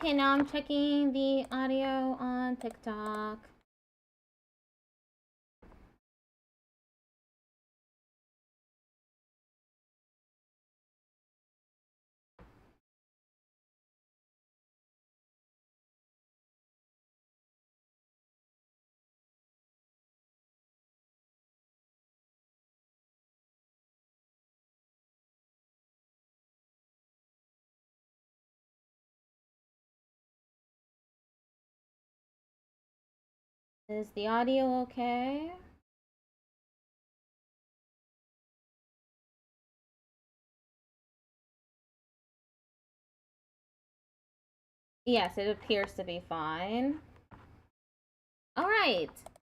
Okay, now I'm checking the audio on TikTok. Is the audio okay? Yes, it appears to be fine. Alright,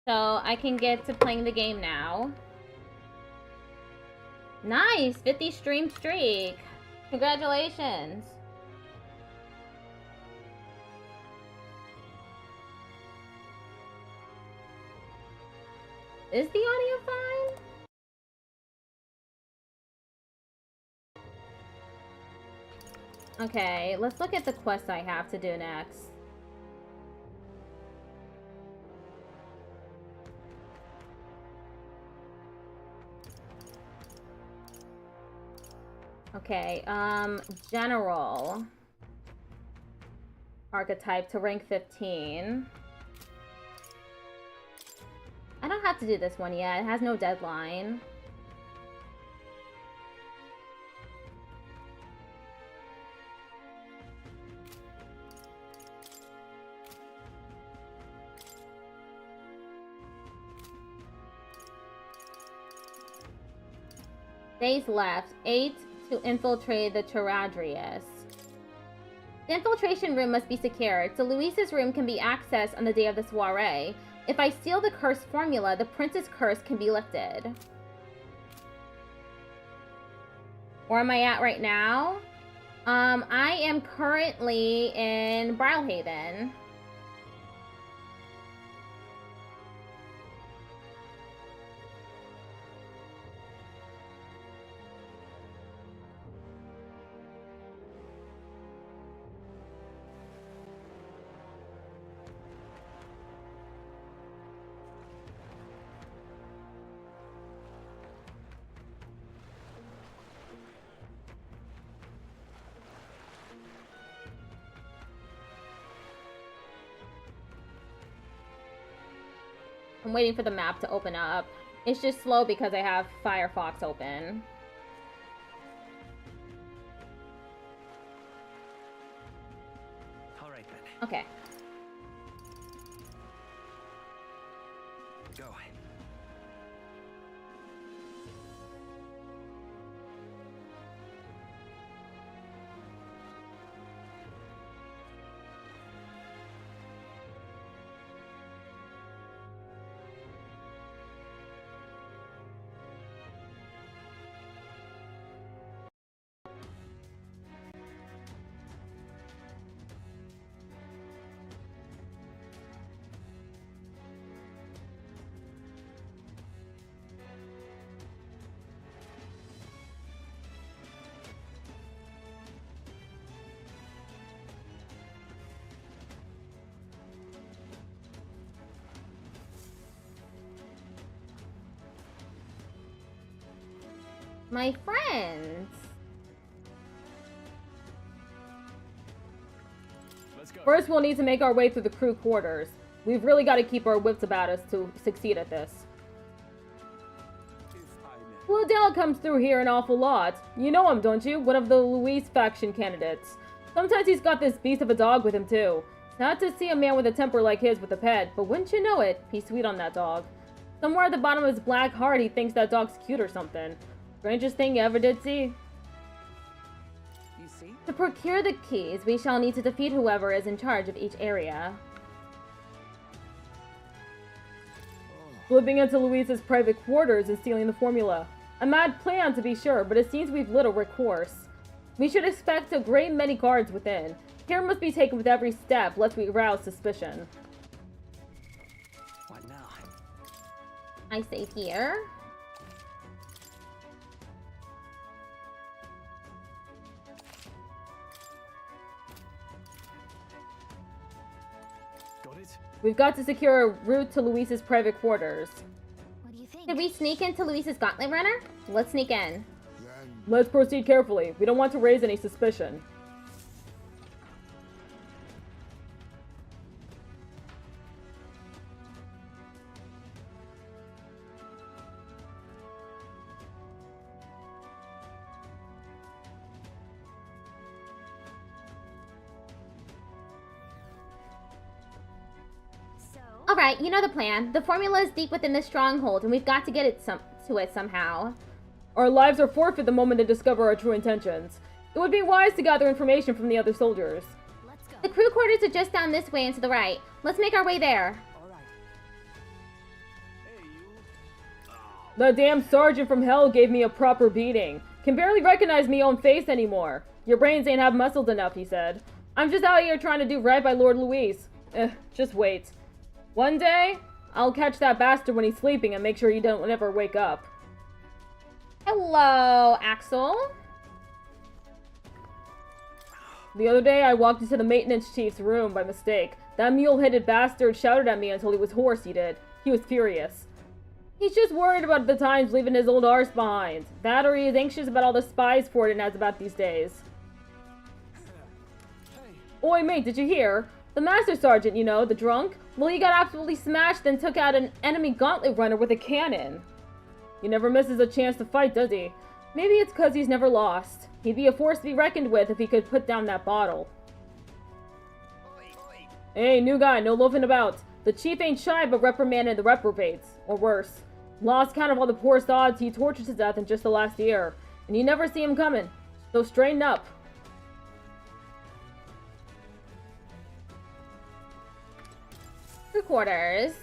so I can get to playing the game now. Nice! 50 stream streak! Congratulations! Is the audio fine? Okay, let's look at the quest I have to do next. Okay, general archetype to rank 15. I don't have to do this one yet. It has no deadline. Days left. 8 to infiltrate the Charadrius. The infiltration room must be secured, so Luis's room can be accessed on the day of the soiree. If I steal the curse formula, the prince's curse can be lifted. Where am I at right now? I am currently in Brilhaven. I'm waiting for the map to open up. It's just slow because I have Firefox open. All right then. Okay. Go. My friends! Let's go. First, we'll need to make our way through the crew quarters. We've really got to keep our wits about us to succeed at this. Liddell comes through here an awful lot. You know him, don't you? One of the Luis faction candidates. Sometimes he's got this beast of a dog with him, too. Sad to see a man with a temper like his with a pet, but wouldn't you know it, he's sweet on that dog. Somewhere at the bottom of his black heart, he thinks that dog's cute or something. Strangest thing you ever did see? You see? To procure the keys, we shall need to defeat whoever is in charge of each area. Slipping into Luis's private quarters and stealing the formula. A mad plan, to be sure, but it seems we've little recourse. We should expect a great many guards within. Care must be taken with every step, lest we arouse suspicion. What now? I say here. We've got to secure a route to Luis's private quarters. What do you think? Should we sneak into Luis's gauntlet runner? Let's sneak in. Let's proceed carefully. We don't want to raise any suspicion. Alright, you know the plan. The formula is deep within this stronghold, and we've got to get it to it somehow. Our lives are forfeit the moment they discover our true intentions. It would be wise to gather information from the other soldiers. Let's go. The crew quarters are just down this way and to the right. Let's make our way there. The damn sergeant from hell gave me a proper beating. Can barely recognize me own face anymore. Your brains ain't have muscles enough, he said. I'm just out here trying to do right by Lord Luis. Just wait. One day, I'll catch that bastard when he's sleeping and make sure he don't ever wake up. Hello, Axel. The other day, I walked into the maintenance chief's room by mistake. That mule-headed bastard shouted at me until he was hoarse, he did. He was furious. He's just worried about the times leaving his old arse behind. That or he is anxious about all the spies Forden has about these days. Oi, mate, did you hear? The master sergeant, you know, the drunk? Well, he got absolutely smashed and took out an enemy gauntlet runner with a cannon. He never misses a chance to fight, does he? Maybe it's because he's never lost. He'd be a force to be reckoned with if he could put down that bottle. Hey, new guy, no loafing about. The chief ain't shy but reprimanded the reprobates. Or worse. Lost count of all the poor sods he tortured to death in just the last year. And you never see him coming. So straighten up. Crew quarters.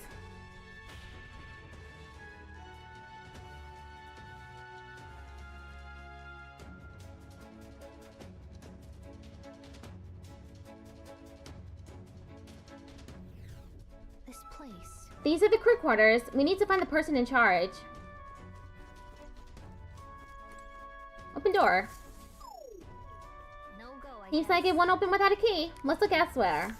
This place. These are the crew quarters. We need to find the person in charge. Open door. No go, I Seems guess. like it won't open without a key. Let's look elsewhere.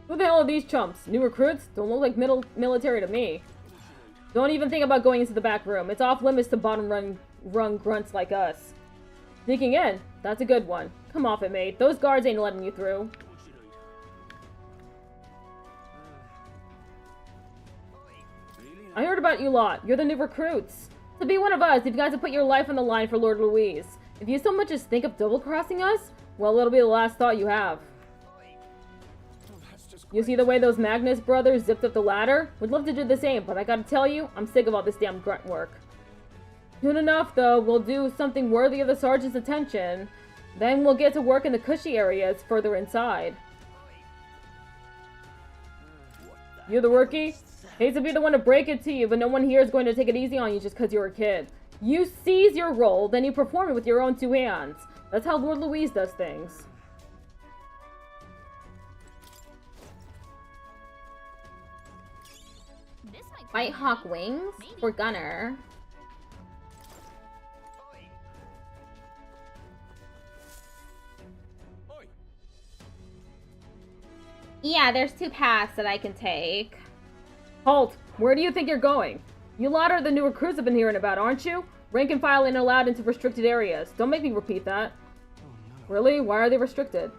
Who the hell are these chumps? New recruits? Don't look like military to me. Don't even think about going into the back room. It's off limits to bottom rung grunts like us. Sneaking in? That's a good one. Come off it, mate. Those guards ain't letting you through. I heard about you lot. You're the new recruits. To be one of us, you've got to put your life on the line for Lord Luis. If you so much as think of double-crossing us, well, it'll be the last thought you have. You see the way those Magnus brothers zipped up the ladder? Would love to do the same, but I gotta tell you, I'm sick of all this damn grunt work. Soon enough, though, we'll do something worthy of the sergeant's attention. Then we'll get to work in the cushy areas further inside. You the rookie? Hate to be the one to break it to you, but no one here is going to take it easy on you just because you're a kid. You seize your role, then you perform it with your own two hands. That's how Lord Luis does things. This might come White in Hawk handy. wings Maybe. for Gunner. Yeah, there's two paths that I can take. Halt! Where do you think you're going? You lot are the new recruits I've been hearing about, aren't you? Rank and file ain't allowed into restricted areas. Don't make me repeat that. Really? Why are they restricted?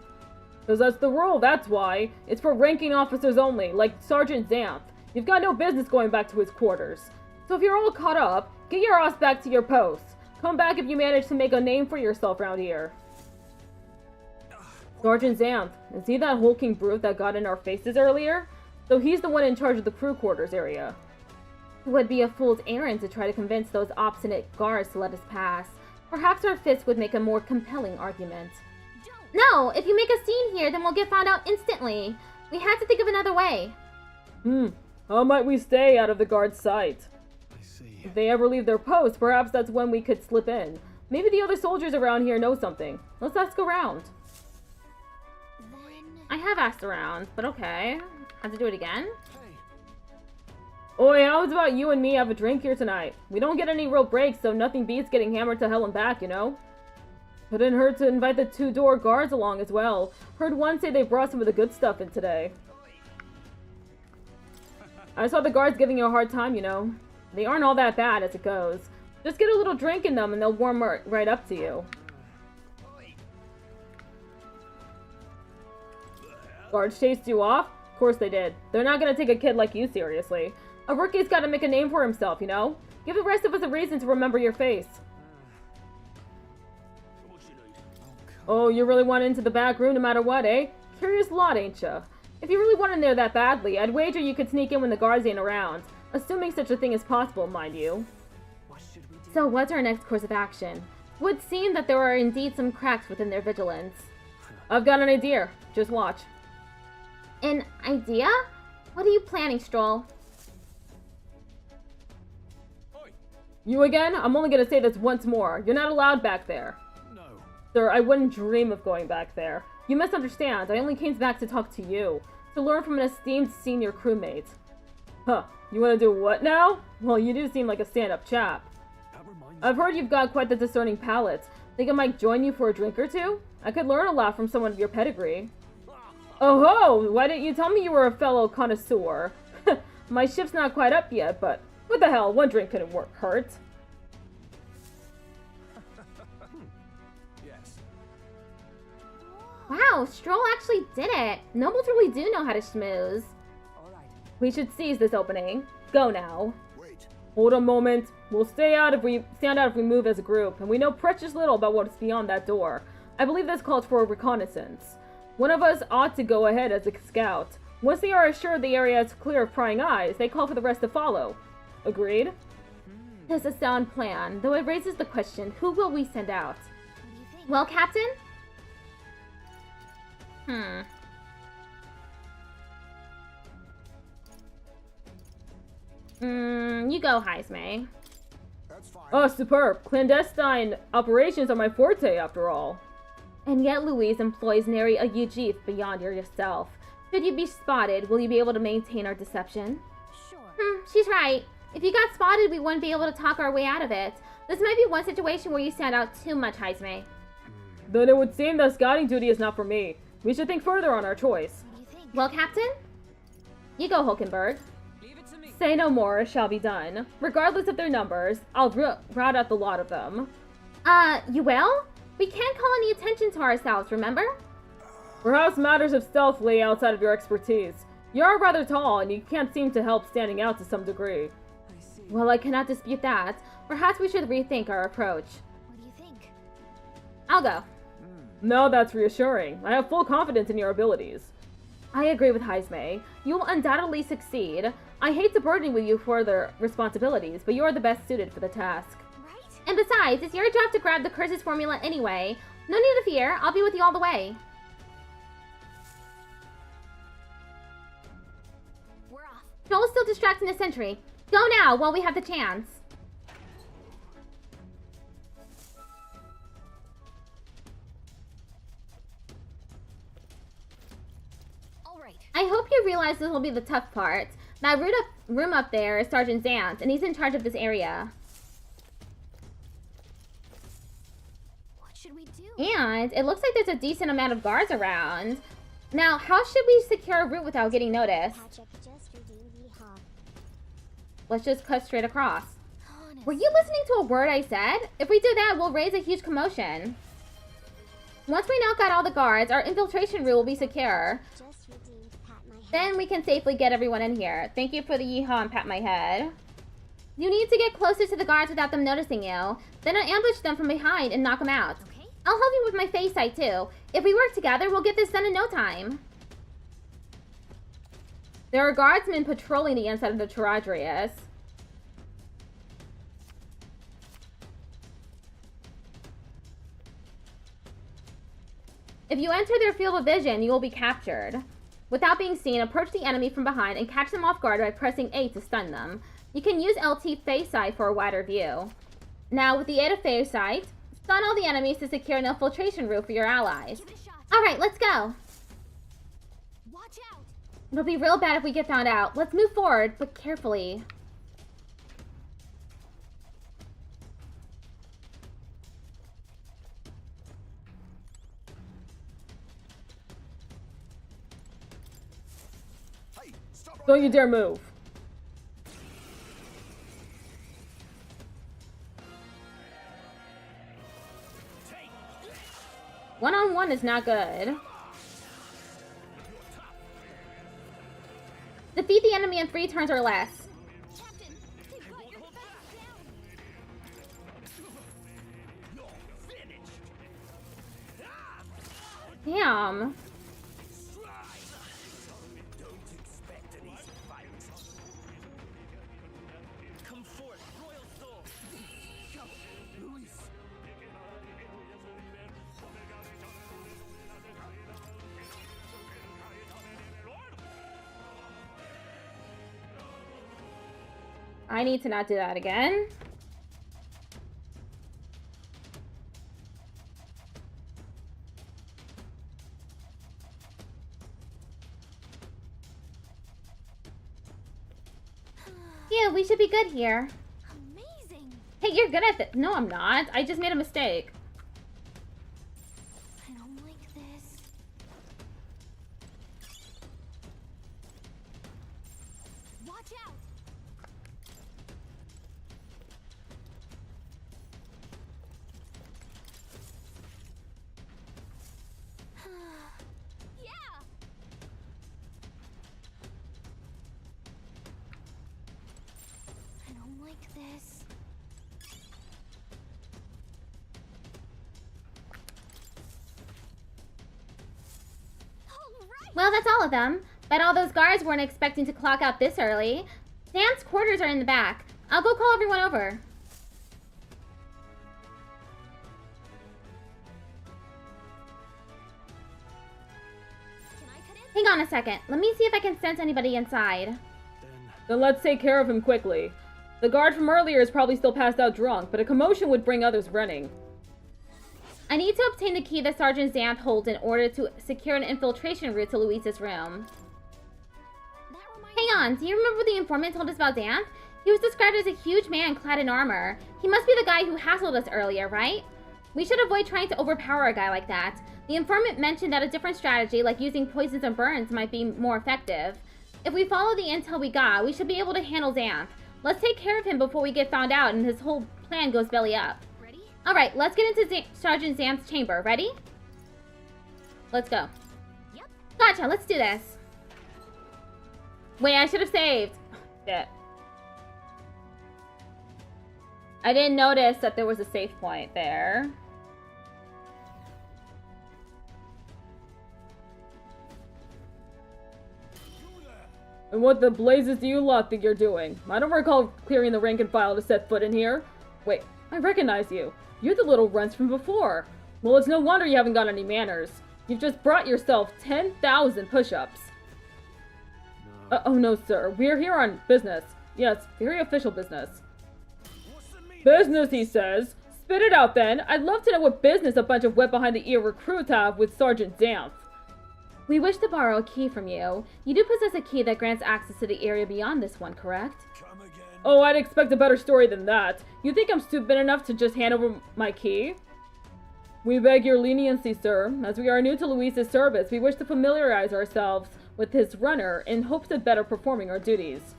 Because that's the rule, that's why. It's for ranking officers only, like Sergeant Xanth. You've got no business going back to his quarters. So if you're all caught up, get your ass back to your posts. Come back if you manage to make a name for yourself around here. Sergeant Xanth, is he that hulking brute that got in our faces earlier? So he's the one in charge of the crew quarters area. It would be a fool's errand to try to convince those obstinate guards to let us pass. Perhaps our fists would make a more compelling argument. No, if you make a scene here, then we'll get found out instantly. We had to think of another way. How might we stay out of the guard's sight? I see. If they ever leave their post, perhaps that's when we could slip in. Maybe the other soldiers around here know something. Let's ask around. Then I have asked around, but okay. Have to do it again? Oi, how's about you and me have a drink here tonight? We don't get any real breaks, so nothing beats getting hammered to hell and back, you know? Couldn't hurt to invite the 2-door guards along as well. Heard one say they brought some of the good stuff in today. I saw the guards giving you a hard time, you know. They aren't all that bad as it goes. Just get a little drink in them and they'll warm right up to you. Guards chased you off? Of course they did. They're not gonna take a kid like you seriously. A rookie's gotta make a name for himself, you know? Give the rest of us a reason to remember your face. Oh, you really want into the back room no matter what, eh? Curious lot, ain't ya? If you really want in there that badly, I'd wager you could sneak in when the guards ain't around. Assuming such a thing is possible, mind you. So what's our next course of action? It would seem that there are indeed some cracks within their vigilance. I've got an idea. Just watch. An idea? What are you planning, Stroll? You again? I'm only gonna say this once more. You're not allowed back there. No. Sir, I wouldn't dream of going back there. You misunderstand. I only came back to talk to you. To learn from an esteemed senior crewmate. Huh. You wanna do what now? Well, you do seem like a stand-up chap. I've heard you've got quite the discerning palate. Think I might join you for a drink or two? I could learn a lot from someone of your pedigree. Oh ho! Why didn't you tell me you were a fellow connoisseur? My shift's not quite up yet, but what the hell? One drink couldn't hurt. Yes. Wow, Stroll actually did it. Nobles really do know how to schmooze. We should seize this opening. Go now. Wait. Hold a moment. We'll stand out if we move as a group, and we know precious little about what's beyond that door. I believe this calls for a reconnaissance. One of us ought to go ahead as a scout. Once they are assured the area is clear of prying eyes, they call for the rest to follow. Agreed? That's a sound plan, though it raises the question, who will we send out? What do you think? Well, Captain? You go, Heisme. That's fine. Oh, superb. Clandestine operations are my forte, after all. And yet Louise employs nary a Ujif beyond yourself. Should you be spotted, will you be able to maintain our deception? Sure. She's right. If you got spotted, we wouldn't be able to talk our way out of it. This might be one situation where you stand out too much, Heisme. Then it would seem that scouting duty is not for me. We should think further on our choice. What do you think? Well, Captain? You go, Hulkenberg. Leave it to me. Say no more, it shall be done. Regardless of their numbers, I'll rout out the lot of them. You will? We can't call any attention to ourselves, remember? Perhaps matters of stealth lay outside of your expertise. You are rather tall, and you can't seem to help standing out to some degree. I see. Well, I cannot dispute that. Perhaps we should rethink our approach. What do you think? I'll go. No, that's reassuring. I have full confidence in your abilities. I agree with Heisme. You will undoubtedly succeed. I hate to burden with you further responsibilities, but you are the best suited for the task. Right? And besides, it's your job to grab the curses formula anyway. No need to fear. I'll be with you all the way. We're off. Joel's still distracting the sentry. Go now while we have the chance. All right. I hope you realize this will be the tough part. That room up there is Sergeant Zant, and he's in charge of this area. What should we do? And it looks like there's a decent amount of guards around. Now, how should we secure a route without getting noticed? Let's just cut straight across. Honest. Were you listening to a word I said? If we do that, we'll raise a huge commotion. Once we knock out all the guards, our infiltration route will be secure. Then we can safely get everyone in here. Thank you for the yeehaw and pat my head. You need to get closer to the guards without them noticing you. Then I'll ambush them from behind and knock them out. Okay. I'll help you with my face sight too. If we work together, we'll get this done in no time. There are guardsmen patrolling the inside of the Charadrius. If you enter their field of vision, you will be captured. Without being seen, approach the enemy from behind and catch them off guard by pressing A to stun them. You can use LT Phase Sight for a wider view. Now, with the aid of Phase Sight, stun all the enemies to secure an infiltration route for your allies. Give it a shot. Alright, let's go. Watch out. It'll be real bad if we get found out. Let's move forward, but carefully. Don't you dare move. One-on-one is not good. Defeat the enemy in 3 turns or less. Captain, they've got your defenses down. Damn. I need to not do that again. Yeah, we should be good here. Amazing. Hey, you're good at this. No, I'm not. I just made a mistake. I don't like this. Watch out. Yeah. I don't like this. All right. Well, that's all of them. Bet all those guards weren't expecting to clock out this early. Sam's quarters are in the back. I'll go call everyone over. Can I cut in? Hang on a second. Let me see if I can sense anybody inside. Then let's take care of him quickly. The guard from earlier is probably still passed out drunk, but a commotion would bring others running. I need to obtain the key that Sergeant Xanth holds in order to secure an infiltration route to Luis's room. That reminds Hang on, do you remember what the informant told us about Xanth? He was described as a huge man clad in armor. He must be the guy who hassled us earlier, right? We should avoid trying to overpower a guy like that. The informant mentioned that a different strategy, like using poisons and burns, might be more effective. If we follow the intel we got, we should be able to handle Xanth. Let's take care of him before we get found out and his whole plan goes belly up. Ready? Alright, let's get into Sergeant Xanth's chamber. Ready? Let's go. Yep. Gotcha, let's do this. Wait, I should have saved. Shit. I didn't notice that there was a safe point there. And what the blazes do you lot think you're doing? I don't recall clearing the rank and file to set foot in here. Wait, I recognize you. You're the little runts from before. Well, it's no wonder you haven't got any manners. You've just brought yourself 10,000 push-ups. Oh no, sir. We're here on business. Yes, very official business. Business, he says. Spit it out then. I'd love to know what business a bunch of wet-behind-the-ear recruits have with Sergeant Xanth. We wish to borrow a key from you. You do possess a key that grants access to the area beyond this one, correct? Oh, I'd expect a better story than that. You think I'm stupid enough to just hand over my key? We beg your leniency, sir. As we are new to Luis's service, we wish to familiarize ourselves with his runner in hopes of better performing our duties.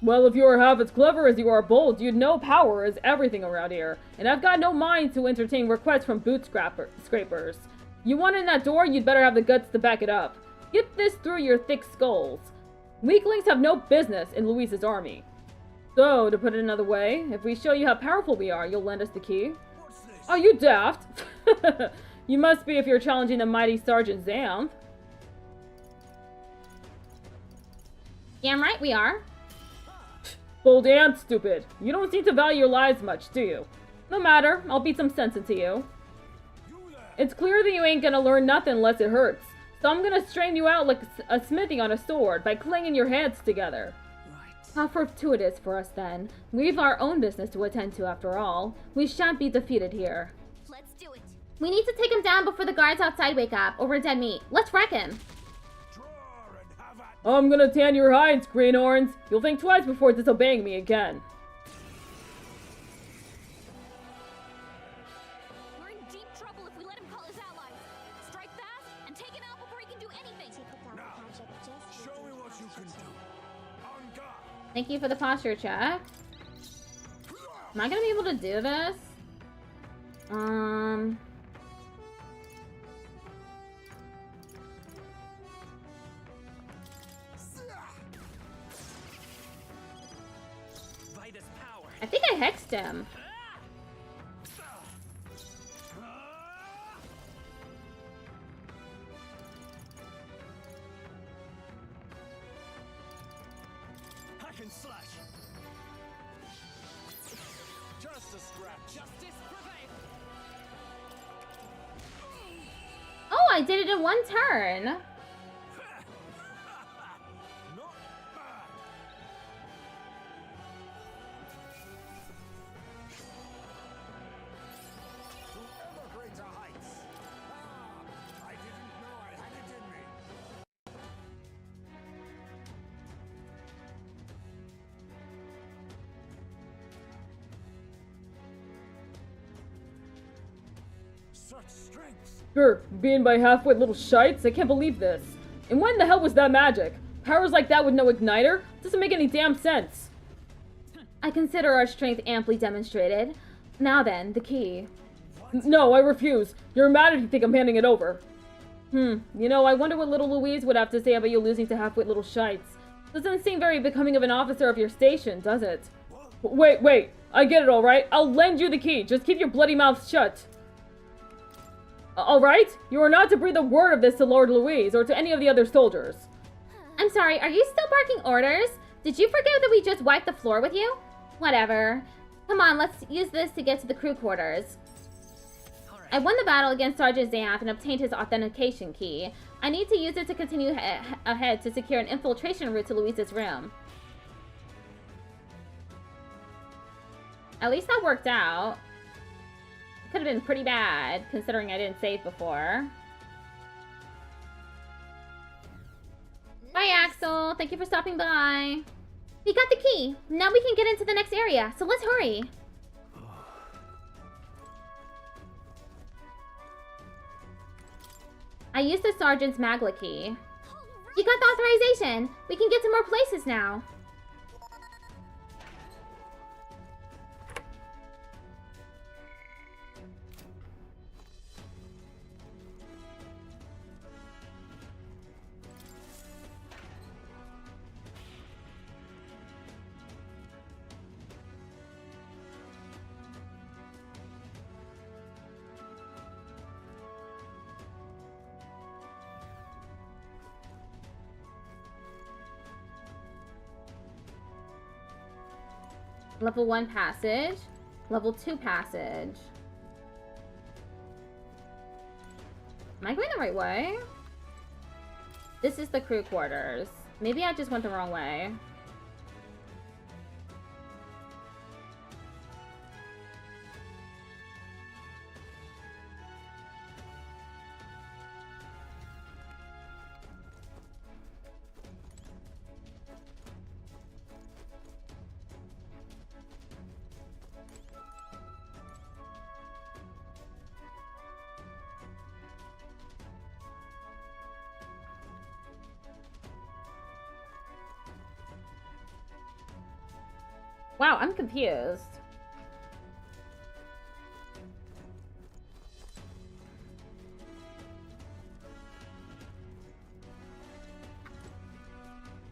Well, if you are half as clever as you are bold, you'd know power is everything around here. And I've got no mind to entertain requests from boot scrapers. You want in that door, you'd better have the guts to back it up. Get this through your thick skulls. Weaklings have no business in Luis's army. So, to put it another way, if we show you how powerful we are, you'll lend us the key? Are you daft? You must be if you're challenging the mighty Sergeant Xanth. Damn right we are. Bold and stupid. You don't seem to value your lives much, do you? No matter, I'll beat some sense into you. It's clear that you ain't gonna learn nothing unless it hurts. So I'm gonna strain you out like a smithy on a sword by clanging your heads together. How fortuitous for us then. We've our own business to attend to after all. We shan't be defeated here. Let's do it. We need to take him down before the guards outside wake up, or we're dead meat. Let's wreck him. I'm gonna tan your hides, greenhorns. You'll think twice before disobeying me again. We're in deep trouble if we let him call his allies. Strike fast and take him out before he can do anything. Show me what you can do. On guard. Thank you for the posture check. Am I gonna be able to do this? Vitus power. I think I hexed him. I can slash. Just a scratch. Justice prevail. Oh, I did it in one turn. Not bad. To ever greater heights. Ah, I didn't know I had it in me. Such strength. Sure, being by halfwit little shites? I can't believe this. And when the hell was that magic? Powers like that with no igniter? Doesn't make any damn sense. I consider our strength amply demonstrated. Now then, the key. No, I refuse. You're mad if you think I'm handing it over. You know, I wonder what little Louise would have to say about you losing to halfwit little shites. Doesn't seem very becoming of an officer of your station, does it? Wait. I get it, alright? I'll lend you the key. Just keep your bloody mouth shut. Alright? You are not to breathe a word of this to Lord Louise or to any of the other soldiers. I'm sorry, are you still barking orders? Did you forget that we just wiped the floor with you? Whatever. Come on, let's use this to get to the crew quarters. I won the battle against Sergeant Xanth and obtained his authentication key. I need to use it to continue ahead to secure an infiltration route to Louise's room. At least that worked out. Could have been pretty bad, considering I didn't save before. Bye, Axel. Thank you for stopping by. We got the key. Now we can get into the next area, so let's hurry. I used the sergeant's magla key. You got the authorization. We can get to more places now. Level 1 passage. Level 2 passage. Am I going the right way? This is the crew quarters. Maybe I just went the wrong way. Wow, I'm confused.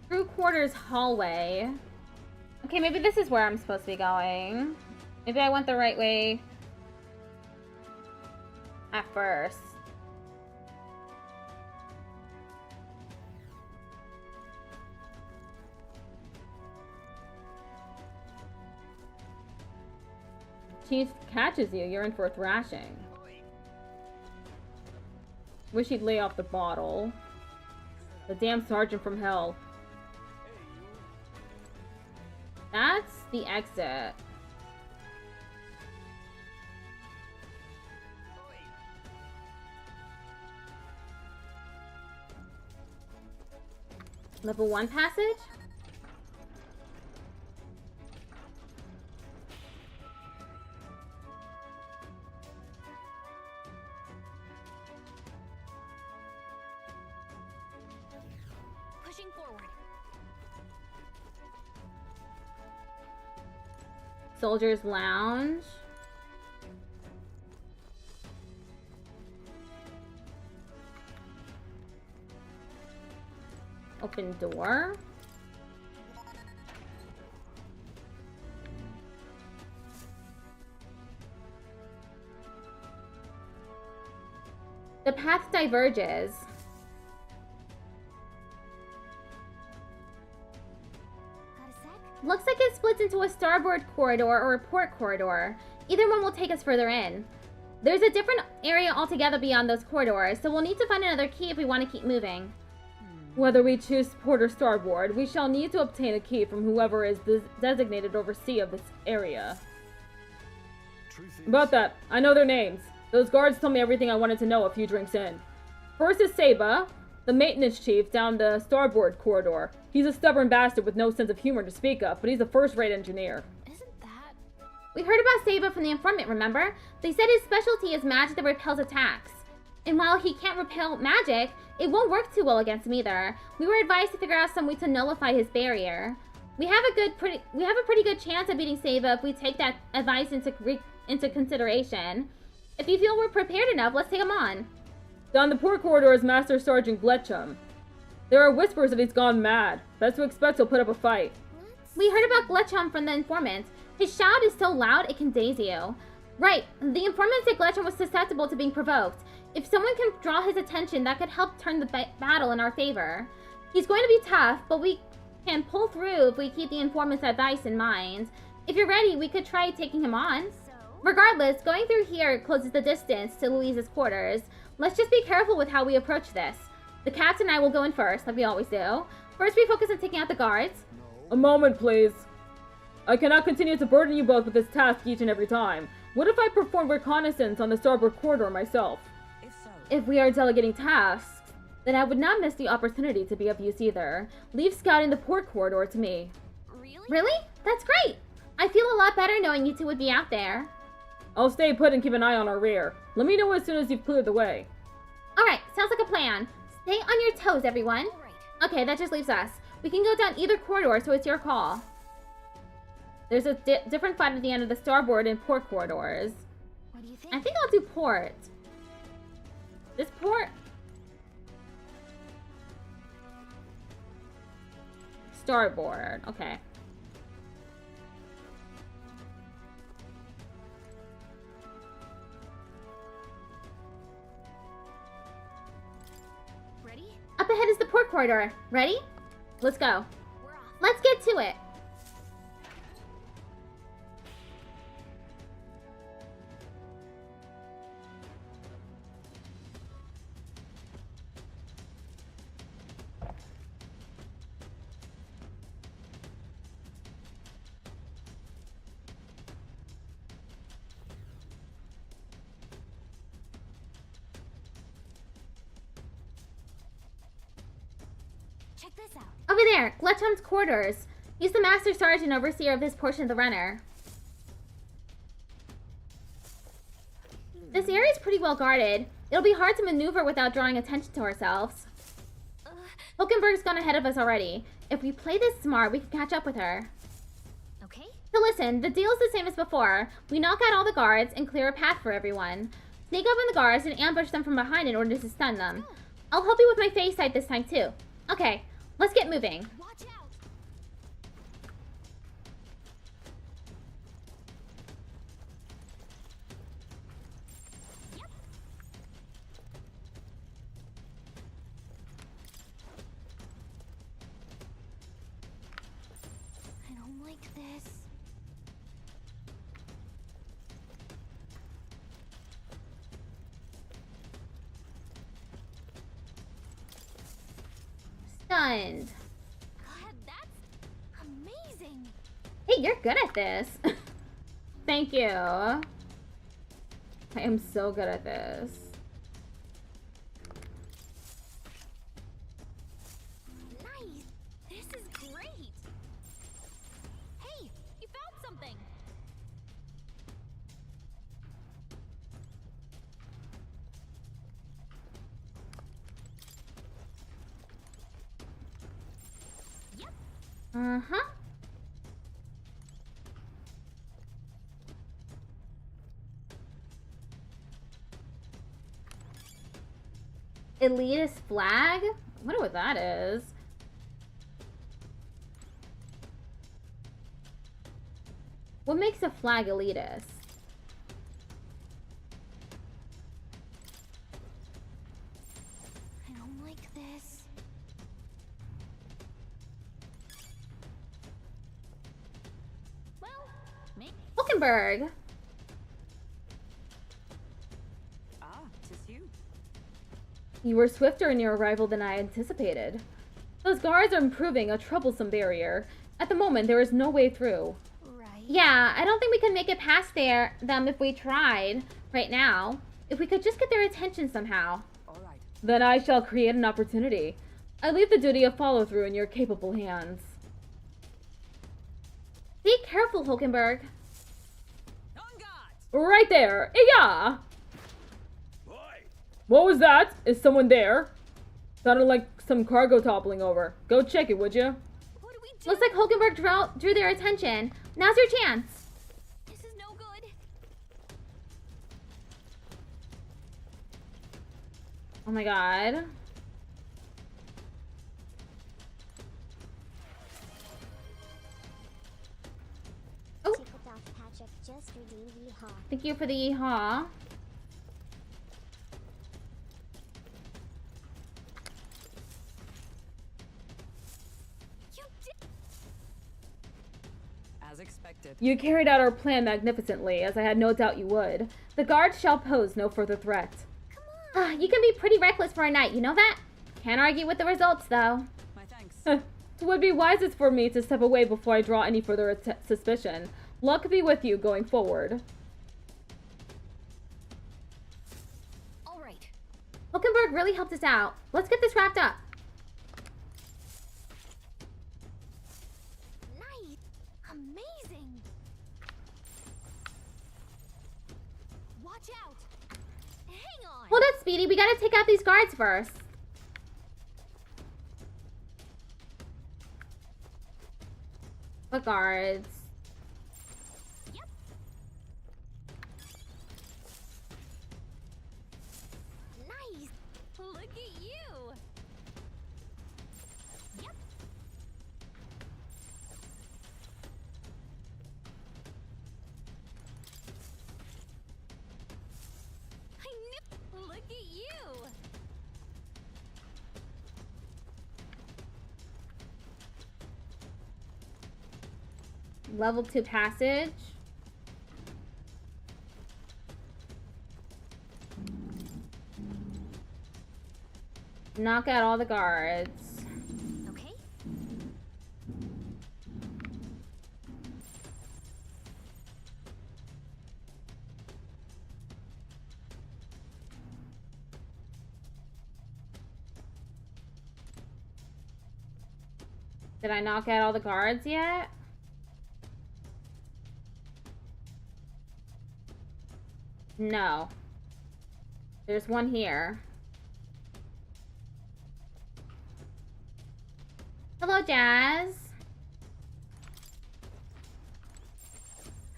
Crew quarters hallway. Okay, maybe this is where I'm supposed to be going. Maybe I went the right way at first. Chief catches you, you're in for a thrashing. Wish he'd lay off the bottle. The damn sergeant from hell. That's the exit. Level 1 passage? Pushing forward. Soldiers Lounge. Open door. The path diverges. Got a sec? Looks like it splits into a starboard corridor or a port corridor. Either one will take us further in. There's a different area altogether beyond those corridors, so we'll need to find another key if we want to keep moving. Whether we choose port or starboard, we shall need to obtain a key from whoever is designated overseer of this area. Truth is, About that, I know their names. Those guards told me everything I wanted to know a few drinks in. First is Seba, the maintenance chief down the starboard corridor. He's a stubborn bastard with no sense of humor to speak of, but he's a first-rate engineer. Isn't that... We heard about Saba from the informant, remember? They said his specialty is magic that repels attacks. And while he can't repel magic, it won't work too well against him either. We were advised to figure out some way to nullify his barrier. We have a pretty good chance of beating Saba if we take that advice into consideration. If you feel we're prepared enough, let's take him on. Down the port corridor is Master Sergeant Gletchum. There are whispers that he's gone mad. Best to expect he'll put up a fight. We heard about Gletchum from the informant. His shout is so loud it can daze you. Right, the informant said Gletchum was susceptible to being provoked. If someone can draw his attention, that could help turn the battle in our favor. He's going to be tough, but we can pull through if we keep the informant's advice in mind. If you're ready, we could try taking him on. So? Regardless, going through here closes the distance to Louise's quarters. Let's just be careful with how we approach this. The captain and I will go in first, like we always do. First, we focus on taking out the guards. A moment, please. I cannot continue to burden you both with this task each and every time. What if I perform reconnaissance on the starboard corridor myself? If so... If we are delegating tasks, then I would not miss the opportunity to be of use either. Leave scouting the port corridor to me. Really? Really? That's great! I feel a lot better knowing you two would be out there. I'll stay put and keep an eye on our rear. Let me know as soon as you've cleared the way. Alright, sounds like a plan. Stay on your toes, everyone. Alright. Okay, that just leaves us. We can go down either corridor, so it's your call. There's a different fight at the end of the starboard and port corridors. What do you think? I think I'll do port. This port? Starboard, okay. Ready? Up ahead is the port corridor. Ready? Let's go. We're off. Let's get to it. Check this out. Over there, Gletchum's quarters. He's the master sergeant overseer of this portion of the runner. This area is pretty well guarded. It'll be hard to maneuver without drawing attention to ourselves. Hulkenberg's gone ahead of us already. If we play this smart, we can catch up with her. Okay? So listen, the deal's the same as before. We knock out all the guards and clear a path for everyone. Sneak up on the guards and ambush them from behind in order to stun them. I'll help you with my face sight this time too. Okay, let's get moving. Watch out! Yep. I don't like this. Stunned. God, that's amazing. Hey, you're good at this. Thank you. I am so good at this. Nice. This is great. Hey, you found something. Uh-huh. Elitist flag? I wonder what that is. What makes a flag elitist? I don't like this. Well, me. Hulkenberg! Ah, 'tis you. You were swifter in your arrival than I anticipated. Those guards are improving a troublesome barrier. At the moment, there is no way through. Right. Yeah, I don't think we can make it past them if we tried right now. If we could just get their attention somehow. All right. Then I shall create an opportunity. I leave the duty of follow-through in your capable hands. Be careful, Hulkenberg. On guard! Right there! Yeah! Boy, What was that? Is someone there? Sounded like some cargo toppling over. Go check it, would you? What do we do? Looks like Hulkenberg drew their attention. Now's your chance. This is no good. Oh my god. Oh, Patrick just redeemed yeehaw. thank you for the yeehaw. You did. As expected. You carried out our plan magnificently, as I had no doubt you would. The guards shall pose no further threat. You can be pretty reckless for a night, you know that? Can't argue with the results, though. My thanks. It would be wisest for me to step away before I draw any further suspicion. Luck be with you going forward. All right. Hulkenberg really helped us out. Let's get this wrapped up. Nice. Amazing. Watch out. Hang on. Hold up, Speedy. We gotta take out these guards first. What guards? Yep. Nice. Look at you. Yep. I knew. Look at you. Level 2 passage. Knock out all the guards. Okay. Did I knock out all the guards yet? No. There's one here. Hello, Jazz.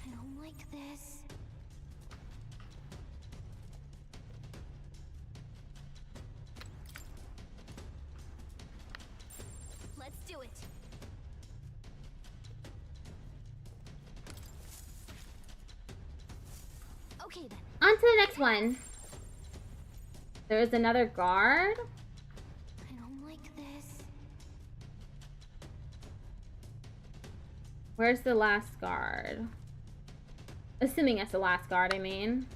I don't like this. Let's do it. Okay then. On to the next one. There's another guard. I don't like this. Where's the last guard? Assuming it's the last guard, I mean.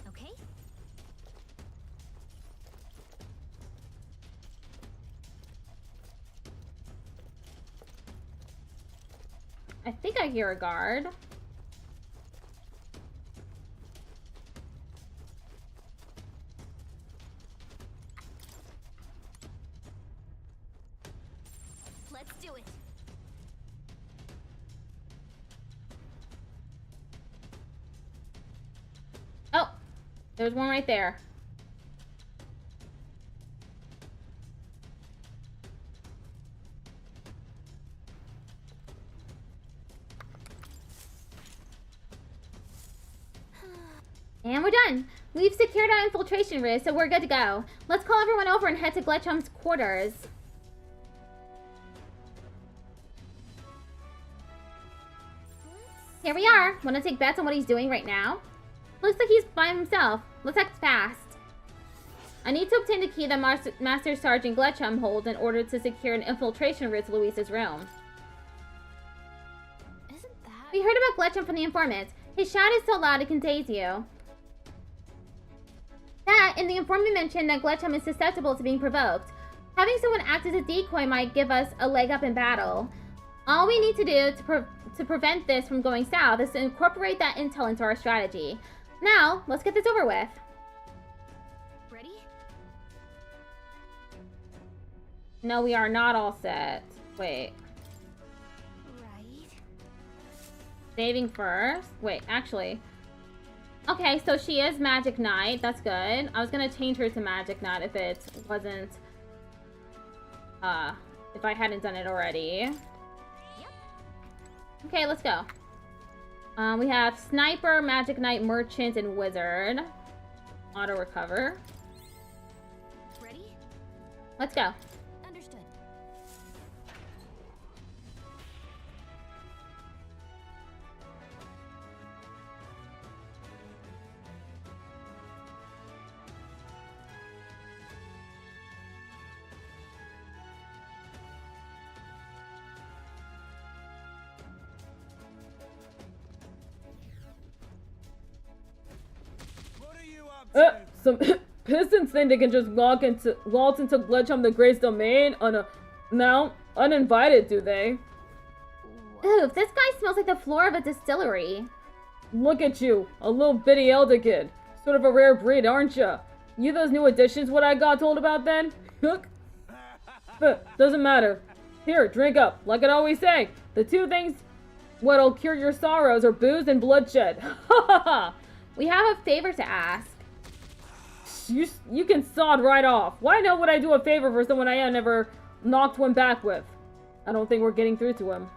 Okay. I think I hear a guard. There's one right there. And we're done. We've secured our infiltration risk, so we're good to go. Let's call everyone over and head to Gletchum's quarters. Here we are. Want to take bets on what he's doing right now? Looks like he's by himself. Let's act fast. I need to obtain the key that Master Sergeant Gletchum holds in order to secure an infiltration route to Luis's room. Isn't that... We heard about Gletchum from the informant. His shout is so loud it contains you. That, and the informant mentioned that Gletchum is susceptible to being provoked. Having someone act as a decoy might give us a leg up in battle. All we need to do to prevent this from going south is to incorporate that intel into our strategy. Now, let's get this over with. Ready? No, we are not all set. Wait. Right. Saving first. Wait, actually. Okay, so she is Magic Knight. That's good. I was gonna change her to Magic Knight if it wasn't... if I hadn't done it already. Okay, let's go. We have Sniper, Magic Knight, Merchant, and Wizard. Auto recover. Ready? Let's go. Understood. What are you up to? Some pistons think they can just waltz into Gletchum the Great's domain uninvited, do they? Ooh, this guy smells like the floor of a distillery. Look at you, a little bitty elder kid. Sort of a rare breed, aren't ya? You those new additions what I got told about then? Doesn't matter. Here, drink up. Like I always say, the two things what'll cure your sorrows are booze and bloodshed. Ha ha ha! We have a favor to ask. You can sod right off. Why know would I do a favor for someone I never knocked one back with? I don't think we're getting through to him.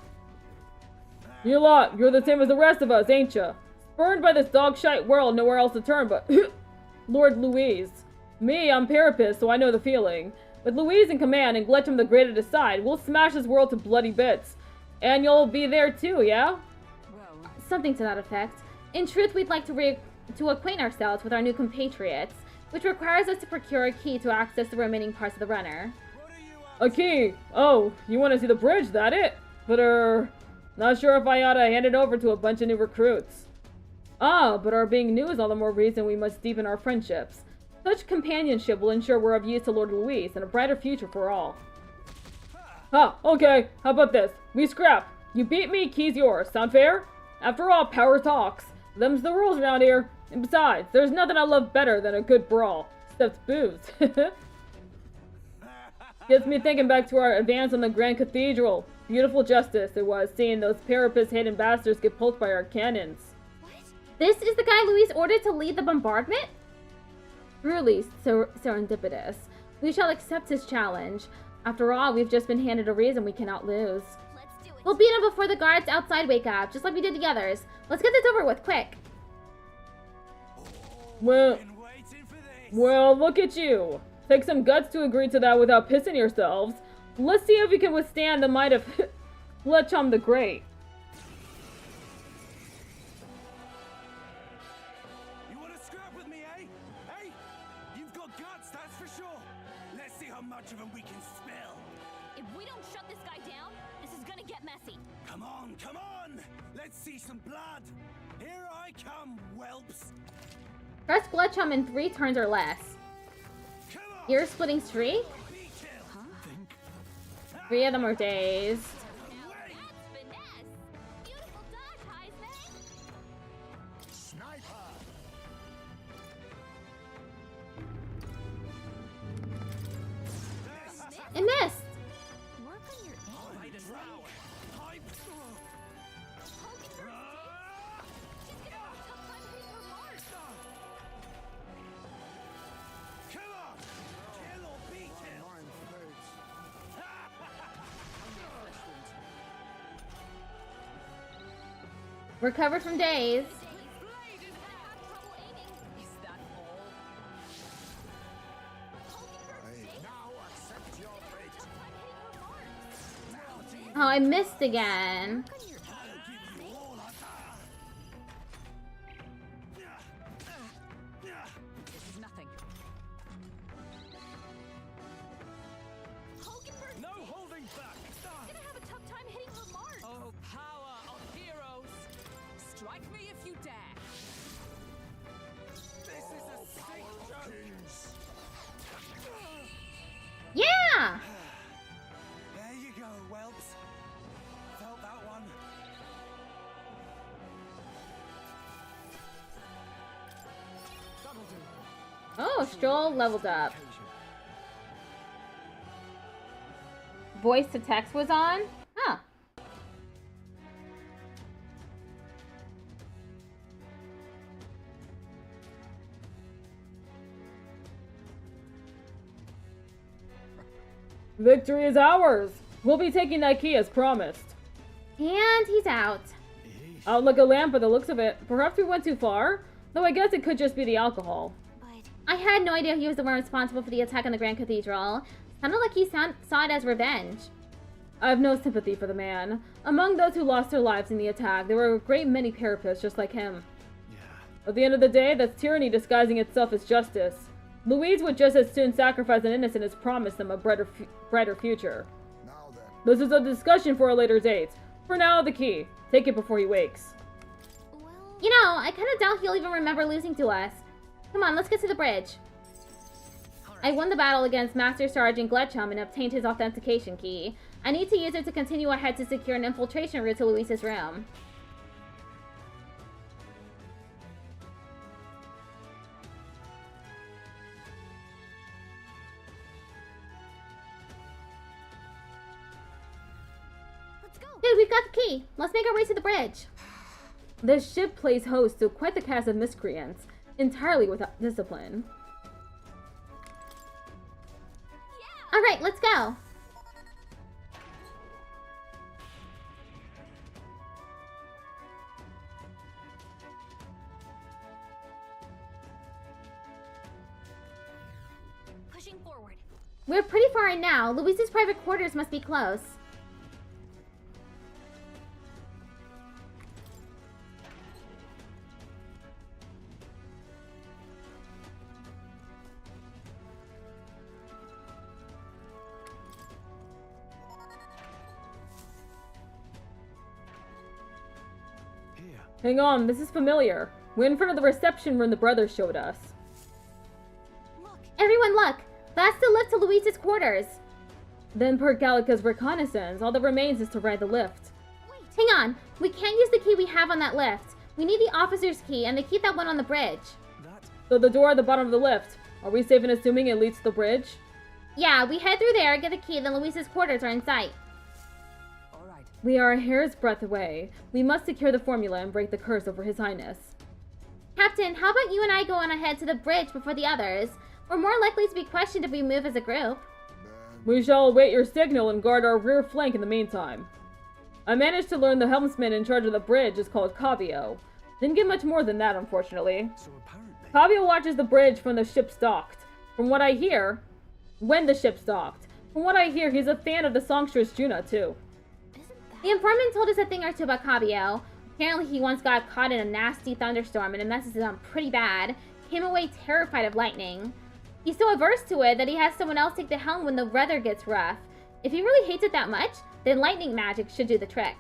You lot, you're the same as the rest of us, ain't ya? Spurned by this dog-shite world, nowhere else to turn but Lord Louise. Me, I'm Parapist, so I know the feeling. With Louise in command and Gletchum the Great at his side, we'll smash this world to bloody bits. And you'll be there too, yeah? Well, Something to that effect. In truth, we'd like to acquaint ourselves with our new compatriots, which requires us to procure a key to access the remaining parts of the runner. What are you up A key? Oh, you want to see the bridge, that it? But, not sure if I ought to hand it over to a bunch of new recruits. Ah, but our being new is all the more reason we must deepen our friendships. Such companionship will ensure we're of use to Lord Louise and a brighter future for all. Ha, okay, how about this? We scrap. You beat me, key's yours. Sound fair? After all, power talks. Them's the rules around here. And besides, there's nothing I love better than a good brawl. Except booze. Gets me thinking back to our advance on the Grand Cathedral. Beautiful justice it was seeing those Parapist hidden bastards get pulsed by our cannons. What? This is the guy Louise ordered to lead the bombardment? Truly serendipitous. We shall accept his challenge. After all, we've just been handed a reason we cannot lose. Let's do it. We'll beat him before the guards outside wake up, just like we did the others. Let's get this over with, quick. Well, been waiting for this? well, look at you. Take some guts to agree to that without pissing yourselves. Let's see if we can withstand the might of Gletchum the Great. You want to scrap with me, eh? Hey, you've got guts, that's for sure. Let's see how much of them we can spill. If we don't shut this guy down, this is gonna get messy. Come on, come on. Let's see some blood. Here I come, whelps. Press Gletchum in 3 turns or less. Come on. Ear splitting streak? Be chill. Think. 3 of them are dazed. Now that's finesse. Beautiful dodge, Heisman. Sniper. It missed! Work on your aim. Hide and row. Hype. Poke her. She's gonna have a tough time hitting her mark. Recovered from days. Is that all? Now accept your fate. Oh, I missed again. I'll give you all of that. This is nothing. No holding back. Gonna have a tough time hitting her mark. Oh, power of heroes! Strike me if you dare. This is a sick joke. Yeah! There you go, whelps. Felt that one. That'll do. Oh, Stroll leveled up. Voice to text was on? Huh. Victory is ours! We'll be taking that key as promised. And he's out. Out like a lamp by the looks of it. Perhaps we went too far? Though I guess it could just be the alcohol. But I had no idea he was the one responsible for the attack on the Grand Cathedral. Sounded like he saw it as revenge. I have no sympathy for the man. Among those who lost their lives in the attack, there were a great many parapets just like him. At the end of the day, that's tyranny disguising itself as justice. Louise would just as soon sacrifice an innocent as promise them a brighter future. Now then. This is a discussion for a later date. For now, the key. Take it before he wakes. well, You know, I kind of doubt he'll even remember losing to us. Come on, let's get to the bridge. I won the battle against Master Sergeant Gletchum and obtained his authentication key. I need to use it to continue ahead to secure an infiltration route to Luis's room. let's go. Dude, we've got the key. Let's make our way to the bridge. This ship plays host to quite the cast of miscreants, entirely without discipline. Alright, let's go. Pushing forward. We're pretty far in now. Luis's private quarters must be close. Here. Hang on, this is familiar. We're in front of the reception room the brothers showed us. Look, Everyone look! That's the lift to Luis's quarters. Then per Gallica's reconnaissance, all that remains is to ride the lift. wait. Hang on. We can't use the key we have on that lift. We need the officer's key and the key that went on the bridge. That. So the door at the bottom of the lift. Are we safe in assuming it leads to the bridge? Yeah, we head through there, get the key, then Luis's quarters are in sight. All right. We are a hair's breadth away. We must secure the formula and break the curse over His Highness. Captain, how about you and I go on ahead to the bridge before the others? We're more likely to be questioned if we move as a group. We shall await your signal and guard our rear flank in the meantime. I managed to learn the helmsman in charge of the bridge is called Cavio. Didn't get much more than that, unfortunately. So apparently. Cavio watches the bridge from the ship's docked. From what I hear, when the ship's docked. From what I hear, he's a fan of the songstress Juna, too. The informant told us a thing or two about Cabio. Apparently he once got caught in a nasty thunderstorm and it messes him up pretty bad. Came away terrified of lightning. He's so averse to it that he has someone else take the helm when the weather gets rough. If he really hates it that much, then lightning magic should do the trick.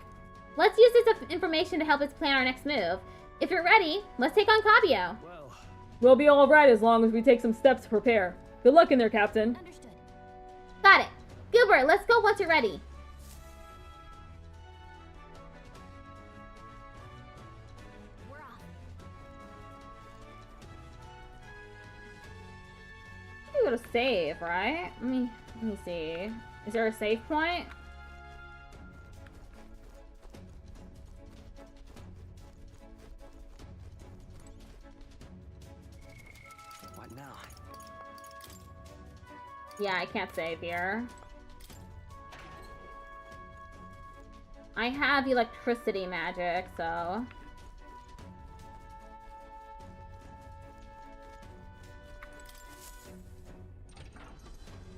Let's use this information to help us plan our next move. If you're ready, let's take on Cabio. Well, We'll be alright as long as we take some steps to prepare. Good luck in there, Captain. Understood. Got it. Goober, let's go once you're ready. We're off. We go to save, right? Let me see. Is there a save point? what now? Yeah, I can't save here. I have electricity magic, so...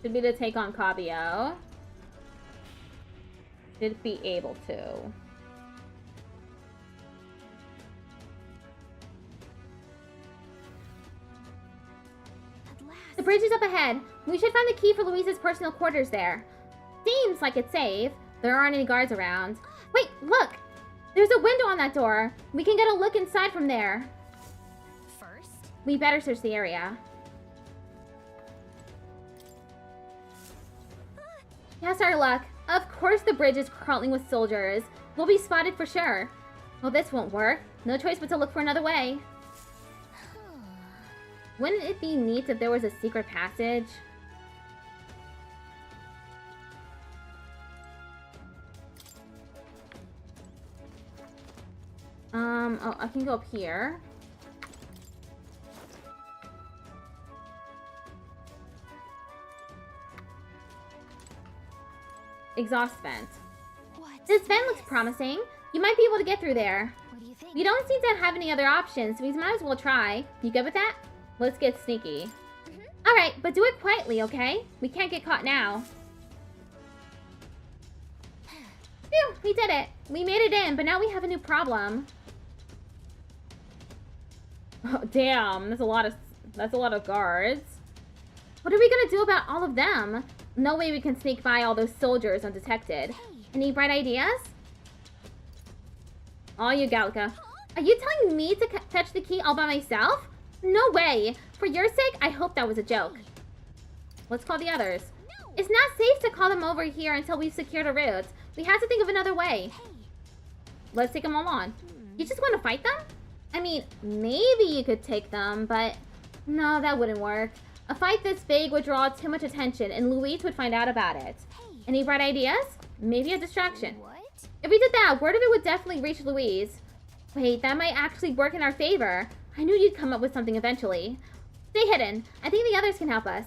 Should be to take on Cabio. Should be able to. At last. The bridge is up ahead. We should find the key for Louise's personal quarters there. Seems like it's safe. There aren't any guards around. Wait, look! There's a window on that door. We can get a look inside from there. First. We better search the area. Yes, our luck. Of course the bridge is crawling with soldiers. We'll be spotted for sure. Well, this won't work. No choice but to look for another way. Wouldn't it be neat if there was a secret passage? Oh, I can go up here. Exhaust vent. What? This vent looks promising. You might be able to get through there. What do you think? We don't seem to have any other options, so we might as well try. You good with that? Let's get sneaky. Alright, but do it quietly, okay? We can't get caught now. Phew, we did it. We made it in, but now we have a new problem. Oh, damn, that's a lot of guards. What are we gonna do about all of them? No way we can sneak by all those soldiers undetected. Any bright ideas? Oh, you Gallica. Are you telling me to fetch the key all by myself? No way. For your sake, I hope that was a joke. Let's call the others. It's not safe to call them over here until we've secured a route. We have to think of another way. Let's take them all on. You just want to fight them? I mean, maybe you could take them, but no, that wouldn't work. A fight this big would draw too much attention, and Louise would find out about it. Any bright ideas? Maybe a distraction. What? If we did that, word of it would definitely reach Louise. Wait, that might actually work in our favor. I knew you'd come up with something eventually. Stay hidden. I think the others can help us.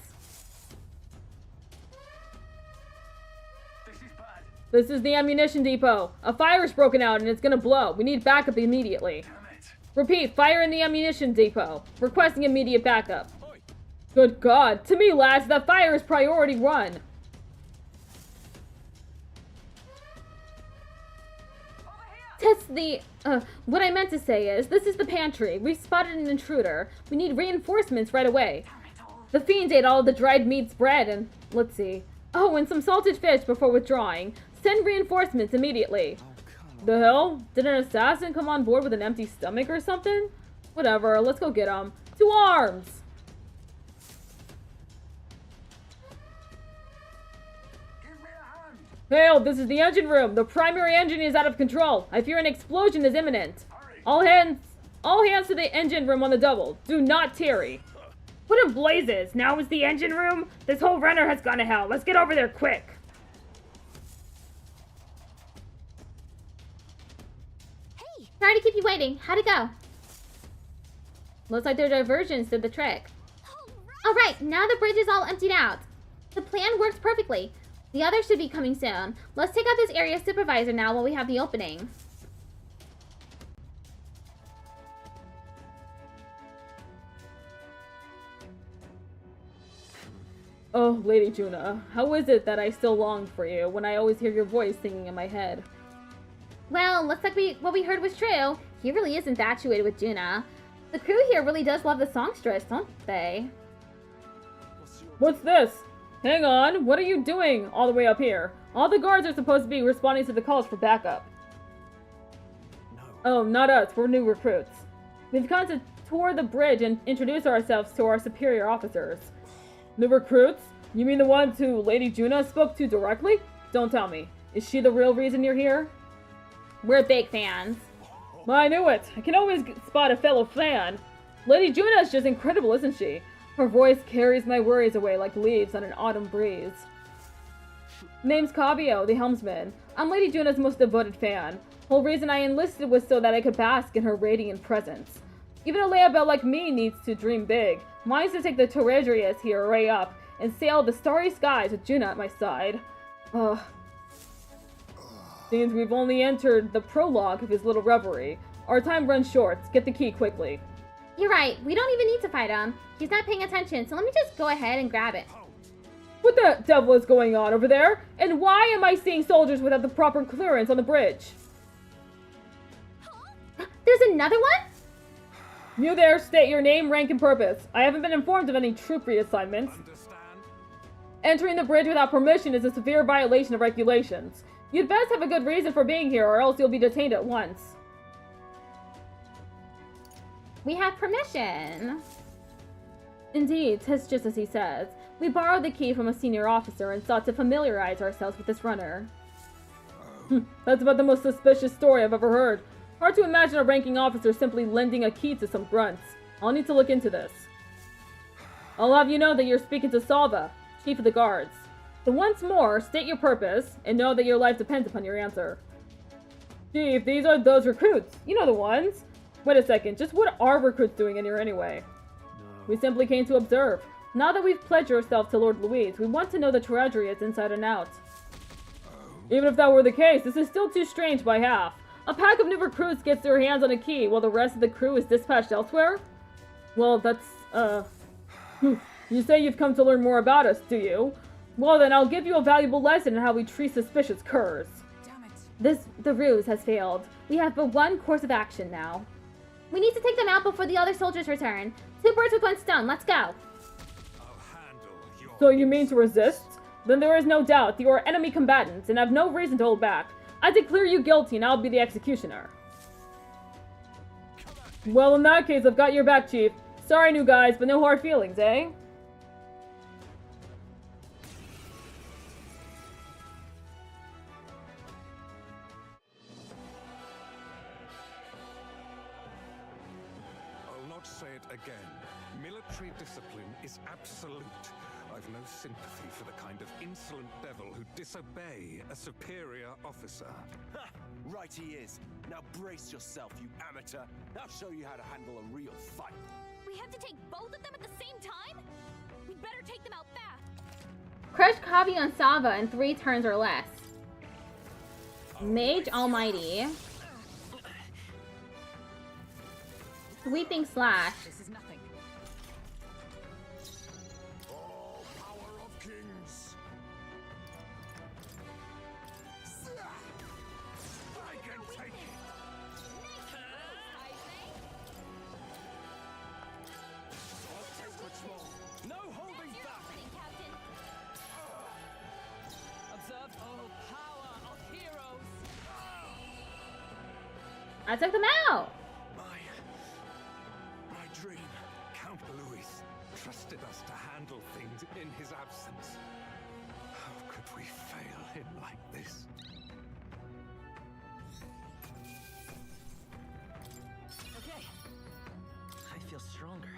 This is bad. This is the ammunition depot. A fire's broken out and it's gonna blow. We need backup immediately. Damn it. Repeat, fire in the ammunition depot. Requesting immediate backup. Good God. To me, lads, that fire is priority one. That's the, what I meant to say is, this is the pantry. We've spotted an intruder. We need reinforcements right away. The fiend ate all of the dried meat's bread and, let's see. Oh, and some salted fish before withdrawing. Send reinforcements immediately. The hell? Did an assassin come on board with an empty stomach or something? Whatever, let's go get him. To arms! Give me a hand. Hail, this is the engine room. The primary engine is out of control. I fear an explosion is imminent. Hurry. All hands to the engine room on the double. Do not tarry. What in blazes? Now is the engine room? This whole runner has gone to hell. Let's get over there quick. Hey! Sorry to keep you waiting. How'd it go? Looks like their diversions did the trick. Alright, now the bridge is all emptied out. The plan works perfectly. The others should be coming soon. Let's take out this area supervisor now while we have the opening. Oh, Lady Juna, how is it that I still long for you when I always hear your voice singing in my head? Well, looks like what we heard was true. He really is infatuated with Juna. The crew here really does love the songstress, don't they? What's this? Hang on, what are you doing all the way up here? All the guards are supposed to be responding to the calls for backup. No. Oh, not us, we're new recruits. We've come to tour the bridge and introduce ourselves to our superior officers. New recruits? You mean the ones who Lady Juna spoke to directly? Don't tell me. Is she the real reason you're here? We're big fans. I knew it. I can always spot a fellow fan. Lady Juna is just incredible, isn't she? Her voice carries my worries away like leaves on an autumn breeze. Name's Cabio, the helmsman. I'm Lady Juna's most devoted fan. Whole reason I enlisted was so that I could bask in her radiant presence. Even a layabelle like me needs to dream big. Mine's to take the Torredrius here way up and sail the starry skies with Juna at my side. Ugh. Seems we've only entered the prologue of his little reverie. Our time runs short. Get the key quickly. You're right. We don't even need to fight him. He's not paying attention, so let me just go ahead and grab it. What the devil is going on over there? And why am I seeing soldiers without the proper clearance on the bridge? There's another one? You there, state your name, rank, and purpose. I haven't been informed of any troop reassignments. Understand? Entering the bridge without permission is a severe violation of regulations. You'd best have a good reason for being here, or else you'll be detained at once. We have permission. Indeed, 'tis just as he says. We borrowed the key from a senior officer and sought to familiarize ourselves with this runner. That's about the most suspicious story I've ever heard. Hard to imagine a ranking officer simply lending a key to some grunts. I'll need to look into this. I'll have you know that you're speaking to Salva, Chief of the Guards. So once more, state your purpose, and know that your life depends upon your answer. Chief, these are those recruits. You know the ones. Wait a second, just what are recruits doing in here anyway? We simply came to observe. Now that we've pledged ourselves to Lord Louise, we want to know the Terradrius inside and out. Even if that were the case, this is still too strange by half. A pack of new recruits gets their hands on a key while the rest of the crew is dispatched elsewhere? Well, that's, You say you've come to learn more about us, do you? Well then, I'll give you a valuable lesson in how we treat suspicious curs. Damn it. The ruse has failed. We have but one course of action now. We need to take them out before the other soldiers return. 2 birds with 1 stone. Let's go. I'll handle your... So you mean to resist? Then there is no doubt you are enemy combatants and have no reason to hold back. I declare you guilty and I'll be the executioner. Well, in that case, I've got your back, Chief. Sorry, new guys, but no hard feelings, eh? I'll not say it again. Military discipline is absolute. I've no sympathy for the kind of insolent devil who disobey a superior officer. Ha! Right he is. Now brace yourself, you amateur. I'll show you how to handle a real fight. We have to take both of them at the same time? We'd better take them out fast. Crush Kavi on Sava in 3 turns or less. Mage Almighty. Sweeping Slash. This is nothing. All power of kings. I can take it. I'll take what's wrong. No holding You're back. opening, Captain. Observe. Oh, power of heroes. I took them out. My dream. Count Louis trusted us to handle things in his absence. How could we fail him like this? Okay. I feel stronger.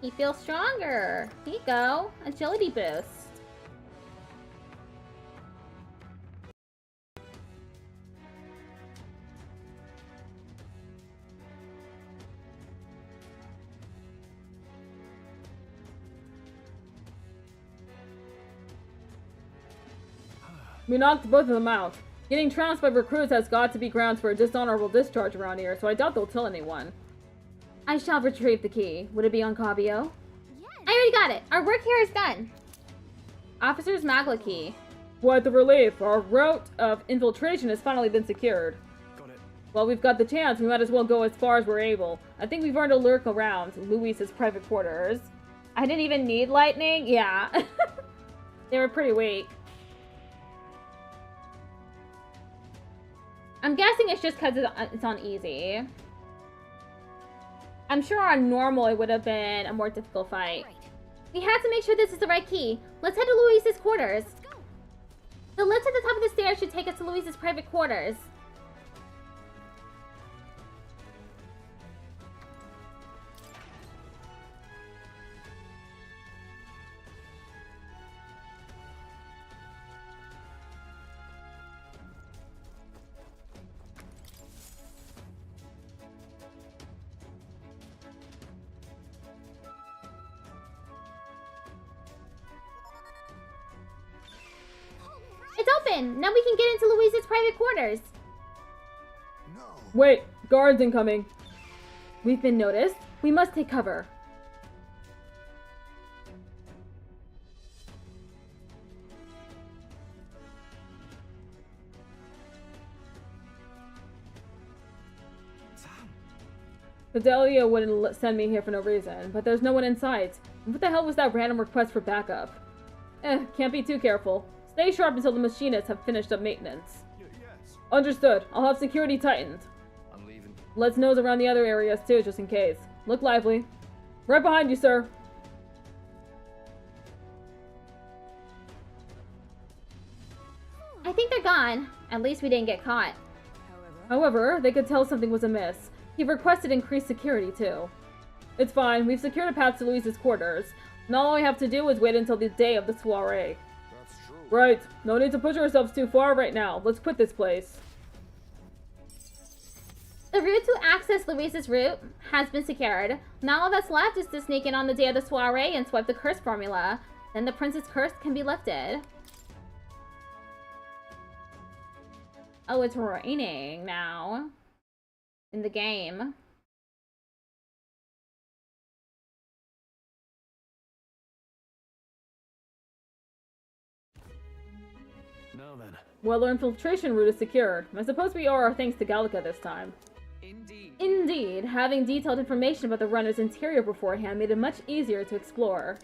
He feels stronger. Here you go. Agility boost. We knocked both of them out. Getting trounced by recruits has got to be grounds for a dishonorable discharge around here, so I doubt they'll tell anyone. I shall retrieve the key. Would it be on Cabio? Yes. I already got it. Our work here is done. Officer's Magla key. What the relief! Our route of infiltration has finally been secured. Got it. While we've got the chance, we might as well go as far as we're able. I think we've earned a lurk around Louise's private quarters. I didn't even need lightning? Yeah. They were pretty weak. I'm guessing it's just because it's on easy. I'm sure on normal it would have been a more difficult fight. Right. We have to make sure this is the right key. Let's head to Louise's quarters. Let's go. The lift at the top of the stairs should take us to Louise's private quarters. It's open! Now we can get into Louise's private quarters. No. Wait, guards incoming. We've been noticed. We must take cover. Fidelia wouldn't send me here for no reason, but there's no one in sight. What the hell was that random request for backup? Can't be too careful. Stay sharp until the machinists have finished up maintenance. Yes. Understood. I'll have security tightened. I'm leaving. Let's nose around the other areas too, just in case. Look lively. Right behind you, sir. I think they're gone. At least we didn't get caught. However, they could tell something was amiss. He requested increased security too. It's fine. We've secured a path to Louise's quarters. Now all we have to do is wait until the day of the soiree. That's true. Right. No need to push ourselves too far right now. Let's quit this place. The route to access Louise's route has been secured. Now all that's left is to sneak in on the day of the soiree and swipe the curse formula. Then the prince's curse can be lifted. Oh, it's raining now. In the game. Now then. Well, our infiltration route is secured. I suppose we owe our thanks to Gallica this time. Indeed. Indeed, having detailed information about the runner's interior beforehand made it much easier to explore.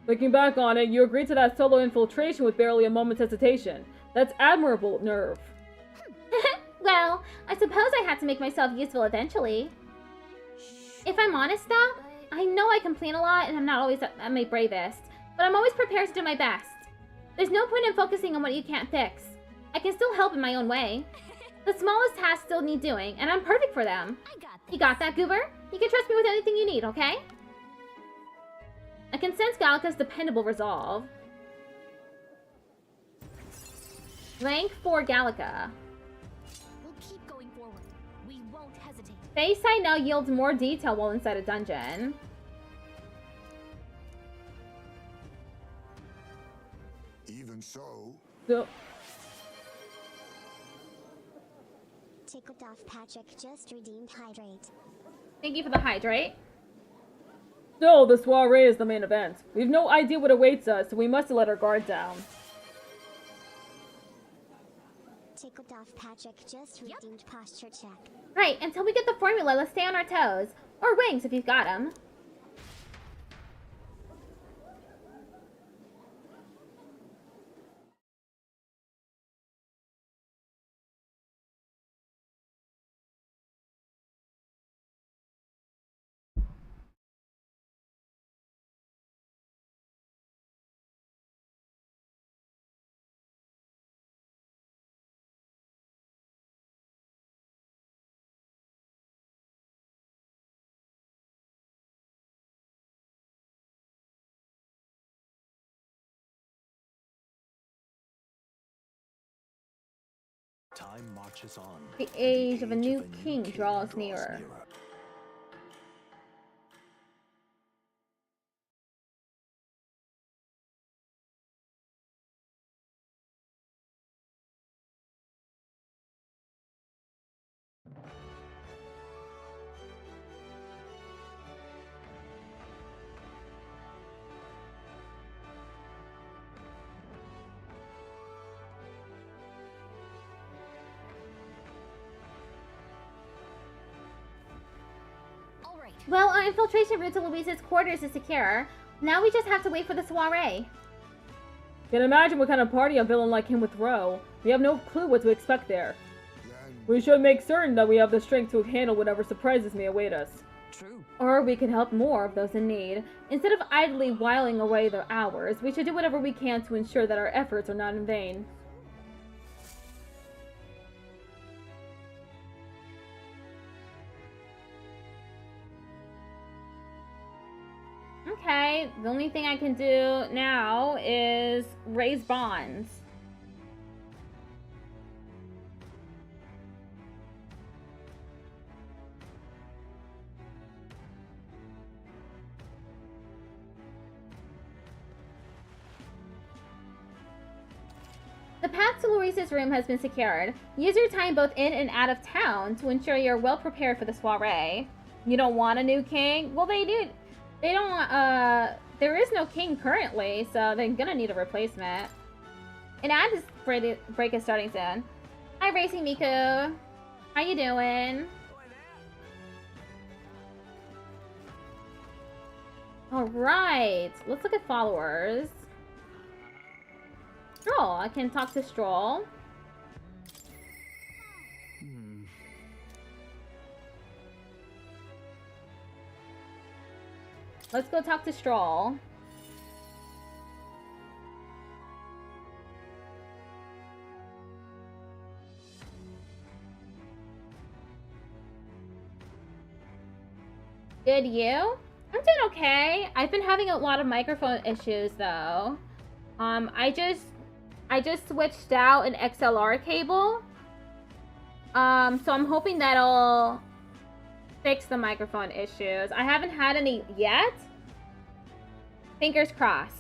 Looking back on it, you agreed to that solo infiltration with barely a moment's hesitation. That's admirable nerve. Well, I suppose I had to make myself useful eventually. If I'm honest though, I know I complain a lot and I'm not always at my bravest, but I'm always prepared to do my best. There's no point in focusing on what you can't fix. I can still help in my own way. The smallest tasks still need doing, and I'm perfect for them. I got this. You got that, Goober? You can trust me with anything you need, okay? I can sense Gallica's dependable resolve. Rank 4 Gallica. We'll keep going forward. We won't hesitate. Face I know yields more detail while inside a dungeon. Even so, So, Tickled off Patrick just redeemed hydrate. Thank you for the hydrate. still, the soiree is the main event. We've no idea what awaits us, so we must let our guard down. Tickled off Patrick just redeemed posture check. Right, until we get the formula, let's stay on our toes. Or wings if you've got them. Time marches on. The age of a new king draws nearer. All right. Well, our infiltration route to Louise's quarters is secure. Now we just have to wait for the soiree. Can imagine what kind of party a villain like him would throw. We have no clue what to expect there. then We should make certain that we have the strength to handle whatever surprises may await us. True. Or we can help more of those in need. Instead of idly whiling away their hours, we should do whatever we can to ensure that our efforts are not in vain. Okay, the only thing I can do now is raise bonds. The path to Louise's room has been secured. Use your time both in and out of town to ensure you're well prepared for the soiree. You don't want a new king? Well, they do. They don't, there is no king currently, so they're gonna need a replacement. And ad break is starting soon. Hi, Racing Miku. How you doing? Alright, let's look at followers. Stroll, I can talk to Stroll. Let's go talk to Stroll. Good, you? I'm doing okay. I've been having a lot of microphone issues though. I just switched out an XLR cable. So I'm hoping that'll fix the microphone issues. I haven't had any yet. Fingers crossed.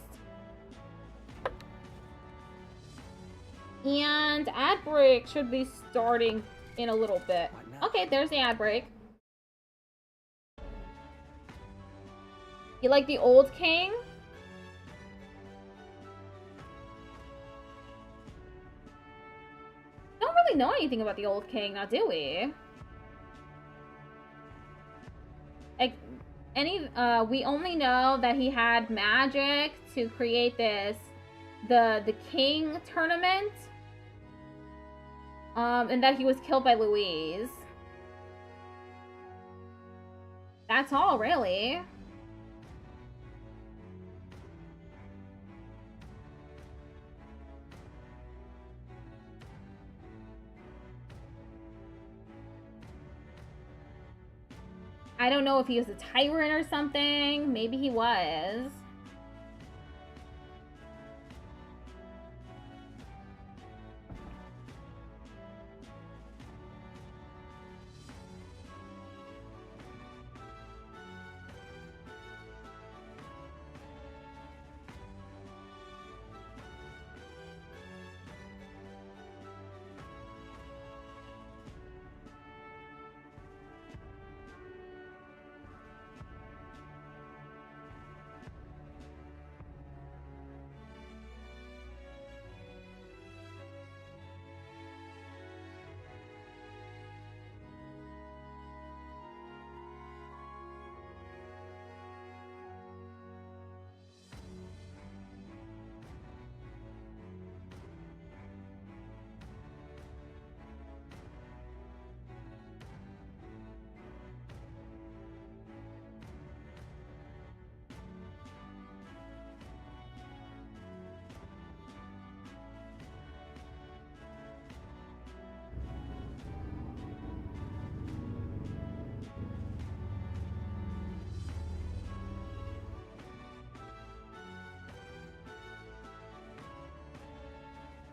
And ad break should be starting in a little bit. Okay, there's the ad break. You like the old king? Don't really know anything about the old king, now do we? Like, we only know that he had magic to create this, the king tournament. And that he was killed by Louise. That's all, really. I don't know if he was a tyrant or something. Maybe he was.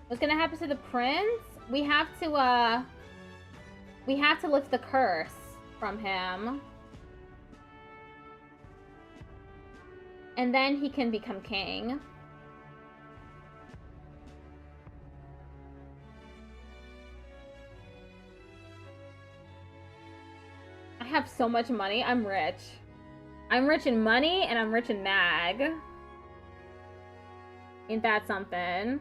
What's gonna happen to the prince? We have to lift the curse from him. And then he can become king. I have so much money. I'm rich. I'm rich in money and I'm rich in mag. Ain't that something?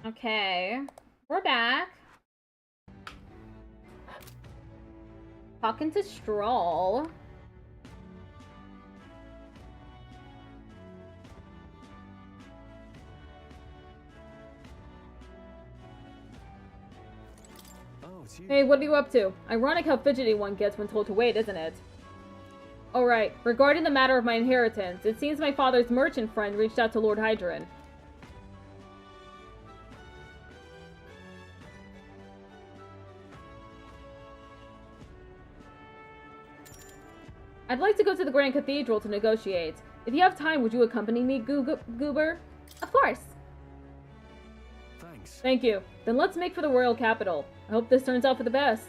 Okay, we're back. Talking to Stroll. Oh, it's you. Hey, what are you up to? Ironic how fidgety one gets when told to wait, isn't it? Alright, regarding the matter of my inheritance, it seems my father's merchant friend reached out to Lord Hydron. I'd like to go to the Grand Cathedral to negotiate. If you have time, would you accompany me, Goober? Of course. Thanks. Thank you. Then let's make for the royal capital. I hope this turns out for the best.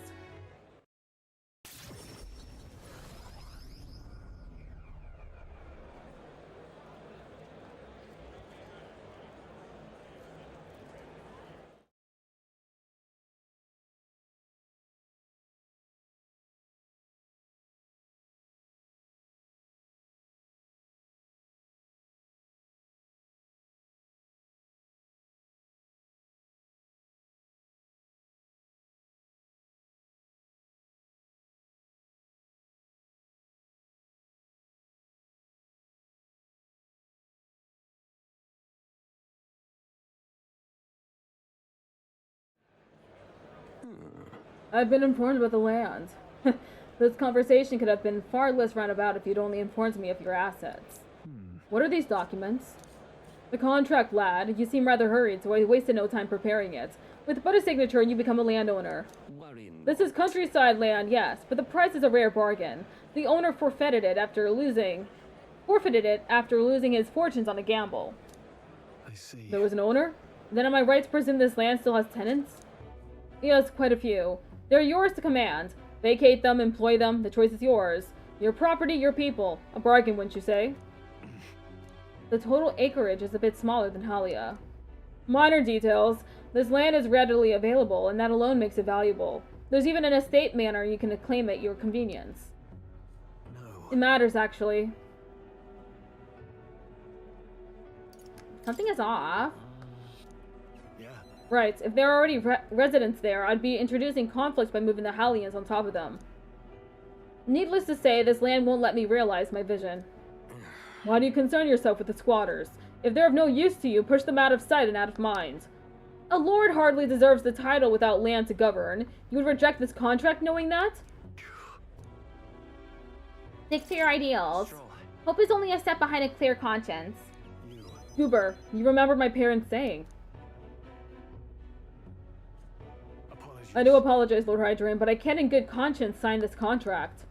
I've been informed about the land. This conversation could have been far less roundabout if you'd only informed me of your assets. What are these documents? The contract, lad. You seem rather hurried, so I wasted no time preparing it. With but a signature, you become a landowner. This is countryside land, yes, but the price is a rare bargain. The owner forfeited it after losing his fortunes on a gamble. I see. There was an owner? Then am I right to presume this land still has tenants? Yes, quite a few. They're yours to command. Vacate them, employ them, the choice is yours. Your property, your people. A bargain, wouldn't you say? The total acreage is a bit smaller than Halia. Minor details. This land is readily available, and that alone makes it valuable. There's even an estate manor you can claim at your convenience. No. It matters, actually. Something is off. Yeah. Right, if there are already residents there, I'd be introducing conflicts by moving the Hallians on top of them. Needless to say, this land won't let me realize my vision. Why do you concern yourself with the squatters? If they're of no use to you, push them out of sight and out of mind. A lord hardly deserves the title without land to govern. You would reject this contract knowing that? Stick to your ideals. Hope is only a step behind a clear conscience. Goober, you remember my parents saying. Apologies. I do apologize, Lord Hydrian, but I can't in good conscience sign this contract.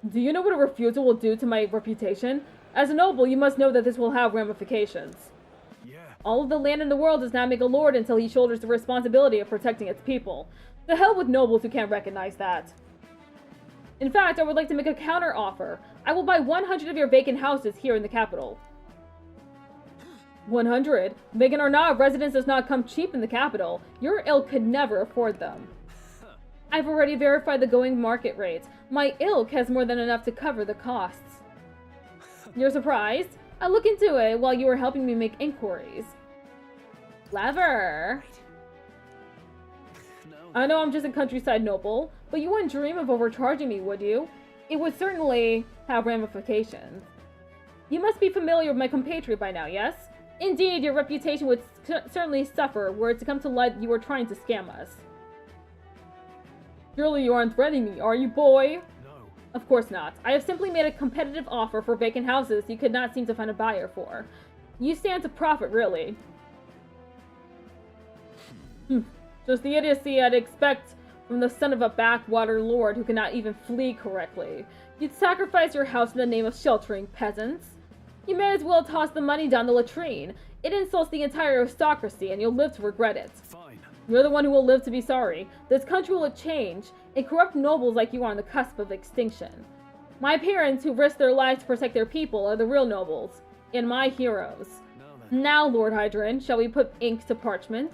Do you know what a refusal will do to my reputation? As a noble, you must know that this will have ramifications. Yeah. All of the land in the world does not make a lord until he shoulders the responsibility of protecting its people. The hell with nobles who can't recognize that. In fact, I would like to make a counter offer. I will buy 100 of your vacant houses here in the capital. 100? Vacant or not, residence does not come cheap in the capital. Your ilk could never afford them. I've already verified the going market rate. My ilk has more than enough to cover the costs. You're surprised? I'll look into it while you were helping me make inquiries. Clever. No. I know I'm just a countryside noble, but you wouldn't dream of overcharging me, would you? It would certainly have ramifications. You must be familiar with my compatriot by now, yes? Indeed, your reputation would certainly suffer were it to come to light that you were trying to scam us. Surely you aren't threatening me, are you, boy? No. Of course not. I have simply made a competitive offer for vacant houses you could not seem to find a buyer for. You stand to profit, really. Just the idiocy I'd expect from the son of a backwater lord who cannot even flee correctly. You'd sacrifice your house in the name of sheltering peasants. You may as well toss the money down the latrine. It insults the entire aristocracy, and you'll live to regret it. Fine. You're the one who will live to be sorry. This country will change, and corrupt nobles like you are on the cusp of extinction. My parents, who risked their lives to protect their people, are the real nobles, and my heroes. No, then. Now, Lord Hydran, shall we put ink to parchment?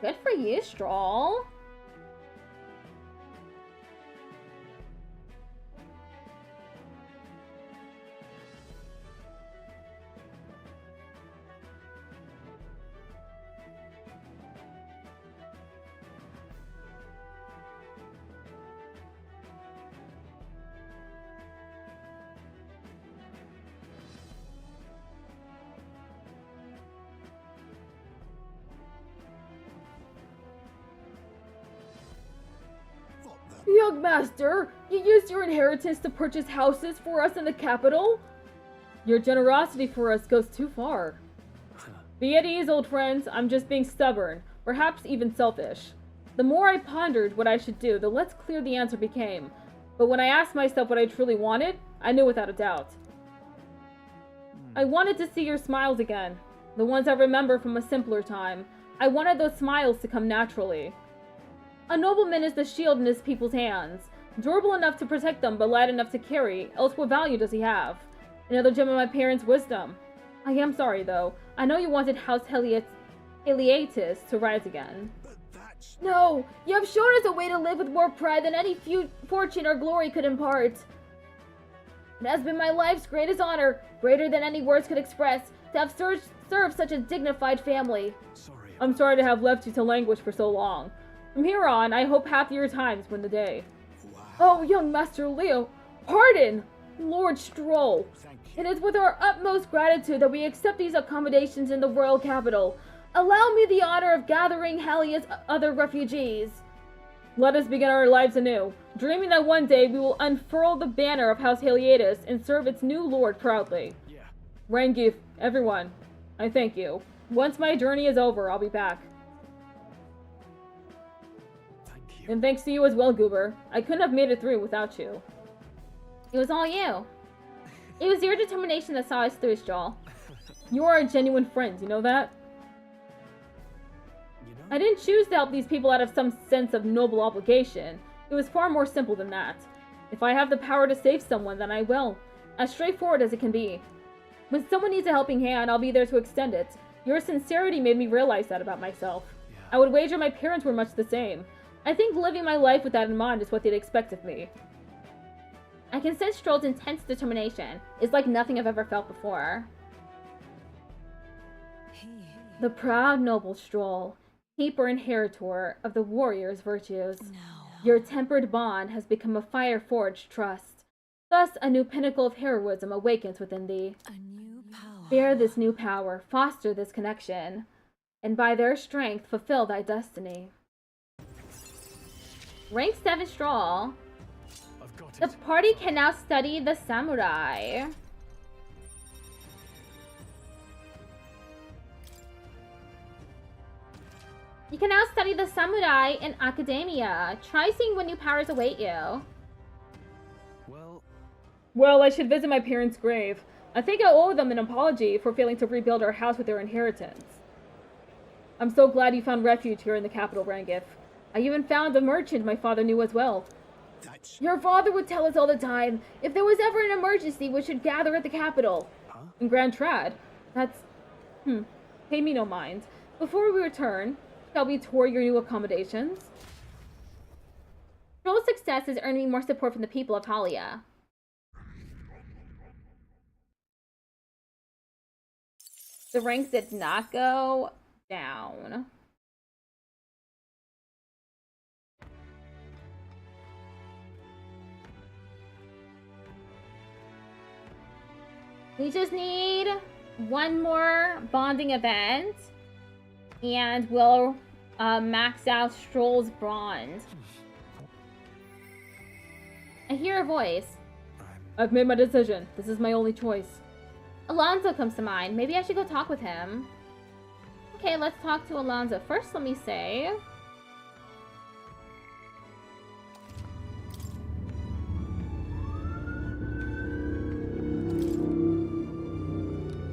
Good for you, Stroll. Young master, you used your inheritance to purchase houses for us in the capital? Your generosity for us goes too far. Be at ease, old friends. I'm just being stubborn, perhaps even selfish. The more I pondered what I should do, the less clear the answer became. But when I asked myself what I truly wanted, I knew without a doubt. I wanted to see your smiles again, the ones I remember from a simpler time. I wanted those smiles to come naturally. A nobleman is the shield in his people's hands, durable enough to protect them but light enough to carry, else what value does he have? Another gem of my parents' wisdom. I am sorry, though. I know you wanted House Heliatus to rise again. But that's... No! You have shown us a way to live with more pride than any fortune or glory could impart. It has been my life's greatest honor, greater than any words could express, to have served such a dignified family. Sorry. I'm sorry to have left you to languish for so long. From here on, I hope happier times win the day. Wow. Oh, young Master Leo, pardon! Lord Stroll. Thank you. It is with our utmost gratitude that we accept these accommodations in the royal capital. Allow me the honor of gathering Helia's other refugees. Let us begin our lives anew, dreaming that one day we will unfurl the banner of House Heliatus and serve its new lord proudly. Yeah. Rangif, everyone, I thank you. Once my journey is over, I'll be back. Thank you. And thanks to you as well, Goober. I couldn't have made it through without you. It was all you. It was your determination that saw us through, Stroll. You are a genuine friend, you know that? You know? I didn't choose to help these people out of some sense of noble obligation. It was far more simple than that. If I have the power to save someone, then I will. As straightforward as it can be. When someone needs a helping hand, I'll be there to extend it. Your sincerity made me realize that about myself. Yeah. I would wager my parents were much the same. I think living my life with that in mind is what they'd expect of me. I can sense Stroll's intense determination. It's like nothing I've ever felt before. The proud noble Stroll, keeper and inheritor of the warrior's virtues. Your tempered bond has become a fire-forged trust. Thus, a new pinnacle of heroism awakens within thee. A new power. Bear this new power, foster this connection, and by their strength fulfill thy destiny. Rank 7 Stroll. I've got The it. party can now study the samurai. You can now study the samurai in academia. Try seeing what new powers await you. Well, I should visit my parents' grave. I think I owe them an apology for failing to rebuild our house with their inheritance. I'm so glad you found refuge here in the capital, Rangif. I even found a merchant my father knew as well. Your father would tell us all the time, if there was ever an emergency, we should gather at the capital. Huh? In Grand Trad. That's... Pay me no mind. Before we return, shall we tour your new accommodations? Stroll's success is earning more support from the people of Halia. The ranks did not go down. We just need one more bonding event, and we'll max out Stroll's bronze. I hear a voice. I've made my decision. This is my only choice. Alonso comes to mind. Maybe I should go talk with him. Okay, let's talk to Alonso. First, let me save.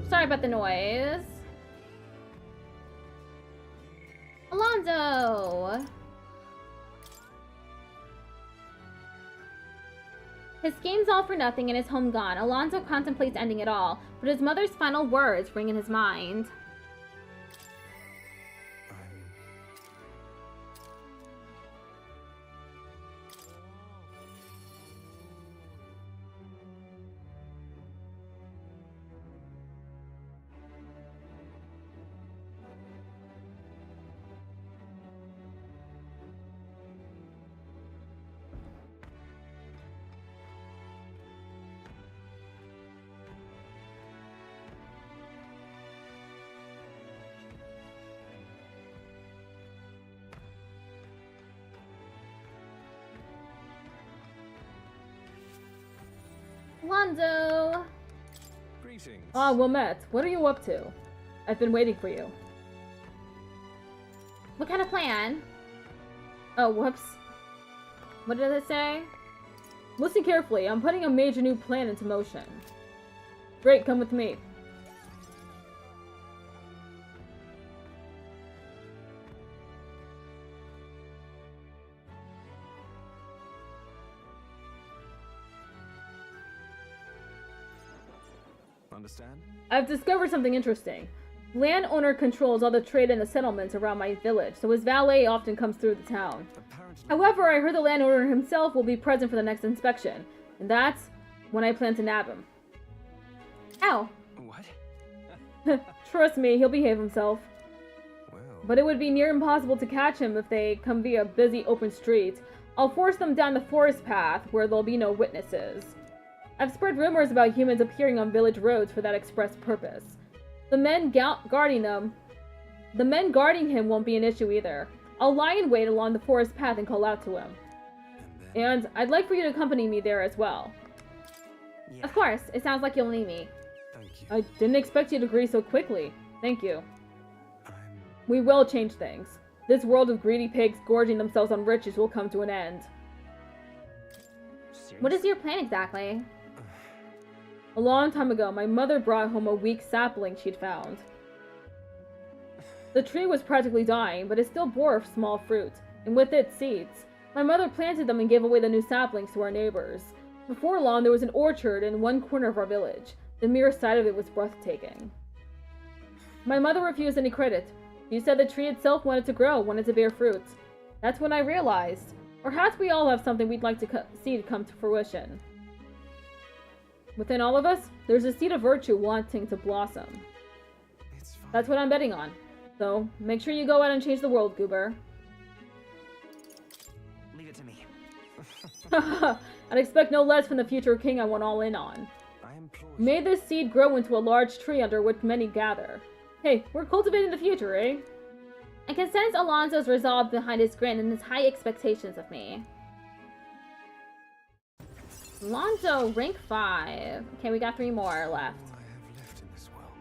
Sorry about the noise. Alonso! His scheme's all for nothing and his home gone. Alonso contemplates ending it all, but his mother's final words ring in his mind. Alonso! Greetings. Ah, Wilmette, what are you up to? I've been waiting for you. What kind of plan? Oh, whoops. What did it say? Listen carefully, I'm putting a major new plan into motion. Great, come with me. Understand? I've discovered something interesting. Landowner controls all the trade in the settlements around my village, so his valet often comes through the town. Apparently. However, I heard the landowner himself will be present for the next inspection, and that's when I plan to nab him. Oh. What? Trust me, he'll behave himself. Well. But it would be near impossible to catch him if they come via busy open streets. I'll force them down the forest path where there'll be no witnesses. I've spread rumors about humans appearing on village roads for that express purpose. The men guarding him won't be an issue either. I'll lie in wait along the forest path and call out to him. And I'd like for you to accompany me there as well. Yeah. Of course, it sounds like you'll need me. Thank you. I didn't expect you to agree so quickly. Thank you. We will change things. This world of greedy pigs gorging themselves on riches will come to an end. What is your plan exactly? A long time ago, my mother brought home a weak sapling she'd found. The tree was practically dying, but it still bore small fruit, and with it, seeds. My mother planted them and gave away the new saplings to our neighbors. Before long, there was an orchard in one corner of our village. The mere sight of it was breathtaking. My mother refused any credit. She said the tree itself wanted to grow, wanted to bear fruit. That's when I realized. Perhaps we all have something we'd like to see come to fruition. Within all of us, there's a seed of virtue wanting to blossom. That's what I'm betting on. So, make sure you go out and change the world, Goober. Leave it to me. I'd expect no less from the future king I went all in on. May this seed grow into a large tree under which many gather. Hey, we're cultivating the future, eh? I can sense Alonso's resolve behind his grin and his high expectations of me. Alonso, rank 5. Okay, we got 3 more left. All I have left in this world.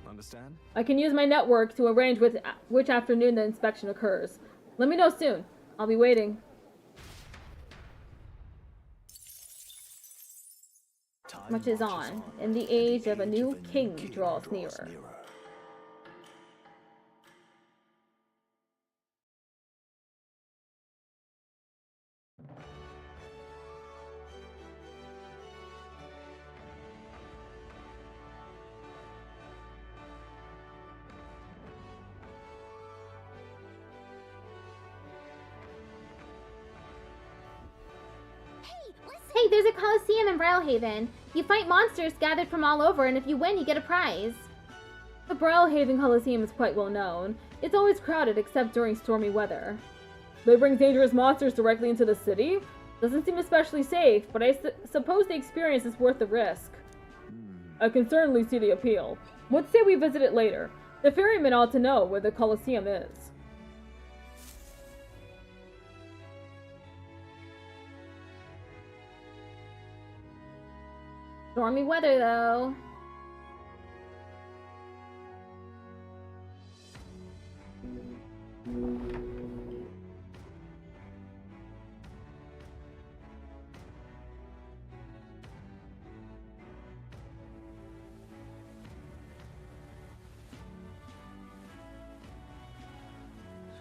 Understand? I can use my network to arrange which afternoon the inspection occurs. Let me know soon. I'll be waiting. Much is on, and the age of a new king draws nearer. Hey, there's a coliseum in Brilhaven. You fight monsters gathered from all over, and if you win, you get a prize. The Brilhaven Coliseum is quite well known. It's always crowded except during stormy weather. They bring dangerous monsters directly into the city? Doesn't seem especially safe, but I suppose the experience is worth the risk. I can certainly see the appeal. Let's say we visit it later. The ferryman ought to know where the Coliseum is. Stormy weather, though.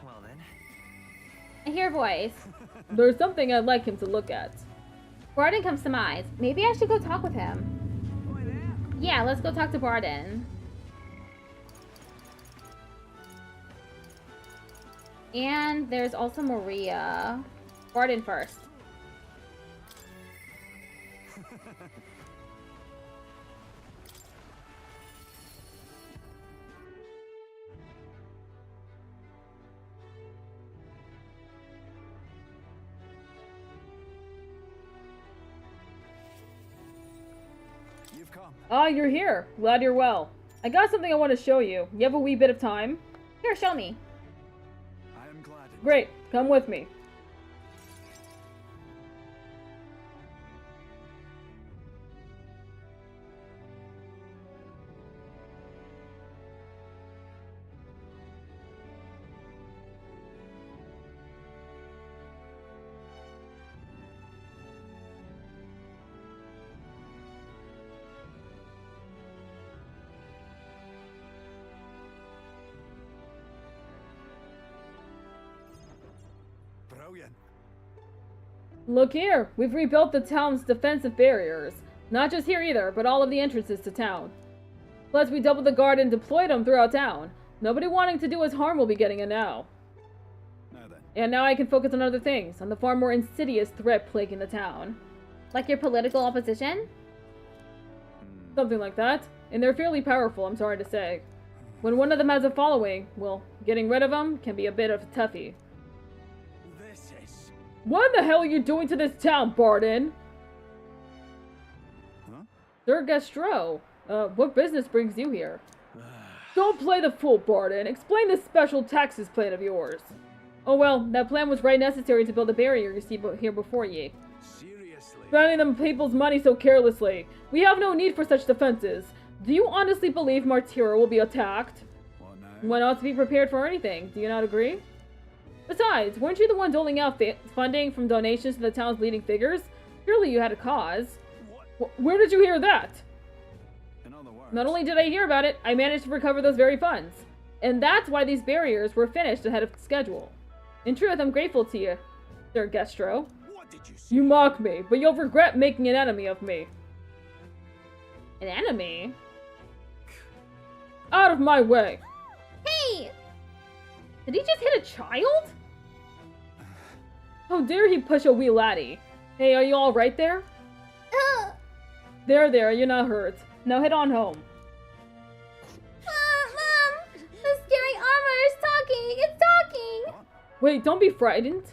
Well then. I hear a voice. There's something I'd like him to look at. Barden comes to mind. Maybe I should go talk with him. Boy there. Yeah, let's go talk to Barden. And there's also Maria. Barden first. You've come. Ah, you're here. Glad you're well. I got something I want to show you. You have a wee bit of time? Here, show me. I am glad. Great. Come with me. Brilliant. Look here. We've rebuilt the town's defensive barriers. Not just here either, but all of the entrances to town. Plus, we doubled the guard and deployed them throughout town. Nobody wanting to do us harm will be getting in now. Now then. And now I can focus on other things, on the far more insidious threat plaguing the town. Like your political opposition? Something like that. And they're fairly powerful, I'm sorry to say. When one of them has a following, well, getting rid of them can be a bit of a toughie. This is. What the hell are you doing to this town, Barden? Sir Gastro, what business brings you here? Don't play the fool, Barton. Explain this special taxes plan of yours. Oh well, that plan was right necessary to build a barrier you see here before ye. Seriously? Spending them people's money so carelessly. We have no need for such defenses. Do you honestly believe Martira will be attacked? What now? One ought to be prepared for anything. Do you not agree? Besides, weren't you the one doling out funding from donations to the town's leading figures? Surely you had a cause. Where did you hear that? In other words, Not only did I hear about it, I managed to recover those very funds. And that's why these barriers were finished ahead of schedule. In truth, I'm grateful to you, Sir Gastro. what did you say? You mock me, but you'll regret making an enemy of me. An enemy? Out of my way! Hey! Did he just hit a child? How dare he push a wee laddie? Hey, are you all right there? There, you're not hurt. Now head on home. Mom! The scary armor is talking! It's talking! Wait, don't be frightened.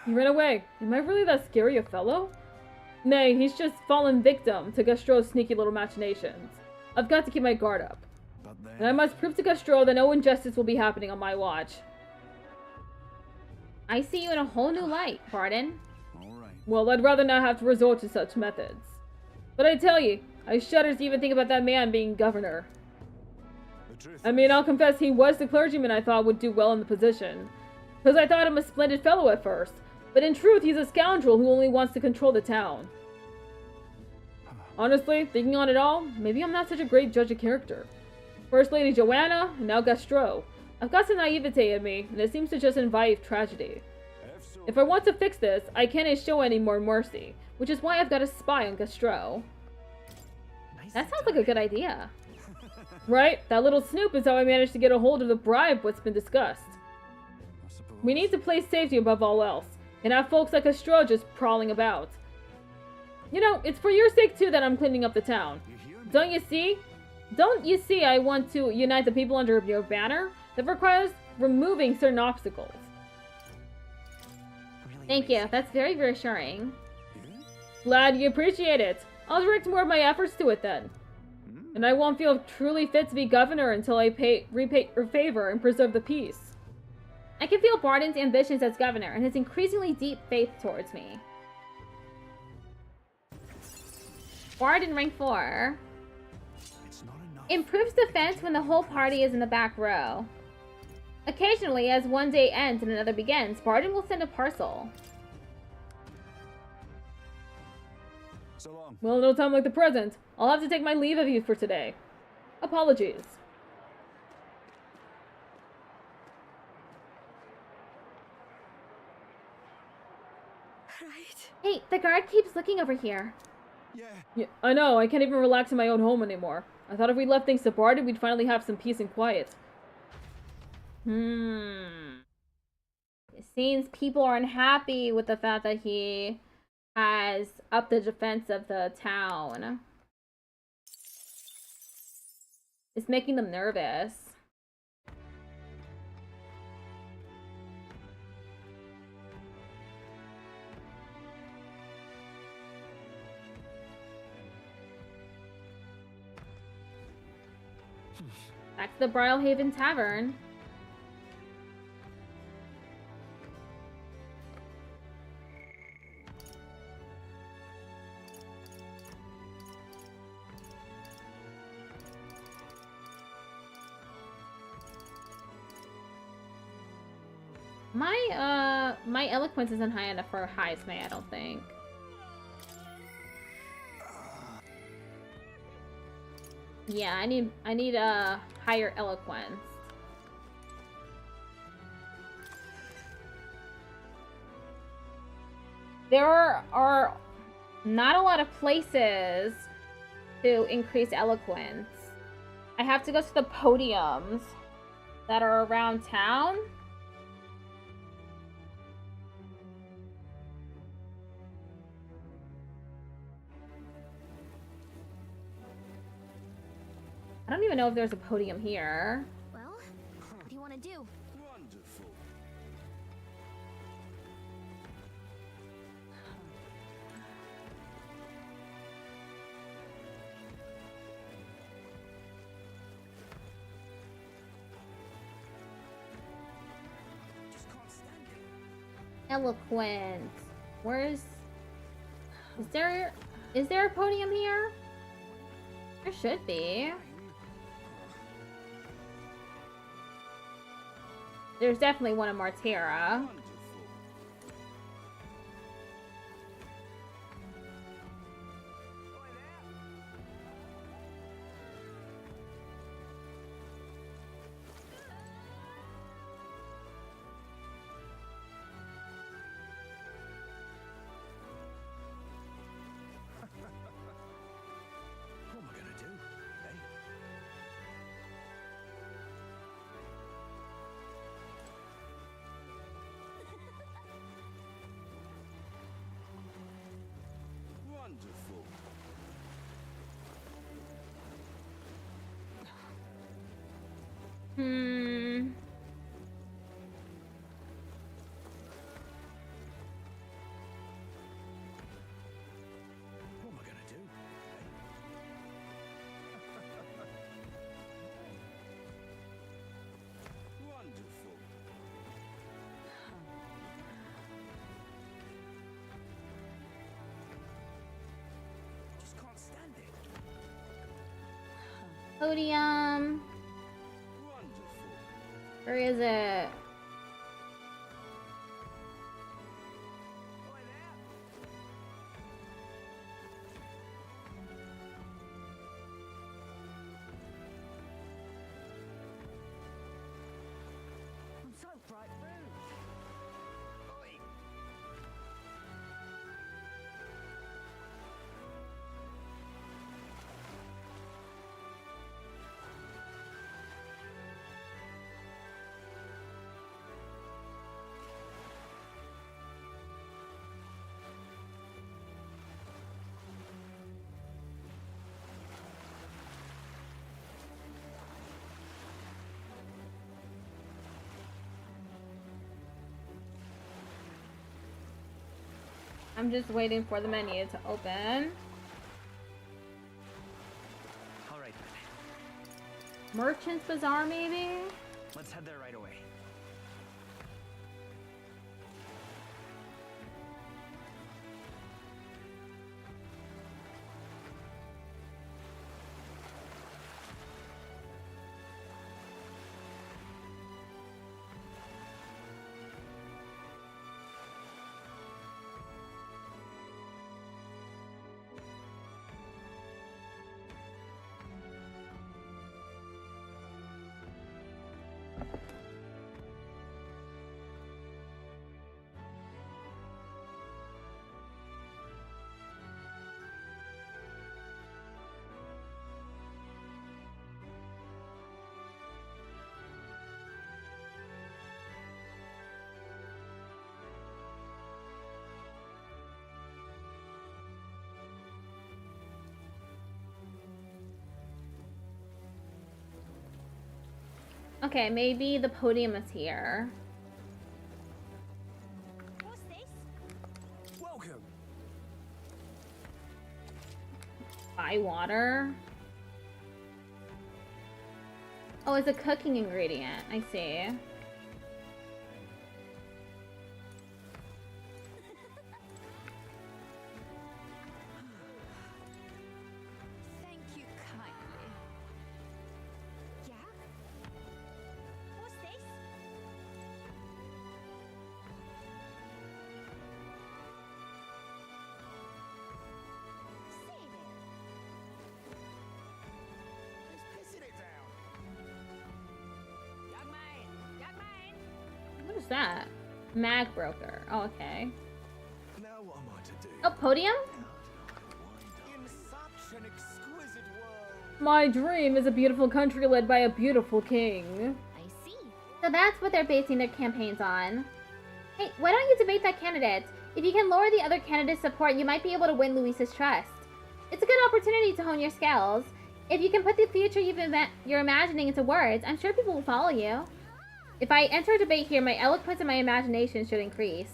He ran away. Am I really that scary a fellow? Nay, he's just fallen victim to Gastro's sneaky little machinations. I've got to keep my guard up. But then, And I must prove to Gastro that no injustice will be happening on my watch. I see you in a whole new light, Barton. all right. Well, I'd rather not have to resort to such methods. But I tell you, I shudder to even think about that man being governor. The truth. I mean, I'll confess he was the clergyman I thought would do well in the position. Because I thought him a splendid fellow at first. But in truth, he's a scoundrel who only wants to control the town. Honestly, thinking on it all, maybe I'm not such a great judge of character. First Lady Joanna, and now Gastro. I've got some naivete in me, and it seems to just invite tragedy. If I want to fix this, I can't show any more mercy, which is why I've got a spy on Gastro. That sounds like a good idea. Right? That little snoop is how I managed to get a hold of the bribe what's been discussed. I suppose. We need to place safety above all else, and have folks like Gastro just prowling about. You know, it's for your sake too that I'm cleaning up the town. You hear me? Don't you see? Don't you see I want to unite the people under your banner? That requires removing certain obstacles. Thank you. That's very reassuring. Yeah? Glad you appreciate it. I'll direct more of my efforts to it then. And I won't feel truly fit to be governor until I repay your favor and preserve the peace. I can feel Barton's ambitions as governor and his increasingly deep faith towards me. Barton rank 4. It's not enough. Improves defense when the whole party is in the back row. Occasionally, as one day ends and another begins, Barton will send a parcel. So long. Well, no time like the present. I'll have to take my leave of you for today. Apologies. Right? Hey, the guard keeps looking over here. Yeah, I know. I can't even relax in my own home anymore. I thought if we left things to Barton, we'd finally have some peace and quiet. It seems people are unhappy with the fact that he has upped the defense of the town. It's making them nervous. Back to the Bridalhaven Tavern. My eloquence isn't high enough for Heisman, I don't think. Yeah, I need a higher eloquence. There are not a lot of places to increase eloquence. I have to go to the podiums that are around town. I don't even know if there's a podium here. Well, what do you want to do? Wonderful. Eloquent. Where's... Is there a podium here? There should be. There's definitely one in Martera. Wonderful. What am I gonna do? Wonderful. Just can't stand it. Podium. Wonderful. Where is it? Oi there. I'm so bright blue. Oi. I'm just waiting for the menu to open. All right, Merchant's Bazaar, maybe? let's head there right away. Okay, maybe the podium is here. What's this? Welcome. Buy water. Oh, it's a cooking ingredient. I see. Thank you kindly. Yeah? What's this? Save it. Who's pissing it down? Young man! Young man! What is that? Mag broker. Oh, okay. Now what am I to do? Oh, podium? In such an exquisite world. My dream is a beautiful country led by a beautiful king. I see. So that's what they're basing their campaigns on. Hey, why don't you debate that candidate? If you can lower the other candidate's support, you might be able to win Luis's trust. It's a good opportunity to hone your skills. If you can put the future you're imagining into words, I'm sure people will follow you. If I enter a debate here, my eloquence and my imagination should increase.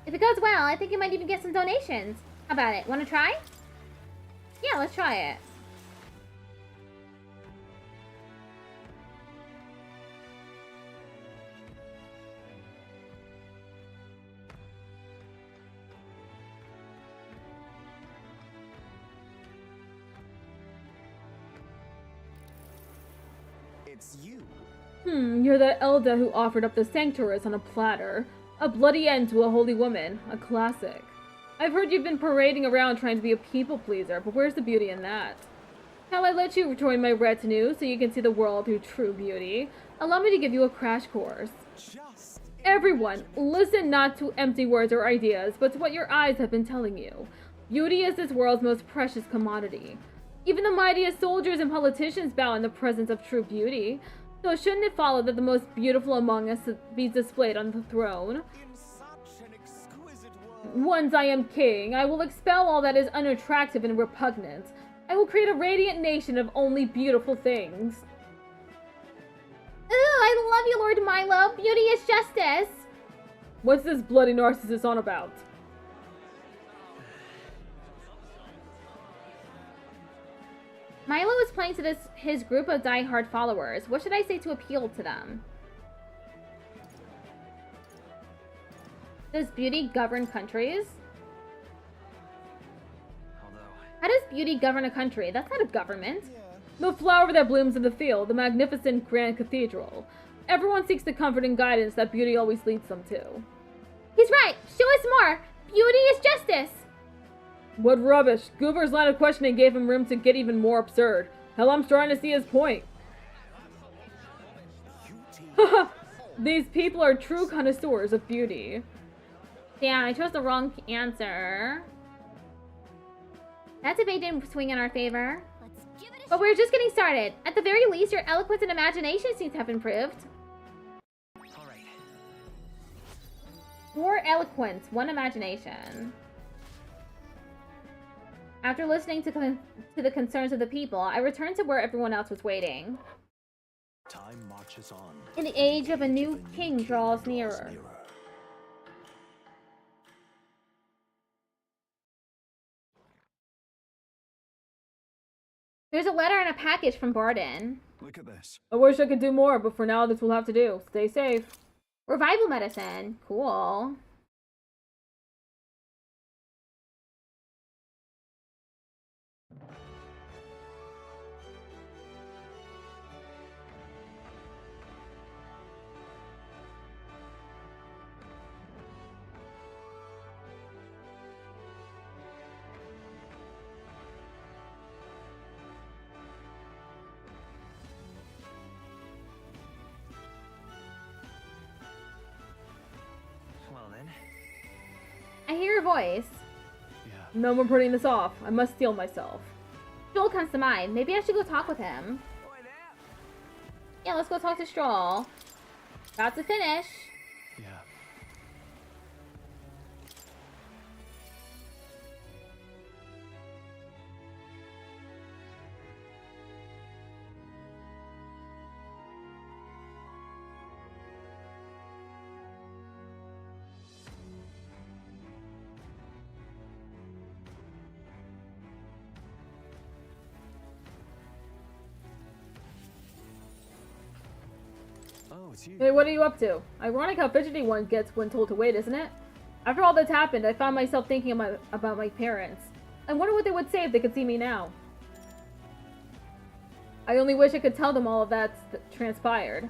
If it goes well, I think you might even get some donations. How about it? Want to try? Yeah, let's try it. it's you. You're the Elda who offered up the sanctuaries on a platter. A bloody end to a holy woman. A classic. I've heard you've been parading around trying to be a people pleaser, but where's the beauty in that? Shall I let you join my retinue so you can see the world through true beauty? Allow me to give you a crash course. Everyone, listen not to empty words or ideas, but to what your eyes have been telling you. Beauty is this world's most precious commodity. Even the mightiest soldiers and politicians bow in the presence of true beauty. So shouldn't it follow that the most beautiful among us be displayed on the throne? In such an exquisite world. Once I am king, I will expel all that is unattractive and repugnant. I will create a radiant nation of only beautiful things. Ooh, I love you, Lord Milo. Beauty is justice. What's this bloody narcissist on about? Milo is playing to his group of die-hard followers. What should I say to appeal to them? Does beauty govern countries? How does beauty govern a country? That's not a government. The flower that blooms in the field, the magnificent grand cathedral. Everyone seeks the comfort and guidance that beauty always leads them to. He's right. Show us more. Beauty is justice. What rubbish. Goober's line of questioning gave him room to get even more absurd. Hell, I'm starting to see his point. Haha. These people are true connoisseurs of beauty. Damn, I chose the wrong answer. That debate didn't swing in our favor. But we're just getting started. At the very least, your eloquence and imagination seem to have improved. Alright. 4 eloquence, 1 imagination. After listening to the concerns of the people, I returned to where everyone else was waiting. Time marches on. And the age of a new king draws nearer. There's a letter and a package from Barden. Look at this. I wish I could do more, but for now this will have to do. Stay safe. Revival medicine. Cool. I hear your voice. Yeah. No more putting this off. I must steel myself. Stroll comes to mind. Maybe I should go talk with him. Yeah, let's go talk to Stroll. About to finish. Yeah. Oh, it's you. Hey, what are you up to? Ironic how fidgety one gets when told to wait, isn't it? After all that's happened, I found myself thinking about my parents. I wonder what they would say if they could see me now. I only wish I could tell them all of that transpired.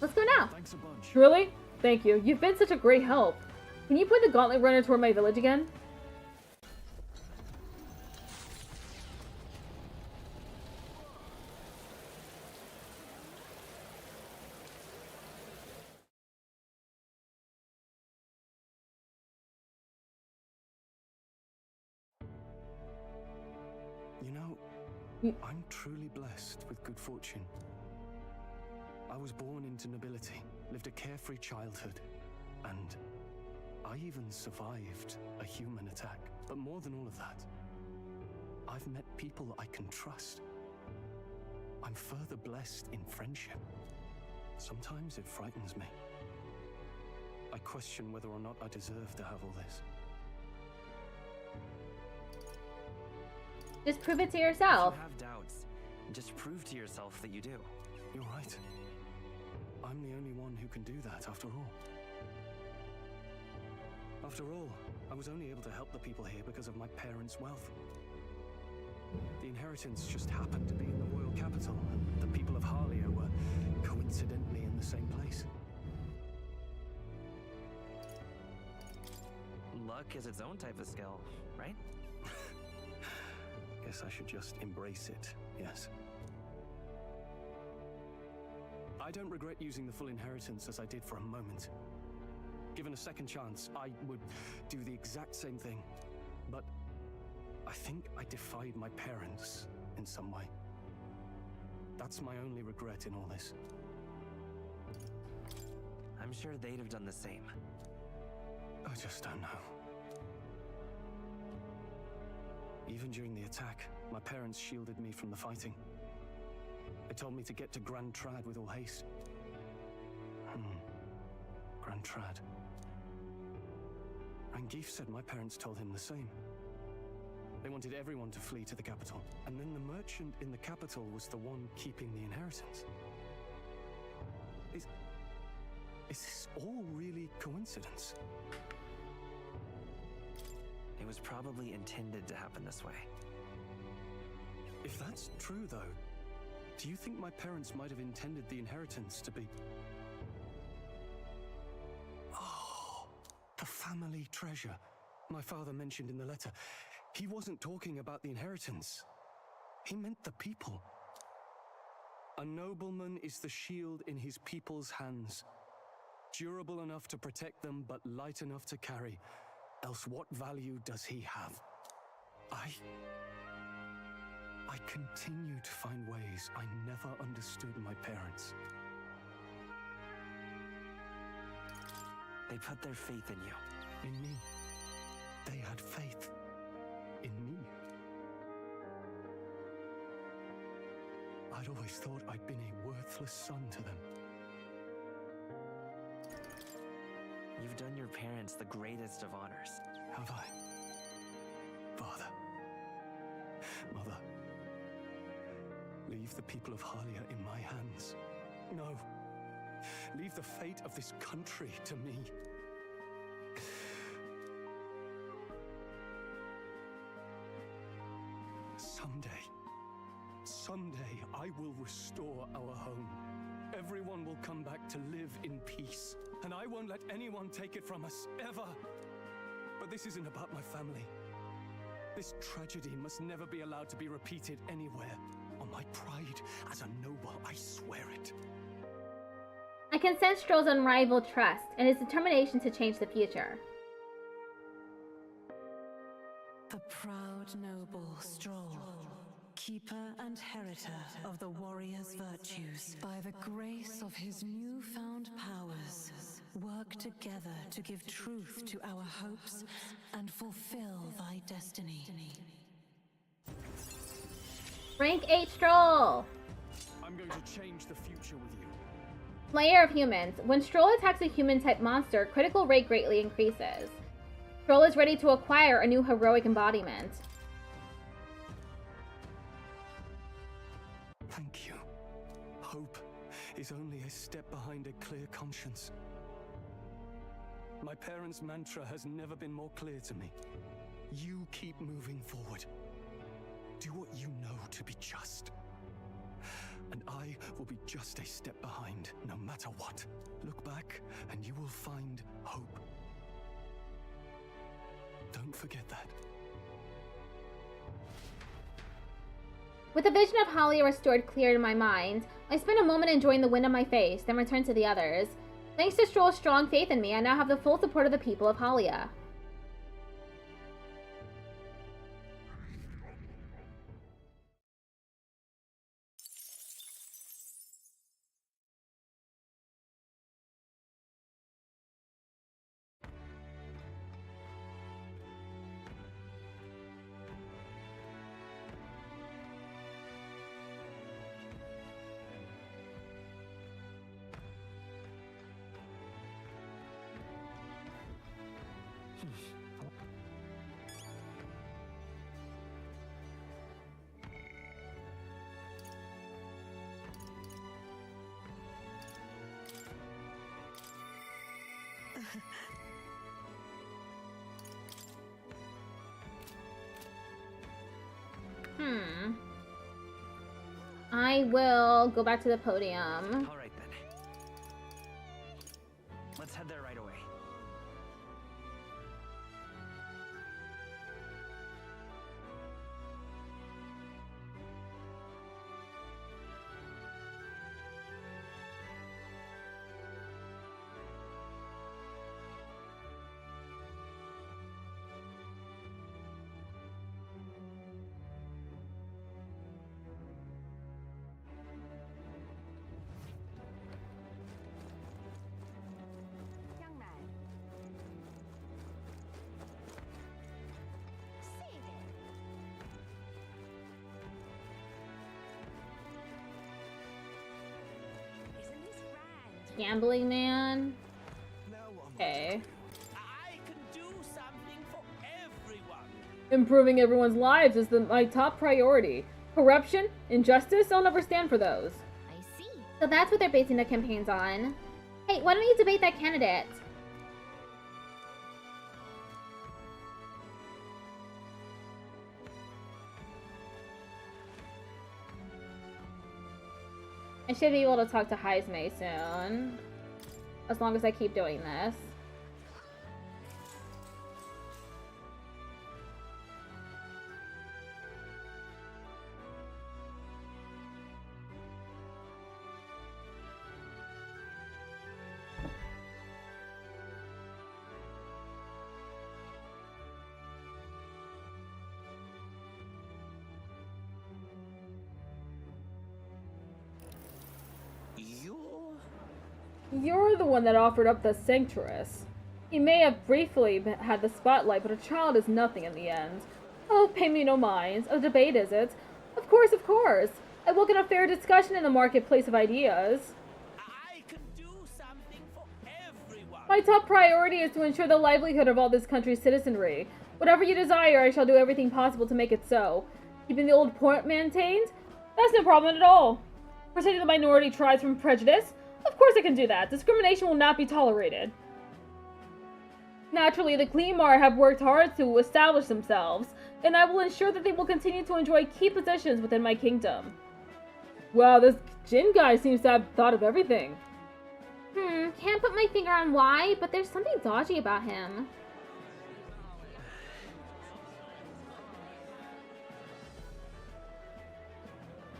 Let's go now. Thanks a bunch. Really? Thank you. You've been such a great help. Can you point the gauntlet runner toward my village again? You know, I'm truly blessed with good fortune. I was born into nobility, lived a carefree childhood, and I even survived a human attack. But more than all of that, I've met people I can trust. I'm further blessed in friendship. Sometimes it frightens me. I question whether or not I deserve to have all this. Just prove it to yourself. If you have doubts, just prove to yourself that you do. You're right. I'm the only one who can do that, after all. After all, I was only able to help the people here because of my parents' wealth. The inheritance just happened to be in the royal capital, and the people of Harlia were coincidentally in the same place. Luck is its own type of skill, right? Guess I should just embrace it, yes. I don't regret using the full inheritance as I did for a moment. Given a second chance, I would do the exact same thing. But I think I defied my parents in some way. That's my only regret in all this. I'm sure they'd have done the same. I just don't know. Even during the attack, my parents shielded me from the fighting. They told me to get to Grand Trad with all haste. Grand Trad. Rangif said my parents told him the same. They wanted everyone to flee to the capital, and then the merchant in the capital was the one keeping the inheritance. Is this all really coincidence? It was probably intended to happen this way. If that's true, though, do you think my parents might have intended the inheritance to be... Oh, the family treasure my father mentioned in the letter. He wasn't talking about the inheritance. He meant the people. A nobleman is the shield in his people's hands, durable enough to protect them, but light enough to carry. Else what value does he have? I continue to find ways I never understood my parents. They put their faith in you. In me. They had faith in me. I'd always thought I'd been a worthless son to them. You've done your parents the greatest of honors. Have I? Father. Mother. Leave the people of Harlia in my hands. No. Leave the fate of this country to me. Someday I will restore our home. Everyone will come back to live in peace. And I won't let anyone take it from us, ever. But this isn't about my family. This tragedy must never be allowed to be repeated anywhere. On my pride as a noble, I swear it. I can sense Stroll's unrivaled trust and his determination to change the future. The proud noble Stroll, keeper and heritor of the warrior's virtues, by the grace of his newfound powers, work together to give truth to our hopes and fulfill thy destiny. Rank 8 Stroll! I'm going to change the future with you. Slayer of humans. When Stroll attacks a human-type monster, critical rate greatly increases. Stroll is ready to acquire a new heroic embodiment. Thank you. Hope is only a step behind a clear conscience. My parents' mantra has never been more clear to me. You keep moving forward. Do what you know to be just. And I will be just a step behind, no matter what. Look back, and you will find hope. Don't forget that. With the vision of Halia restored clear in my mind, I spent a moment enjoying the wind on my face, then returned to the others. Thanks to Stroll's strong faith in me, I now have the full support of the people of Halia. I will go back to the podium. All right then. Let's head there right away. Young man. Save it. Isn't this grand? Gambling man. Now what am I Okay. I can do something for everyone. Improving everyone's lives is my top priority. Corruption, injustice, I'll never stand for those. I see. So that's what they're basing their campaigns on. Hey, why don't you debate that candidate? I should be able to talk to Heisme soon. As long as I keep doing this. You're the one that offered up the Sanctuaress. He may have briefly had the spotlight, but a child is nothing in the end. Oh, pay me no mind. A debate, is it? Of course, of course. I welcome a fair discussion in the marketplace of ideas. I can do something for everyone. My top priority is to ensure the livelihood of all this country's citizenry. Whatever you desire, I shall do everything possible to make it so. Keeping the old port maintained? That's no problem at all. Protecting the minority tribes from prejudice? Of course I can do that. Discrimination will not be tolerated. Naturally, the Kleemar have worked hard to establish themselves, and I will ensure that they will continue to enjoy key positions within my kingdom. Wow, this Jin guy seems to have thought of everything. Can't put my finger on why, but there's something dodgy about him.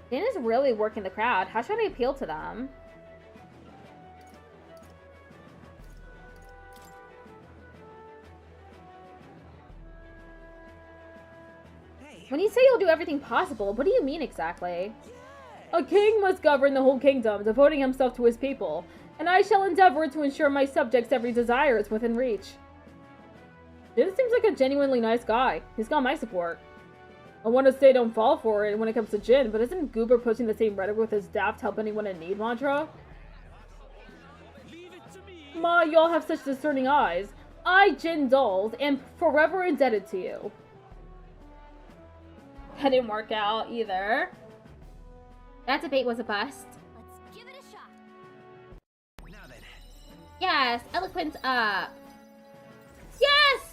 Jin is really working the crowd. How should I appeal to them? When you say you'll do everything possible, what do you mean exactly? A king must govern the whole kingdom, devoting himself to his people, and I shall endeavor to ensure my subjects' every desire is within reach. Jin seems like a genuinely nice guy. He's got my support. I want to say don't fall for it when it comes to Jin, but isn't Goober pushing the same rhetoric with his daft help anyone in need mantra? Ma, y'all have such discerning eyes. I, Jin Dolls, am forever indebted to you. That didn't work out either. That debate was a bust. Let's give it a shot. Now then. Yes, eloquence up. Yes!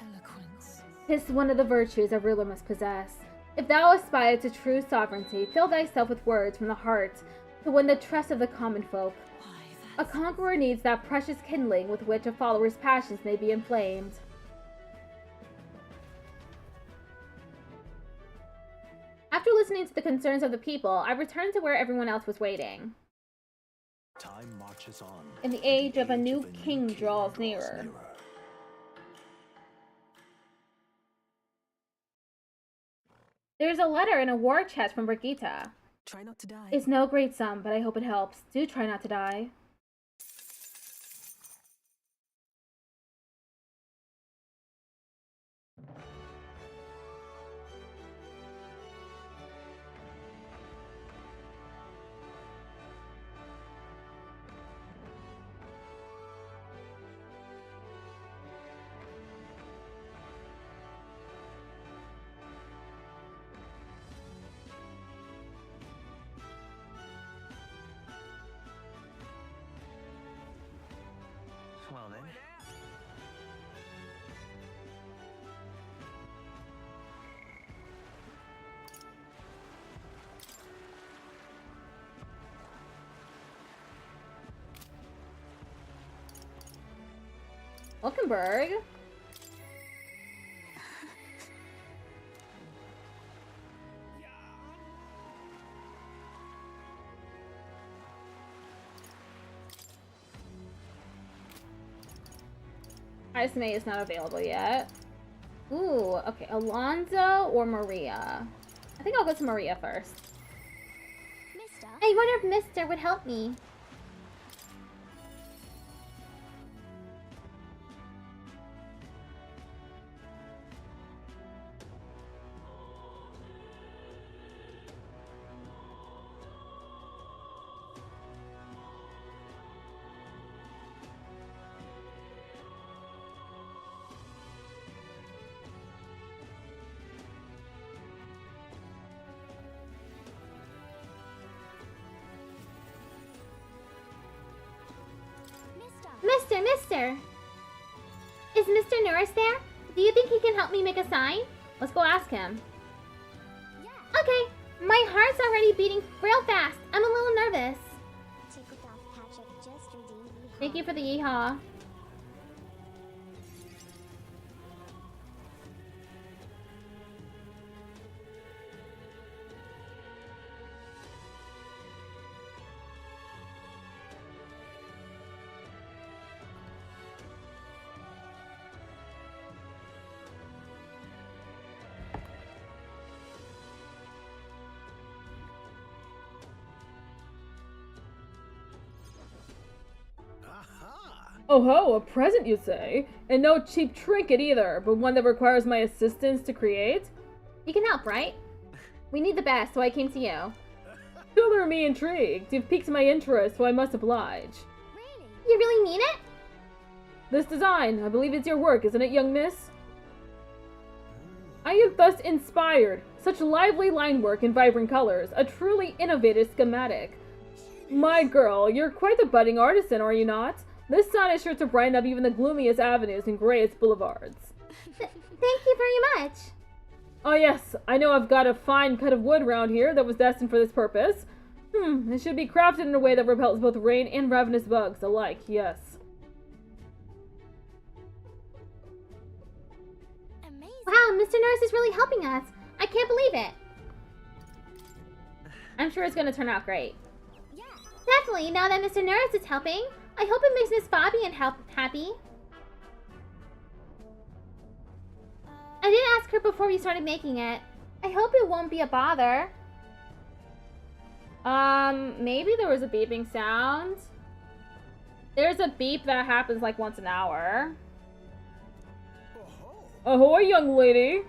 Eloquence. This is one of the virtues a ruler must possess. If thou aspire to true sovereignty, fill thyself with words from the heart to win the trust of the common folk. A conqueror needs that precious kindling with which a follower's passions may be inflamed. After listening to the concerns of the people, I returned to where everyone else was waiting. Time marches on. And the age of a new king draws nearer. There's a letter in a war chest from Brigitte. Try not to die. It's no great sum, but I hope it helps. Do try not to die. Hulkenberg. Isame is not available yet. Ooh, okay. Alonzo or Maria? I think I'll go to Maria first. Mister? I wonder if Mister would help me. Mister! Is Mr. Norris there? Do you think he can help me make a sign? Let's go ask him. Yeah. Okay. My heart's already beating real fast. I'm a little nervous. Take it off, Patrick. Just redeemed me. Thank you for the yeehaw. Oh ho, a present you say? And no cheap trinket either, but one that requires my assistance to create? You can help, right? We need the best, so I came to you. Color me intrigued. You've piqued my interest, so I must oblige. Really? You really mean it? This design, I believe it's your work, isn't it, young miss? I have thus inspired such lively line work in vibrant colors, a truly innovative schematic. My girl, you're quite the budding artisan, are you not? This sign is sure to brighten up even the gloomiest avenues and grayest boulevards. Thank you very much. Oh yes, I know I've got a fine cut of wood round here that was destined for this purpose. It should be crafted in a way that repels both rain and ravenous bugs alike, yes. Amazing. Wow, Mr. Norris is really helping us. I can't believe it. I'm sure it's gonna turn out great. Yeah. Definitely, now that Mr. Norris is helping. I hope it makes Miss Fabian happy. I did ask her before we started making it. I hope it won't be a bother. Maybe there was a beeping sound. There's a beep that happens like once an hour. Ahoy, young lady!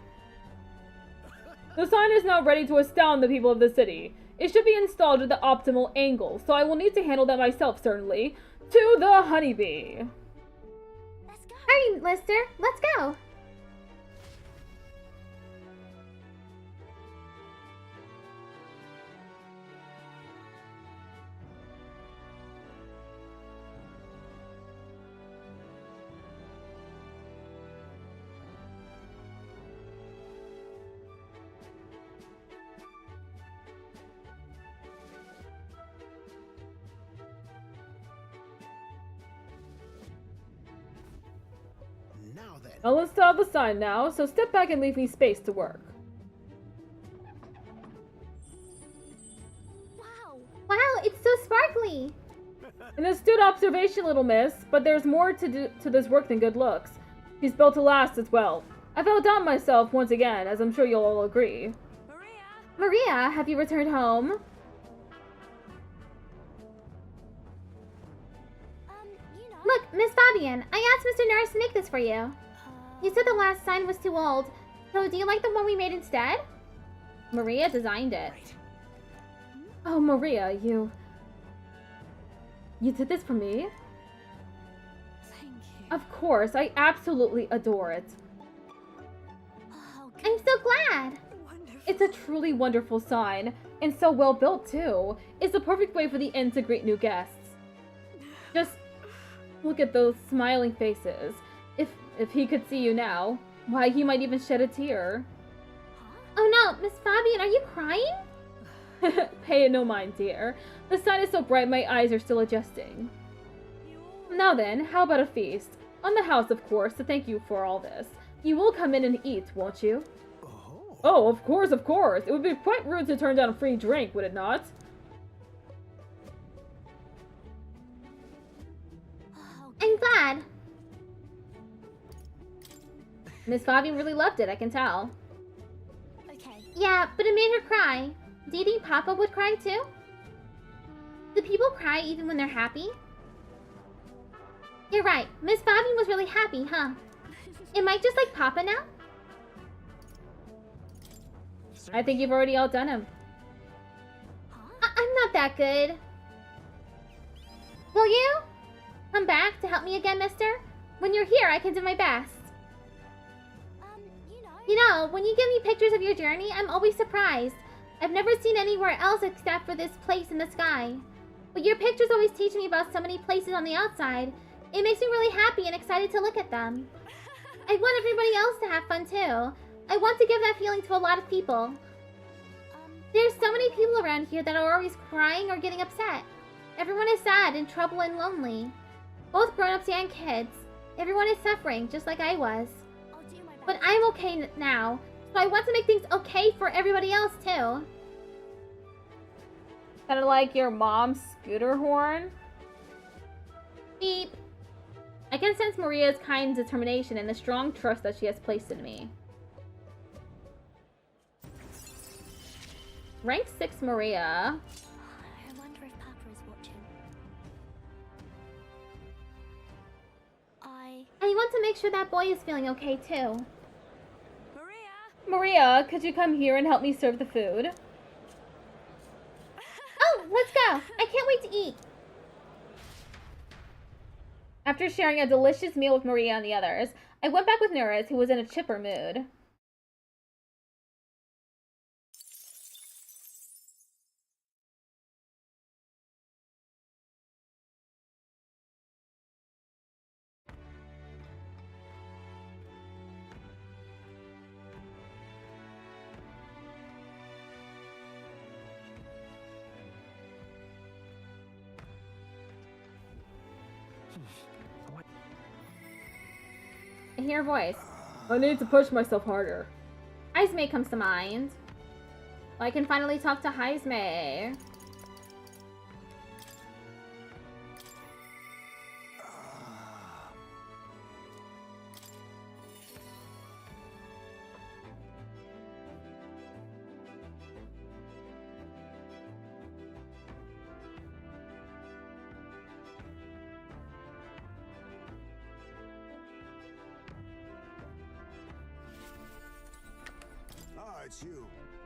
The sign is now ready to astound the people of the city. It should be installed at the optimal angle, so I will need to handle that myself, certainly. To the honeybee! Let's go. Hurry, Lister. Let's go. I'll install the sign now, so step back and leave me space to work. Wow. Wow, it's so sparkly. An astute observation, little miss, but there's more to this work than good looks. She's built to last as well. I've outdone myself once again, as I'm sure you'll all agree. Maria, have you returned home? You know. Look, Miss Fabian, I asked Mr. Norris to make this for you. You said the last sign was too old, so do you like the one we made instead? Maria designed it. Oh, Maria, you did this for me? Thank you. Of course, I absolutely adore it. Oh, I'm so glad. Wonderful. It's a truly wonderful sign, and so well built too. It's the perfect way for the inn to greet new guests. Just look at those smiling faces. If he could see you now, why, he might even shed a tear. Oh no, Miss Fabian, are you crying? Pay it no mind, dear. The sign is so bright my eyes are still adjusting. Now then, how about a feast? On the house, of course, to thank you for all this. You will come in and eat, won't you? Oh, of course, of course. It would be quite rude to turn down a free drink, would it not? I'm glad. Miss Fabi really loved it, I can tell. Okay. Yeah, but it made her cry. Do you think Papa would cry too? Do people cry even when they're happy? You're right. Miss Fabi was really happy, huh? Am I just like Papa now? I think you've already outdone him. I'm not that good. Will you? Come back to help me again, mister? When you're here, I can do my best. You know, when you give me pictures of your journey, I'm always surprised. I've never seen anywhere else except for this place in the sky. But your pictures always teach me about so many places on the outside. It makes me really happy and excited to look at them. I want everybody else to have fun too. I want to give that feeling to a lot of people. There's so many people around here that are always crying or getting upset. Everyone is sad and troubled and lonely. Both grown-ups and kids. Everyone is suffering, just like I was. But I'm okay now, so I want to make things okay for everybody else too. Kind of like your mom's scooter horn. Beep. I can sense Maria's kind determination and the strong trust that she has placed in me. Rank 6 Maria. I wonder if Papa is watching. I want to make sure that boy is feeling okay too. Maria, could you come here and help me serve the food? Oh, let's go! I can't wait to eat! After sharing a delicious meal with Maria and the others, I went back with Nuris, who was in a chipper mood. I hear a voice. I need to push myself harder. Heisme comes to mind. I can finally talk to Heisme.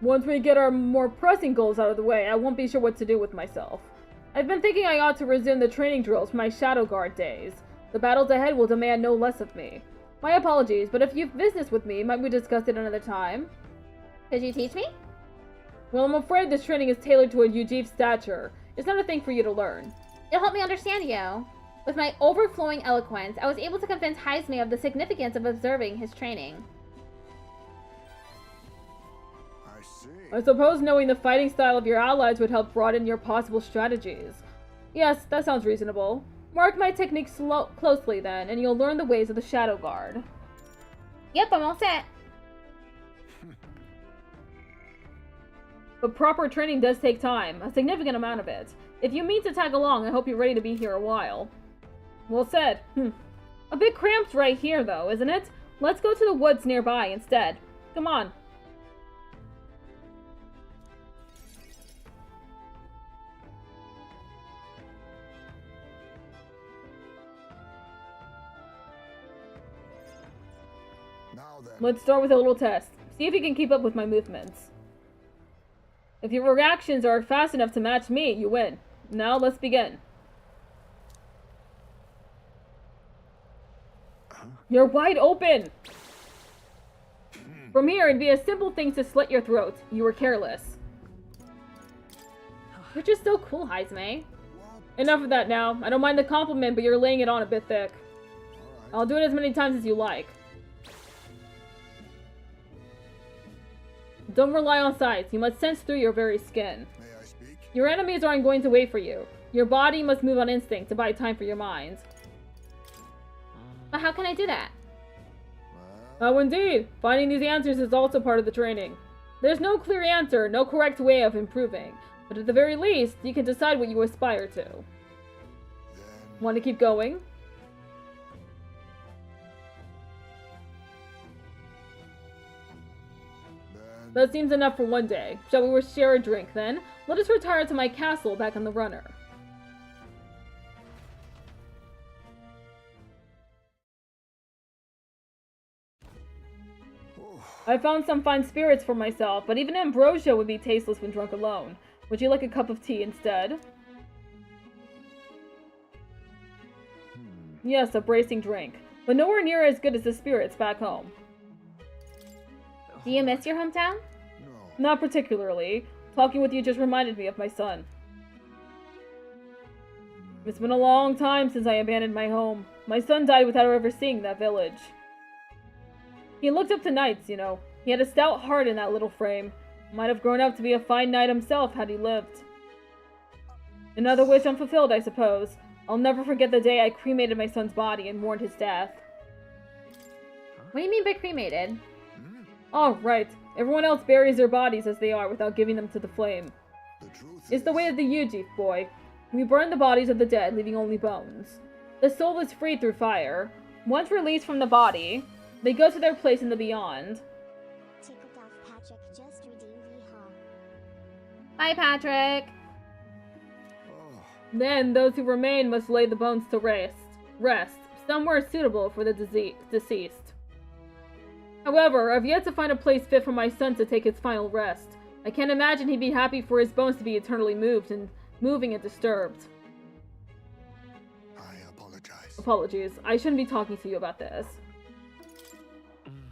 Once we get our more pressing goals out of the way, I won't be sure what to do with myself. I've been thinking I ought to resume the training drills from my Shadow Guard days. The battles ahead will demand no less of me. My apologies, but if you've business with me, might we discuss it another time? Could you teach me? Well, I'm afraid this training is tailored to a Ujif's stature. It's not a thing for you to learn. It'll help me understand you. With my overflowing eloquence, I was able to convince Heisme of the significance of observing his training. I suppose knowing the fighting style of your allies would help broaden your possible strategies. Yes, that sounds reasonable. Mark my techniques closely then, and you'll learn the ways of the Shadow Guard. Yep, I'm all set. But proper training does take time, a significant amount of it. If you mean to tag along, I hope you're ready to be here a while. Well said. A bit cramped right here, though, isn't it? Let's go to the woods nearby instead. Come on. Let's start with a little test. See if you can keep up with my movements. If your reactions are fast enough to match me, you win. Now let's begin. You're wide open! From here, it'd be a simple thing to slit your throat. You were careless. You're just so cool, Heisme. Enough of that now. I don't mind the compliment, but you're laying it on a bit thick. I'll do it as many times as you like. Don't rely on sights. You must sense through your very skin. May I speak? Your enemies aren't going to wait for you. Your body must move on instinct to buy time for your mind. But how can I do that? Oh, indeed. Finding these answers is also part of the training. There's no clear answer, no correct way of improving. But at the very least, you can decide what you aspire to. Want to keep going? That seems enough for one day. Shall we share a drink then? Let us retire to my castle back on the runner. I found some fine spirits for myself, but even ambrosia would be tasteless when drunk alone. Would you like a cup of tea instead? Yes, a bracing drink, but nowhere near as good as the spirits back home. Do you miss your hometown? Not particularly. Talking with you just reminded me of my son. It's been a long time since I abandoned my home. My son died without ever seeing that village. He looked up to knights, you know. He had a stout heart in that little frame. Might have grown up to be a fine knight himself had he lived. Another wish unfulfilled, I suppose. I'll never forget the day I cremated my son's body and mourned his death. What do you mean by cremated? Oh, right. Everyone else buries their bodies as they are without giving them to the flame. It's the way of the Yuji, boy. We burn the bodies of the dead, leaving only bones. The soul is free through fire. Once released from the body, they go to their place in the beyond. Bye, Patrick. Then those who remain must lay the bones to rest somewhere suitable for the deceased. However, I've yet to find a place fit for my son to take his final rest. I can't imagine he'd be happy for his bones to be eternally moving and disturbed. I apologize. Apologies. I shouldn't be talking to you about this.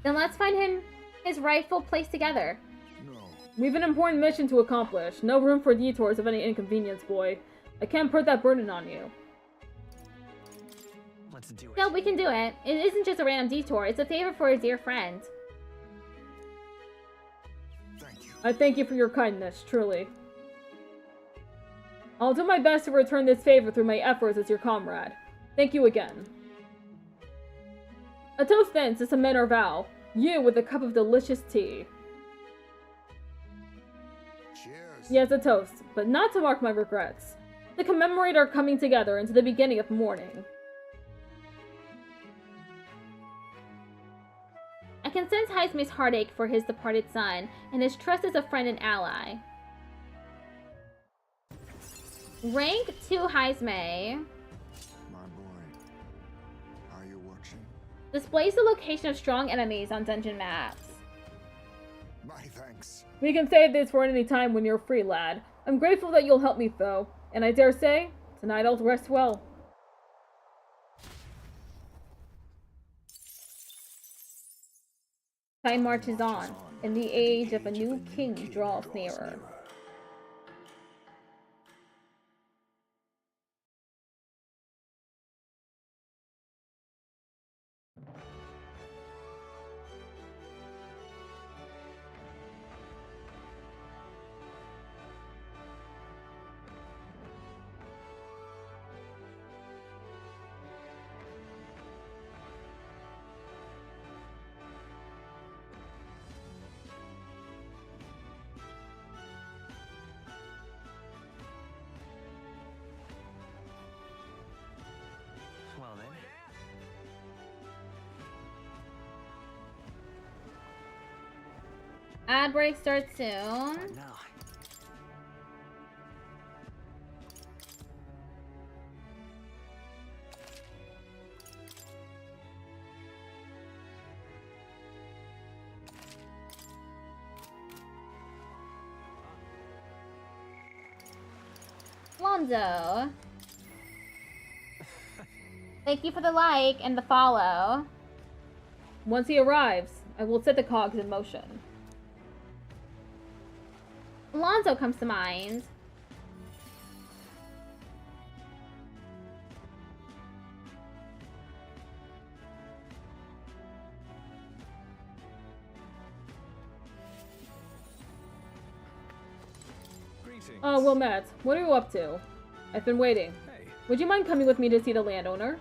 Then let's find him his rightful place together. No. We've an important mission to accomplish. No room for detours of any inconvenience, boy. I can't put that burden on you. Let's do it. No, we can do it. It isn't just a random detour. It's a favor for a dear friend. Thank you. I thank you for your kindness, truly. I'll do my best to return this favor through my efforts as your comrade. Thank you again. A toast then to cement our vow. You with a cup of delicious tea. Cheers. Yes, a toast, but not to mark my regrets. To commemorate our coming together into the beginning of mourning. I can sense Haizume's heartache for his departed son, and his trust as a friend and ally. Rank 2 Haizume. My boy, are you watching? Displays the location of strong enemies on dungeon maps. My thanks. We can save this for any time when you're free, lad. I'm grateful that you'll help me, though. And I dare say, tonight I'll rest well. Time marches on, and the age of a new king draws nearer. Well then. Ad break starts soon. No. Lonzo. Thank you for the like and the follow. Once he arrives, I will set the cogs in motion. Lonzo comes to mind. Greetings. Oh, well met. What are you up to? I've been waiting. Hey. Would you mind coming with me to see the landowner?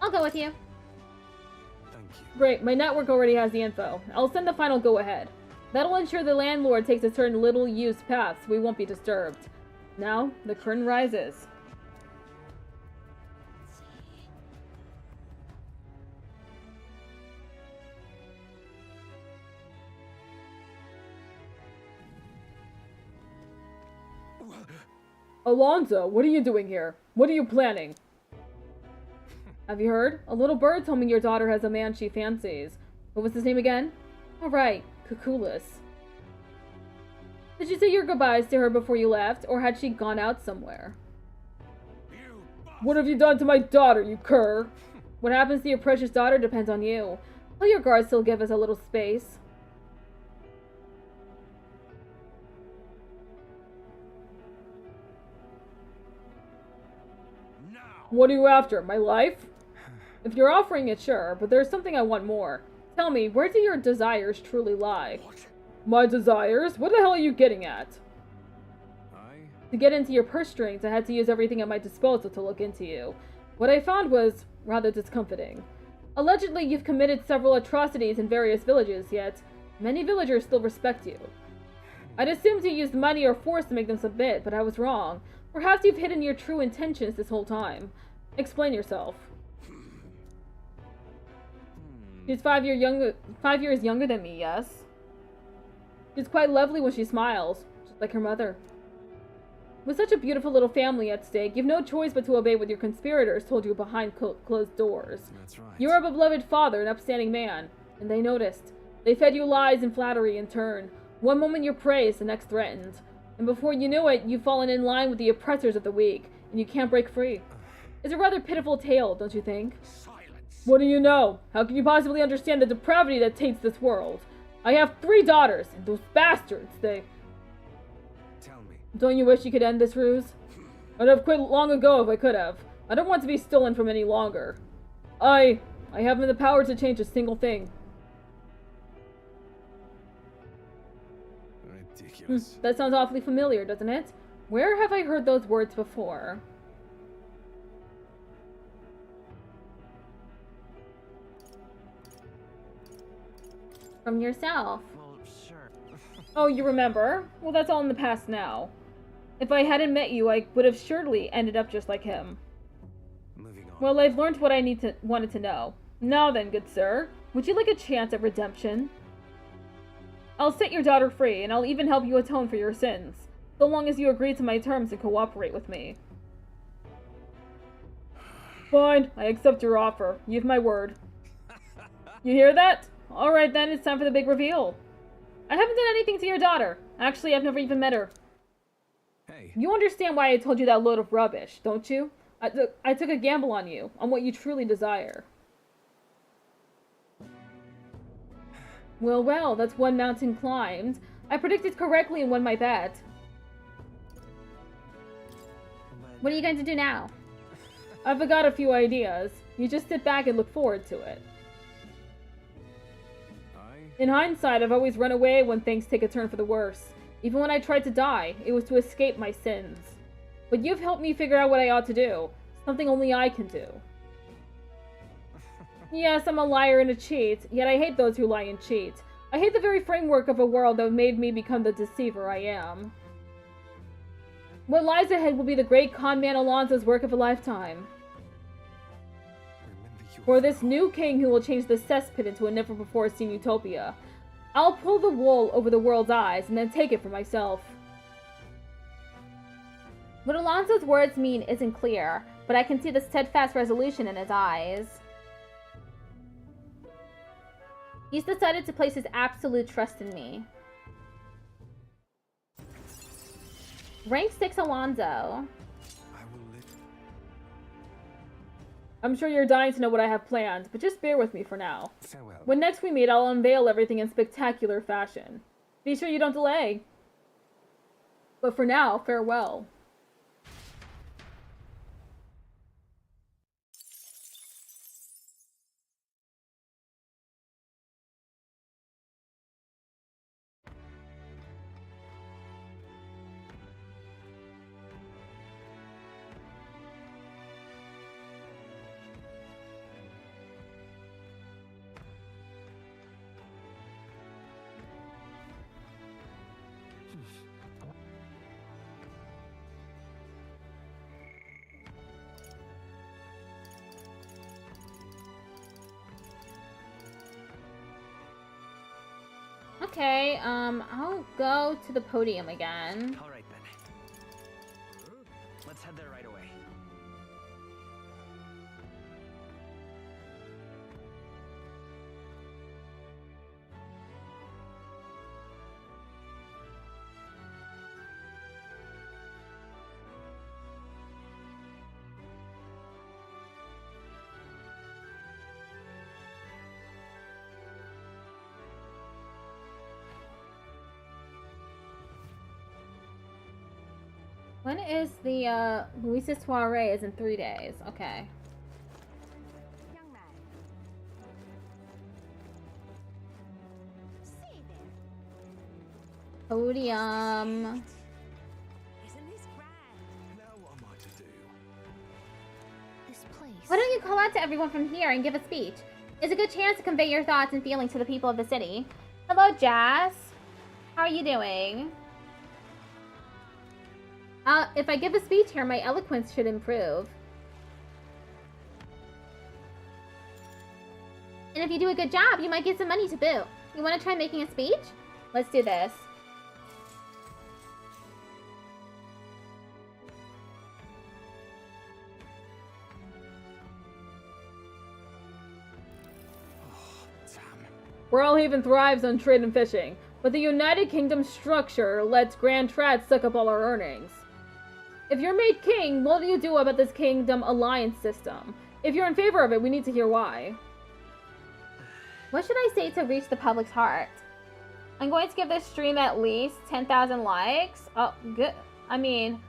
I'll go with you. you. Great, my network already has the info. I'll send the final go-ahead. That'll ensure the landlord takes a certain little-used path so we won't be disturbed. Now, the curtain rises. Alonzo, what are you doing here? What are you planning? Have you heard? A little bird told me your daughter has a man she fancies. What was his name again? All right, Cuculus. Did you say your goodbyes to her before you left, or had she gone out somewhere? What have you done to my daughter, you cur? What happens to your precious daughter depends on you. Tell your guards still give us a little space. What are you after, my life? If you're offering it, sure, but there's something I want more. Tell me, where do your desires truly lie? What? My desires? What the hell are you getting at? To get into your purse strings, I had to use everything at my disposal to look into you. What I found was rather discomforting. Allegedly, you've committed several atrocities in various villages, yet many villagers still respect you. I'd assumed you used money or force to make them submit, but I was wrong. Perhaps you've hidden your true intentions this whole time. Explain yourself. She's 5 years younger than me, yes? She's quite lovely when she smiles, just like her mother. With such a beautiful little family at stake, you've no choice but to obey what your conspirators told you behind closed doors. That's right. You're a beloved father, an upstanding man, and they noticed. They fed you lies and flattery in turn. One moment you're praised, the next threatened. And before you knew it, you've fallen in line with the oppressors of the weak, and you can't break free. It's a rather pitiful tale, don't you think? Silence. What do you know? How can you possibly understand the depravity that taints this world? I have 3 daughters, and those bastards, they... Tell me. Don't you wish you could end this ruse? I'd have quit long ago if I could have. I don't want to be stolen from any longer. I haven't the power to change a single thing. Ridiculous. That sounds awfully familiar, doesn't it? Where have I heard those words before? From yourself. Well, sure. Oh, you remember? Well, that's all in the past now. If I hadn't met you, I would have surely ended up just like him. Moving on. Well, I've learned what I wanted to know. Now then, good sir, would you like a chance at redemption? I'll set your daughter free, and I'll even help you atone for your sins, so long as you agree to my terms and cooperate with me. Fine, I accept your offer. You've my word. You hear that? Alright then, it's time for the big reveal. I haven't done anything to your daughter. Actually, I've never even met her. Hey. You understand why I told you that load of rubbish, don't you? I took a gamble on you, on what you truly desire. Well, that's one mountain climbed. I predicted correctly and won my bet. What are you going to do now? I've got a few ideas. You just sit back and look forward to it. In hindsight, I've always run away when things take a turn for the worse. Even when I tried to die, it was to escape my sins. But you've helped me figure out what I ought to do. Something only I can do. Yes, I'm a liar and a cheat, yet I hate those who lie and cheat. I hate the very framework of a world that made me become the deceiver I am. What lies ahead will be the great conman Alonzo's work of a lifetime. For this new king who will change the cesspit into a never-before-seen utopia. I'll pull the wool over the world's eyes and then take it for myself. What Alonzo's words mean isn't clear, but I can see the steadfast resolution in his eyes. He's decided to place his absolute trust in me. Rank 6 Alonzo. I'm sure you're dying to know what I have planned, but just bear with me for now. Farewell. When next we meet, I'll unveil everything in spectacular fashion. Be sure you don't delay. But for now, farewell. Okay, I'll go to the podium again. All right then. Let's head there right away. When is the, Luisa's soiree is in 3 days. Okay. Young man. Say there. Podium. Isn't this grand? Now what am I to do? This place. Why don't you call out to everyone from here and give a speech? It's a good chance to convey your thoughts and feelings to the people of the city. Hello, Jazz. How are you doing? If I give a speech here, my eloquence should improve. And if you do a good job, you might get some money to boot. You want to try making a speech? Let's do this. Worldhaven thrives on trade and fishing, but the United Kingdom structure lets Grand Trad suck up all our earnings. If you're made king, what do you do about this kingdom alliance system? If you're in favor of it, we need to hear why. What should I say to reach the public's heart? I'm going to give this stream at least 10,000 likes. Oh, good. I mean,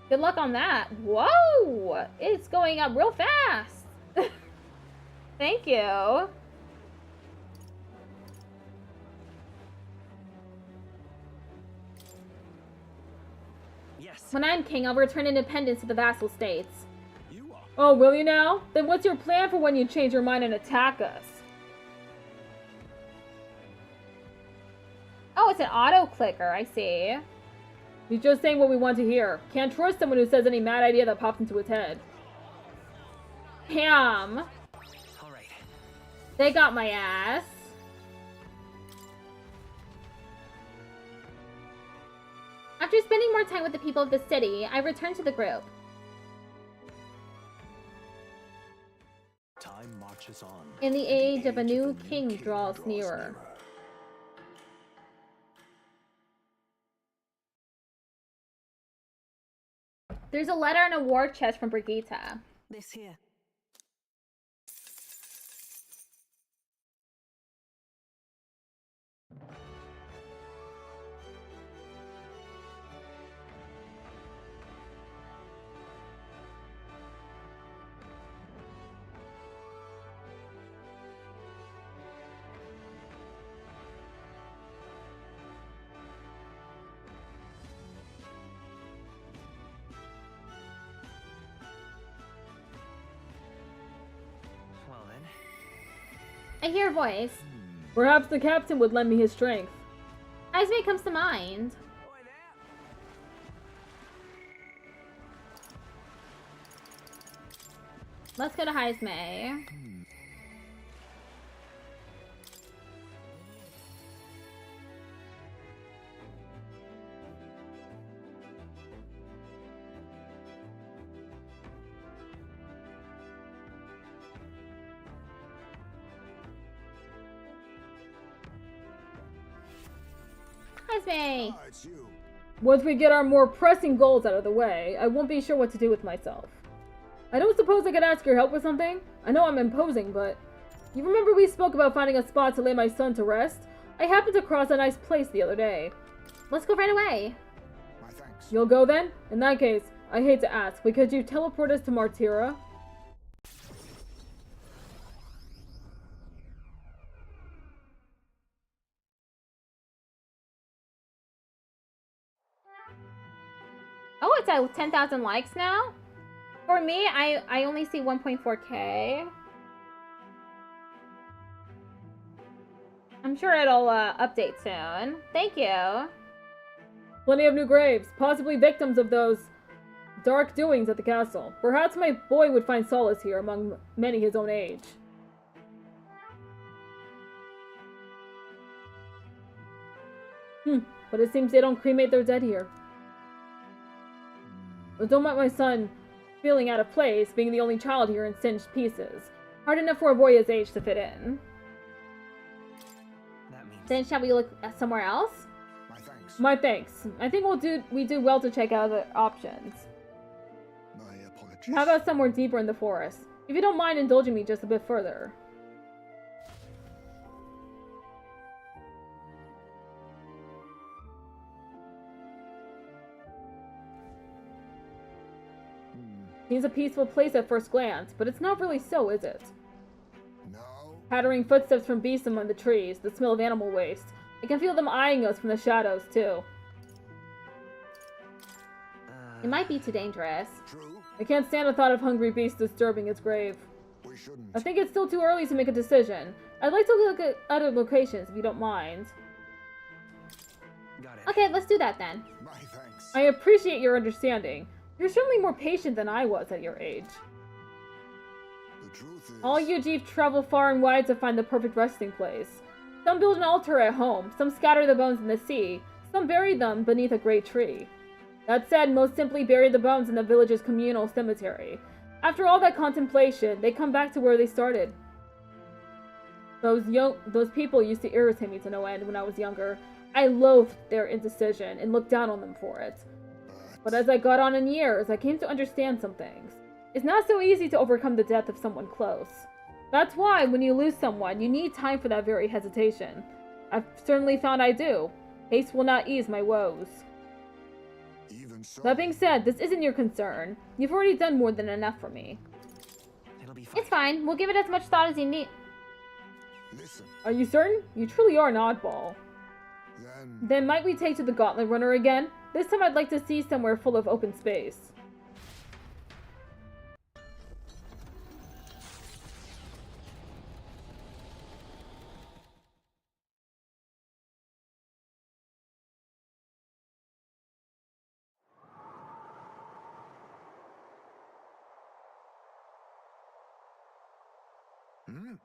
good luck on that. Whoa! It's going up real fast. Thank you. Yes. When I'm king, I'll return independence to the vassal states. You are. Oh, will you now? Then what's your plan for when you change your mind and attack us? Oh, it's an auto clicker. I see. He's just saying what we want to hear. Can't trust someone who says any mad idea that pops into his head. Ham. All right. They got my ass. After spending more time with the people of the city, I returned to the group. Time marches on. In the age of a new king draws nearer. There's a letter and a war chest from Brigitte. This here. Well then. I hear a voice. Perhaps the captain would lend me his strength. Izme comes to mind. Let's go to Heisme. Izme! Ah, it's you. Once we get our more pressing goals out of the way, I won't be sure what to do with myself. I don't suppose I could ask your help with something? I know I'm imposing, but... You remember we spoke about finding a spot to lay my son to rest? I happened to cross a nice place the other day. Let's go right away. My thanks. You'll go then? In that case, I hate to ask, but could you teleport us to Martira? Oh, it's at 10,000 likes now? For me, I only see 1.4k. I'm sure it'll update soon. Thank you. Plenty of new graves, possibly victims of those dark doings at the castle. Perhaps my boy would find solace here among many his own age. But it seems they don't cremate their dead here. I don't want my son feeling out of place, being the only child here in singed pieces. Hard enough for a boy his age to fit in. That means Then shall we look at somewhere else? My thanks. My thanks. I think we do well to check out other options. My apologies. How about somewhere deeper in the forest? If you don't mind indulging me just a bit further. Seems a peaceful place at first glance, but it's not really so, is it? No. Pattering footsteps from beasts among the trees, the smell of animal waste. I can feel them eyeing us from the shadows, too. It might be too dangerous. True. I can't stand the thought of hungry beasts disturbing its grave. We shouldn't. I think it's still too early to make a decision. I'd like to look at other locations, if you don't mind. got it. Okay, let's do that then. My thanks. I appreciate your understanding. You're certainly more patient than I was at your age. The truth is. All you Jeep travel far and wide to find the perfect resting place. Some build an altar at home, some scatter the bones in the sea, some bury them beneath a great tree. That said, most simply bury the bones in the village's communal cemetery. After all that contemplation, they come back to where they started. Those people used to irritate me to no end when I was younger. I loathed their indecision and looked down on them for it. But as I got on in years, I came to understand some things. It's not so easy to overcome the death of someone close. That's why, when you lose someone, you need time for that very hesitation. I've certainly found I do. Haste will not ease my woes. Even so. That being said, this isn't your concern. You've already done more than enough for me. It'll be fine. It's fine. We'll give it as much thought as you need. Listen. Are you certain? You truly are an oddball. Then. Then might we take to the Gauntlet Runner again? This time I'd like to see somewhere full of open space.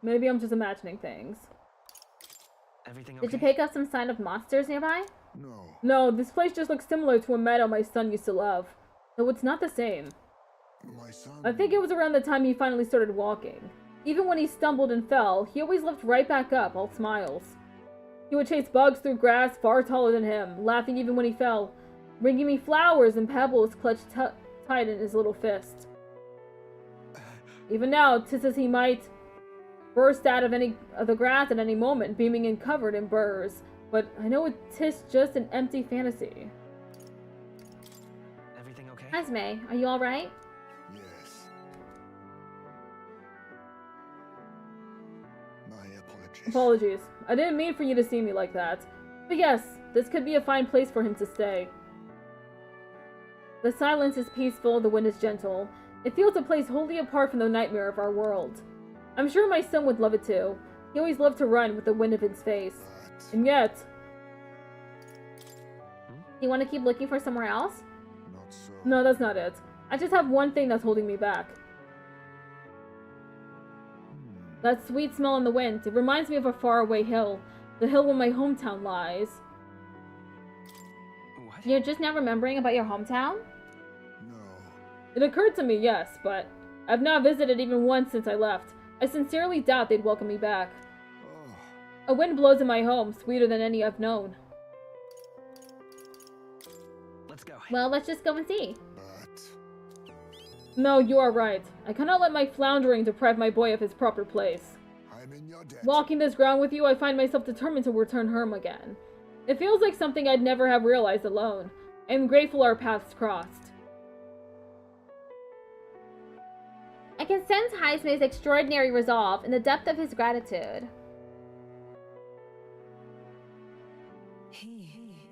Maybe I'm just imagining things. Everything okay? Did you pick up some sign of monsters nearby? No. No, this place just looks similar to a meadow my son used to love. Though it's not the same. My son. I think it was around the time he finally started walking. Even when he stumbled and fell, he always lifted right back up, all smiles. He would chase bugs through grass far taller than him, laughing even when he fell, bringing me flowers and pebbles clutched tight in his little fist. Even now, 'tis as he might burst out of the grass at any moment, beaming and covered in burrs. But I know 'tis just an empty fantasy. Everything okay? Esme, are you alright? Yes. My apologies. Apologies. I didn't mean for you to see me like that. But yes, this could be a fine place for him to stay. The silence is peaceful, the wind is gentle. It feels a place wholly apart from the nightmare of our world. I'm sure my son would love it too. He always loved to run with the wind in his face. And yet... Do you want to keep looking for somewhere else? Not so. No, that's not it. I just have one thing that's holding me back. That sweet smell in the wind. It reminds me of a faraway hill. The hill where my hometown lies. What? You're just now remembering about your hometown? No. It occurred to me, yes, but I've not visited even once since I left. I sincerely doubt they'd welcome me back. Oh. A wind blows in my home, sweeter than any I've known. Let's go. Well, let's just go and see. But. No, you are right. I cannot let my floundering deprive my boy of his proper place. I'm in your debt. Walking this ground with you, I find myself determined to return home again. It feels like something I'd never have realized alone. I am grateful our paths crossed. I can sense Heisme's extraordinary resolve in the depth of his gratitude.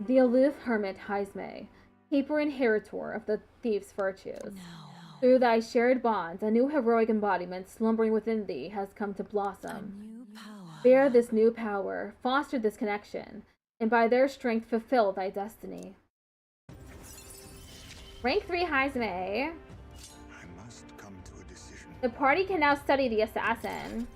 The aloof hermit Heisme, keeper and inheritor of the thief's virtues. Through thy shared bonds, a new heroic embodiment slumbering within thee has come to blossom. Bear this new power, foster this connection, and by their strength fulfill thy destiny. Rank 3 Heisme. I must come to a decision. The party can now study the assassin.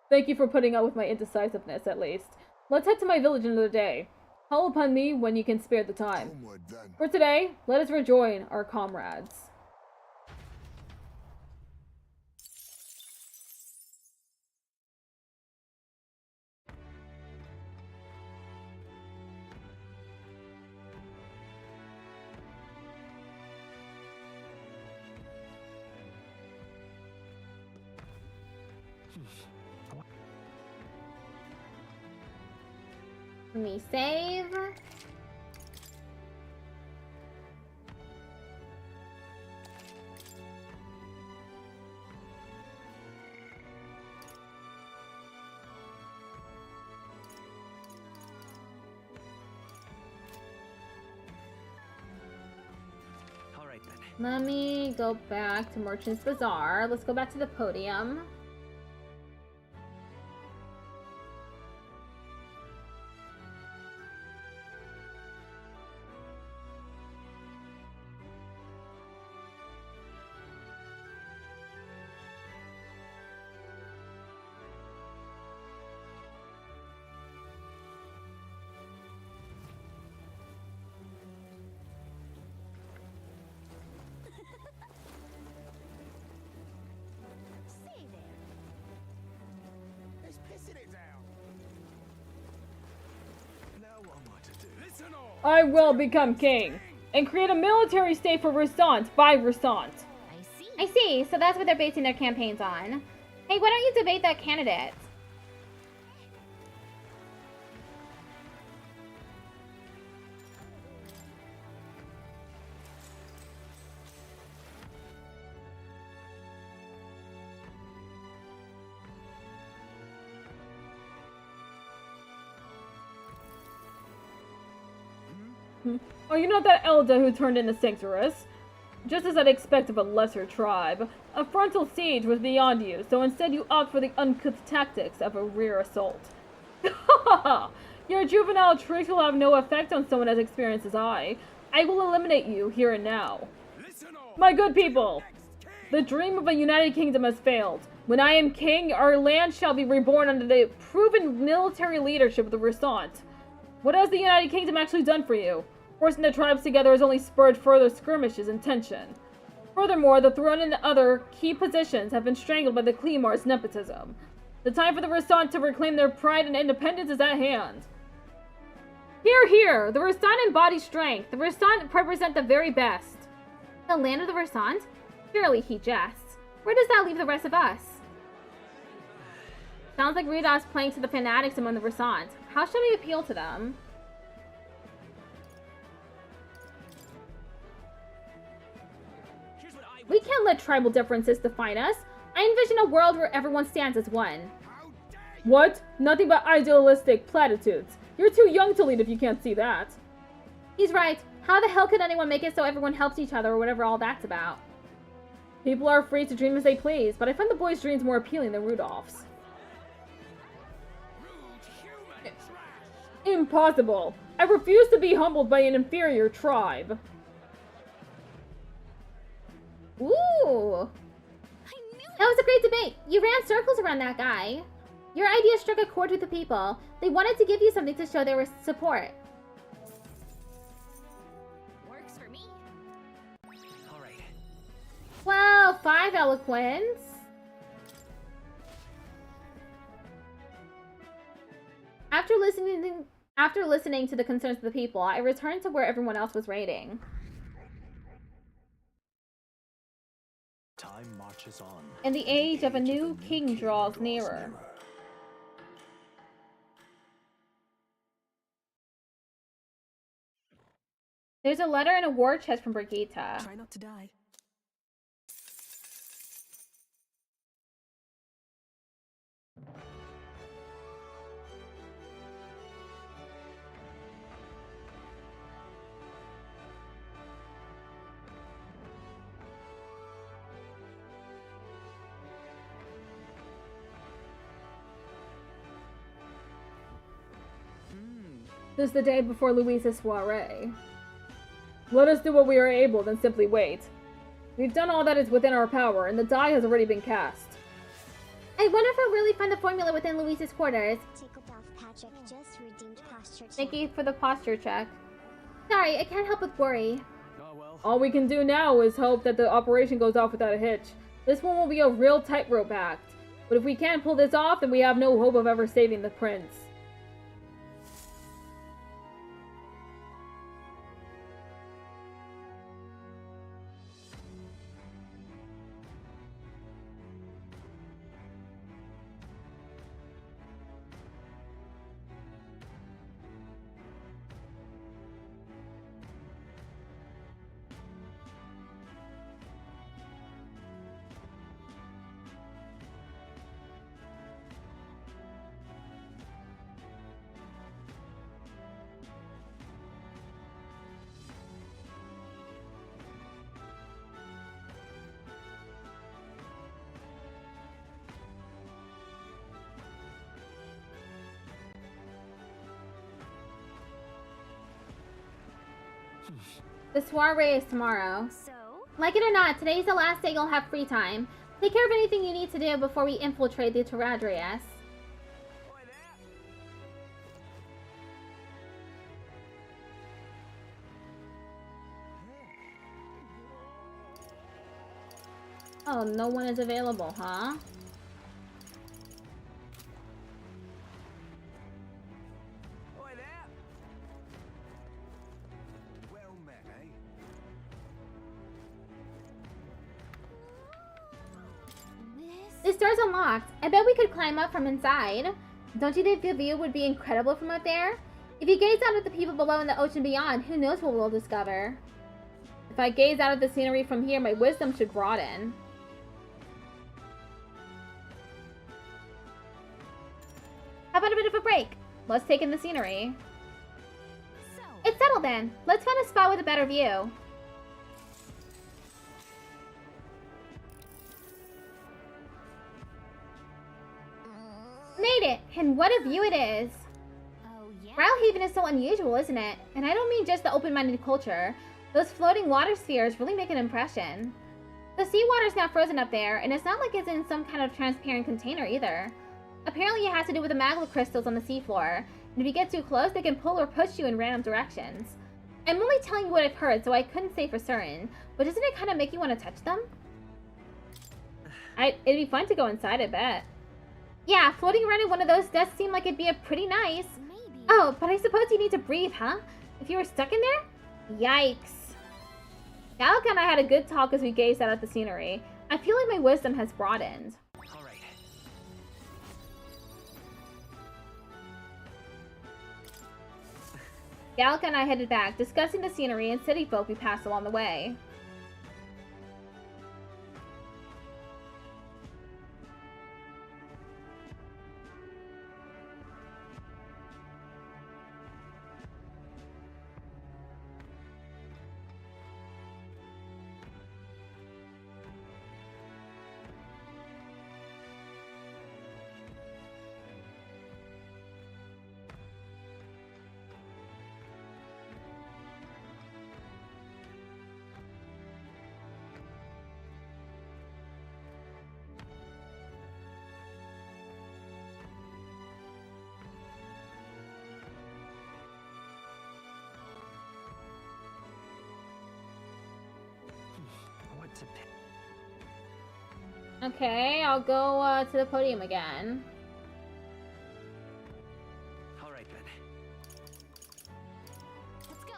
Thank you for putting up with my indecisiveness, at least. Let's head to my village another day. Call upon me when you can spare the time. Homeward then. For today, let us rejoin our comrades. Let me save. Alright then. Let me go back to Merchant's Bazaar. Let's go back to the podium. Say there. It's pissing it down. Now what am I to do? Listen all! I will become king and create a military state for Resant by Resant. I see, so that's what they're basing their campaigns on. Hey, why don't you debate that candidate? Are you not that Elda who turned into Sanctorus? Just as I'd expect of a lesser tribe, a frontal siege was beyond you, so instead you opt for the uncouth tactics of a rear assault. Your juvenile tricks will have no effect on someone as experienced as I. I will eliminate you here and now. Listen all! My good people, the dream of a united kingdom has failed. When I am king, our land shall be reborn under the proven military leadership of the Resant. What has the United Kingdom actually done for you? Forcing the tribes together has only spurred further skirmishes and tension. Furthermore, the throne and other key positions have been strangled by the Klemar's nepotism. The time for the Resant to reclaim their pride and independence is at hand. Hear, hear! The Resant embody strength. The Resant represent the very best. The land of the Resant? Surely he jests. Where does that leave the rest of us? Sounds like Rudolph's playing to the fanatics among the Resant. How shall we appeal to them? We can't let tribal differences define us. I envision a world where everyone stands as one. What? Nothing but idealistic platitudes. You're too young to lead if you can't see that. He's right. How the hell could anyone make it so everyone helps each other or whatever all that's about? People are free to dream as they please, but I find the boy's dreams more appealing than Rudolph's. Impossible! I refuse to be humbled by an inferior tribe. Ooh! That was a great debate. You ran circles around that guy. Your idea struck a chord with the people. They wanted to give you something to show their support. Works for me. Alright. Well, 5 eloquence. After listening to the concerns of the people, I returned to where everyone else was raiding. Time marches on. And the age of a new king draws nearer. There's a letter and a war chest from Brigitte. Try not to die. This is the day before Louise's soiree. Let us do what we are able, then simply wait. We've done all that is within our power, and the die has already been cast. I wonder if we'll really find the formula within Louise's quarters. Tickled off Patrick just redeemed posture check. Thank you for the posture check. Sorry, I can't help but worry. Oh well. All we can do now is hope that the operation goes off without a hitch. This one will be a real tightrope act. But if we can't pull this off, then we have no hope of ever saving the prince. The soiree is tomorrow. So, Like it or not, today's the last day you'll have free time. Take care of anything you need to do before we infiltrate the Terradrius. Oh, no one is available, huh? Well met, eh? This door's unlocked. I bet we could climb up from inside. Don't you think the view would be incredible from up there? If you gaze out at the people below in the ocean beyond, who knows what we'll discover? If I gaze out at the scenery from here, my wisdom should broaden. How about a bit of a break? Let's take in the scenery. so It's settled then. Let's find a spot with a better view. Made it! And what a view it is! oh yeah. Haven is so unusual, isn't it? And I don't mean just the open-minded culture. Those floating water spheres really make an impression. The seawater's now frozen up there, and it's not like it's in some kind of transparent container either. Apparently it has to do with the magma crystals on the seafloor, and if you get too close, they can pull or push you in random directions. I'm only telling you what I've heard, so I couldn't say for certain, but doesn't it kind of make you want to touch them? It'd be fun to go inside, I bet. Yeah, floating around in one of those does seem like it'd be a pretty nice. Maybe. Oh, but I suppose you need to breathe, huh? If you were stuck in there? Yikes. Gallica and I had a good talk as we gazed out at the scenery. I feel like my wisdom has broadened. All right. Gallica and I headed back, discussing the scenery and city folk we passed along the way. What to pick? Okay, I'll go to the podium again. All right then. Let's go.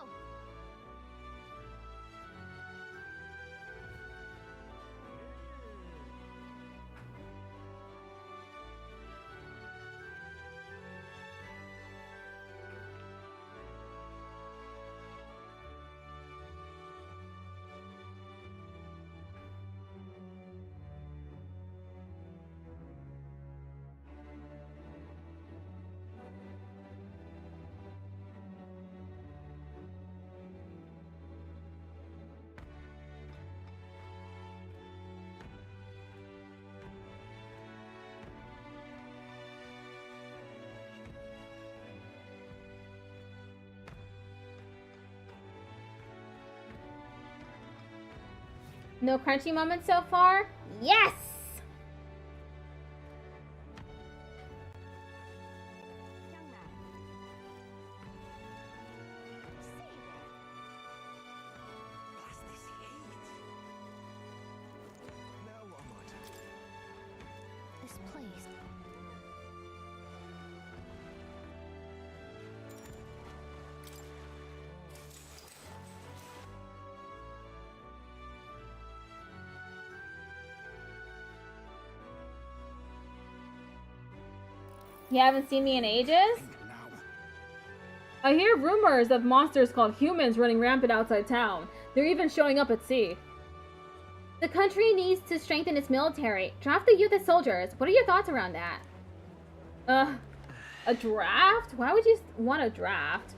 No crunchy moments so far? Yes! place. You haven't seen me in ages? I hear rumors of monsters called humans running rampant outside town. They're even showing up at sea. The country needs to strengthen its military. Draft the youth as soldiers. What are your thoughts around that? A draft? Why would you want a draft?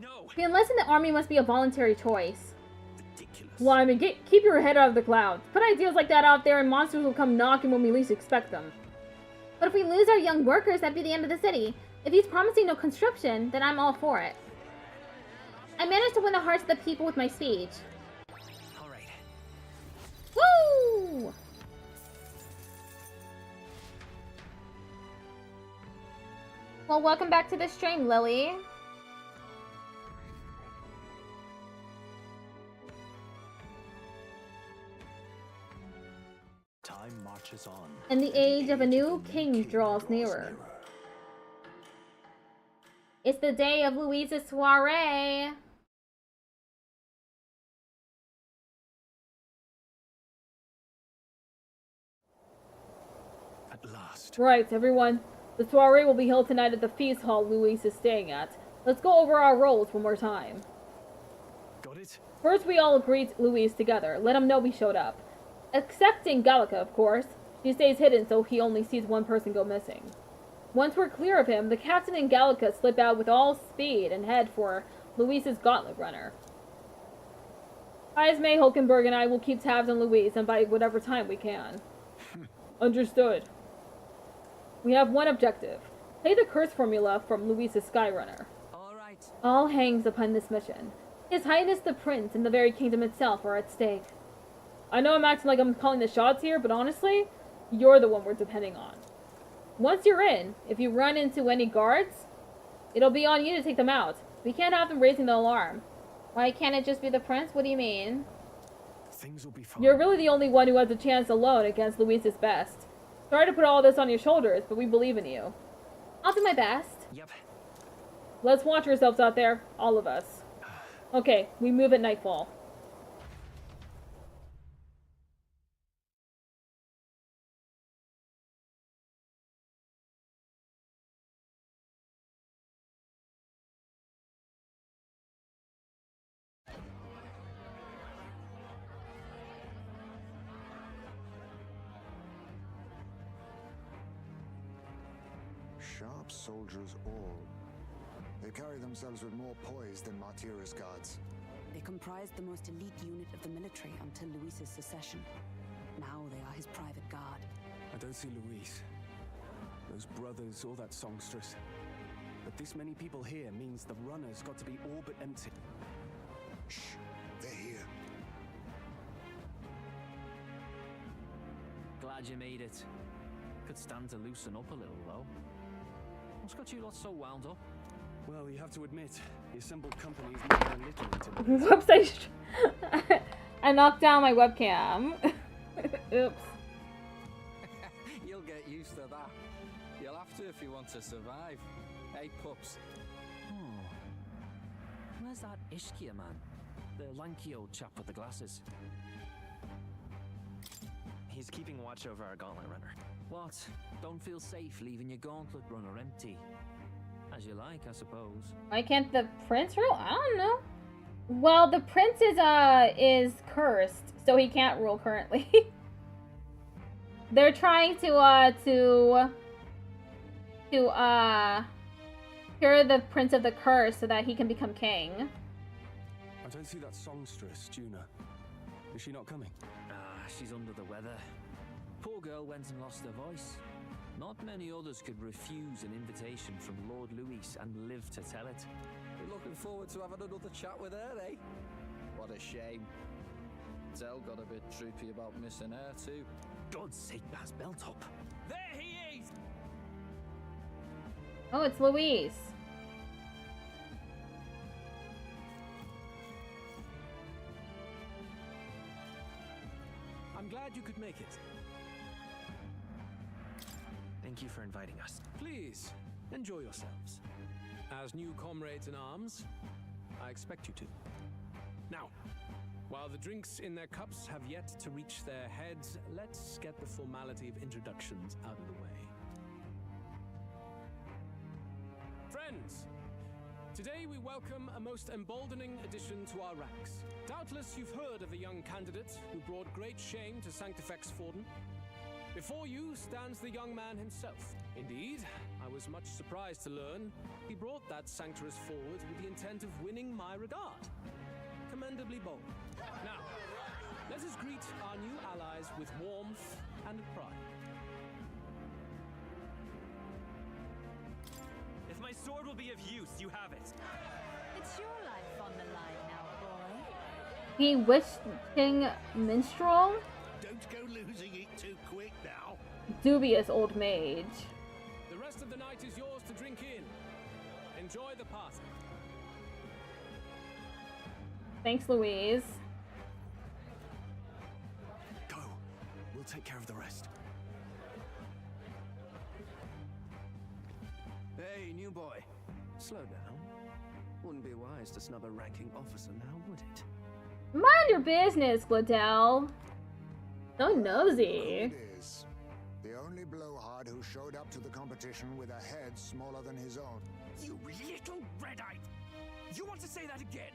No. The enlist in the army must be a voluntary choice. Ridiculous. Well, I mean, keep your head out of the clouds. Put ideas like that out there and monsters will come knocking when we least expect them. But if we lose our young workers, that'd be the end of the city. If he's promising no conscription, then I'm all for it. I managed to win the hearts of the people with my speech. All right. Woo! Well, welcome back to the stream, Lily. Time marches on. And the age of a new king draws nearer. It's the day of Louise's soiree. At last. Right, everyone. The soiree will be held tonight at the feast hall Louise is staying at. Let's go over our roles one more time. Got it? First, we all greet Louise together. Let him know we showed up. Excepting Gallica, of course. She stays hidden so he only sees one person go missing. Once we're clear of him, the captain and Gallica slip out with all speed and head for Louise's gauntlet runner. Esme, Hulkenberg, and I will keep tabs on Louise and by whatever time we can. Understood. We have one objective. Play the curse formula from Louise's Skyrunner. All right. All hangs upon this mission. His Highness the Prince and the very kingdom itself are at stake. I know I'm acting like I'm calling the shots here, but honestly, you're the one we're depending on. Once you're in, if you run into any guards, it'll be on you to take them out. We can't have them raising the alarm. Why can't it just be the prince? What do you mean? Things will be fine. You're really the only one who has a chance alone against Louise's best. Sorry to put all this on your shoulders, but we believe in you. I'll do my best. Yep. Let's watch ourselves out there, all of us. Okay, we move at nightfall. Sharp soldiers all. They carry themselves with more poise than Martira's guards. They comprised the most elite unit of the military until Louise's secession. Now they are his private guard. I don't see Louise, those brothers, or that songstress. But this many people here means the runner's got to be all but empty. Shh, they're here. Glad you made it. Could stand to loosen up a little, though. What's got you lot so wound up? Well, you have to admit, the assembled company is moving a little into Whoops, I knocked down my webcam. Oops. You'll get used to that. You'll have to if you want to survive. Hey, pups. Oh. Where's that Ishkia man? The lanky old chap with the glasses. He's keeping watch over our gauntlet runner. What? Don't feel safe leaving your gauntlet runner empty? As you like, I suppose. Why can't the prince rule? I don't know. Well, the prince is cursed, so he can't rule currently. They're trying to cure the prince of the curse so that he can become king. I don't see that songstress, Juna. Is she not coming? She's under the weather. Poor girl went and lost her voice. Not many others could refuse an invitation from Lord Louis and live to tell it. We're looking forward to having another chat with her, eh? What a shame. Zell got a bit droopy about missing her too. God's sake, Baz, belt up. There he is! Oh, it's Louise. glad you could make it. Thank you for inviting us. Please, enjoy yourselves. As new comrades in arms, I expect you to. Now, while the drinks in their cups have yet to reach their heads, let's get the formality of introductions out of the way. Friends, today we welcome a most emboldening addition to our ranks. Doubtless you've heard of the young candidate who brought great shame to Sanctifex Forden. Before you stands the young man himself. Indeed, I was much surprised to learn he brought that sanctuous forward with the intent of winning my regard. Commendably bold. Now, let us greet our new allies with warmth and pride. If my sword will be of use, you have it. It's your life on the line now, boy. He wishing minstrel? Don't go losing it too quick now. Dubious old mage. The rest of the night is yours to drink in. Enjoy the party. Thanks, Louise. Go. We'll take care of the rest. Hey, new boy. Slow down. Wouldn't be wise to snub a ranking officer now, would it? Mind your business, Gladell. So nosy. It is. The only blowhard who showed up to the competition with a head smaller than his own. You little red-eyed. You want to say that again?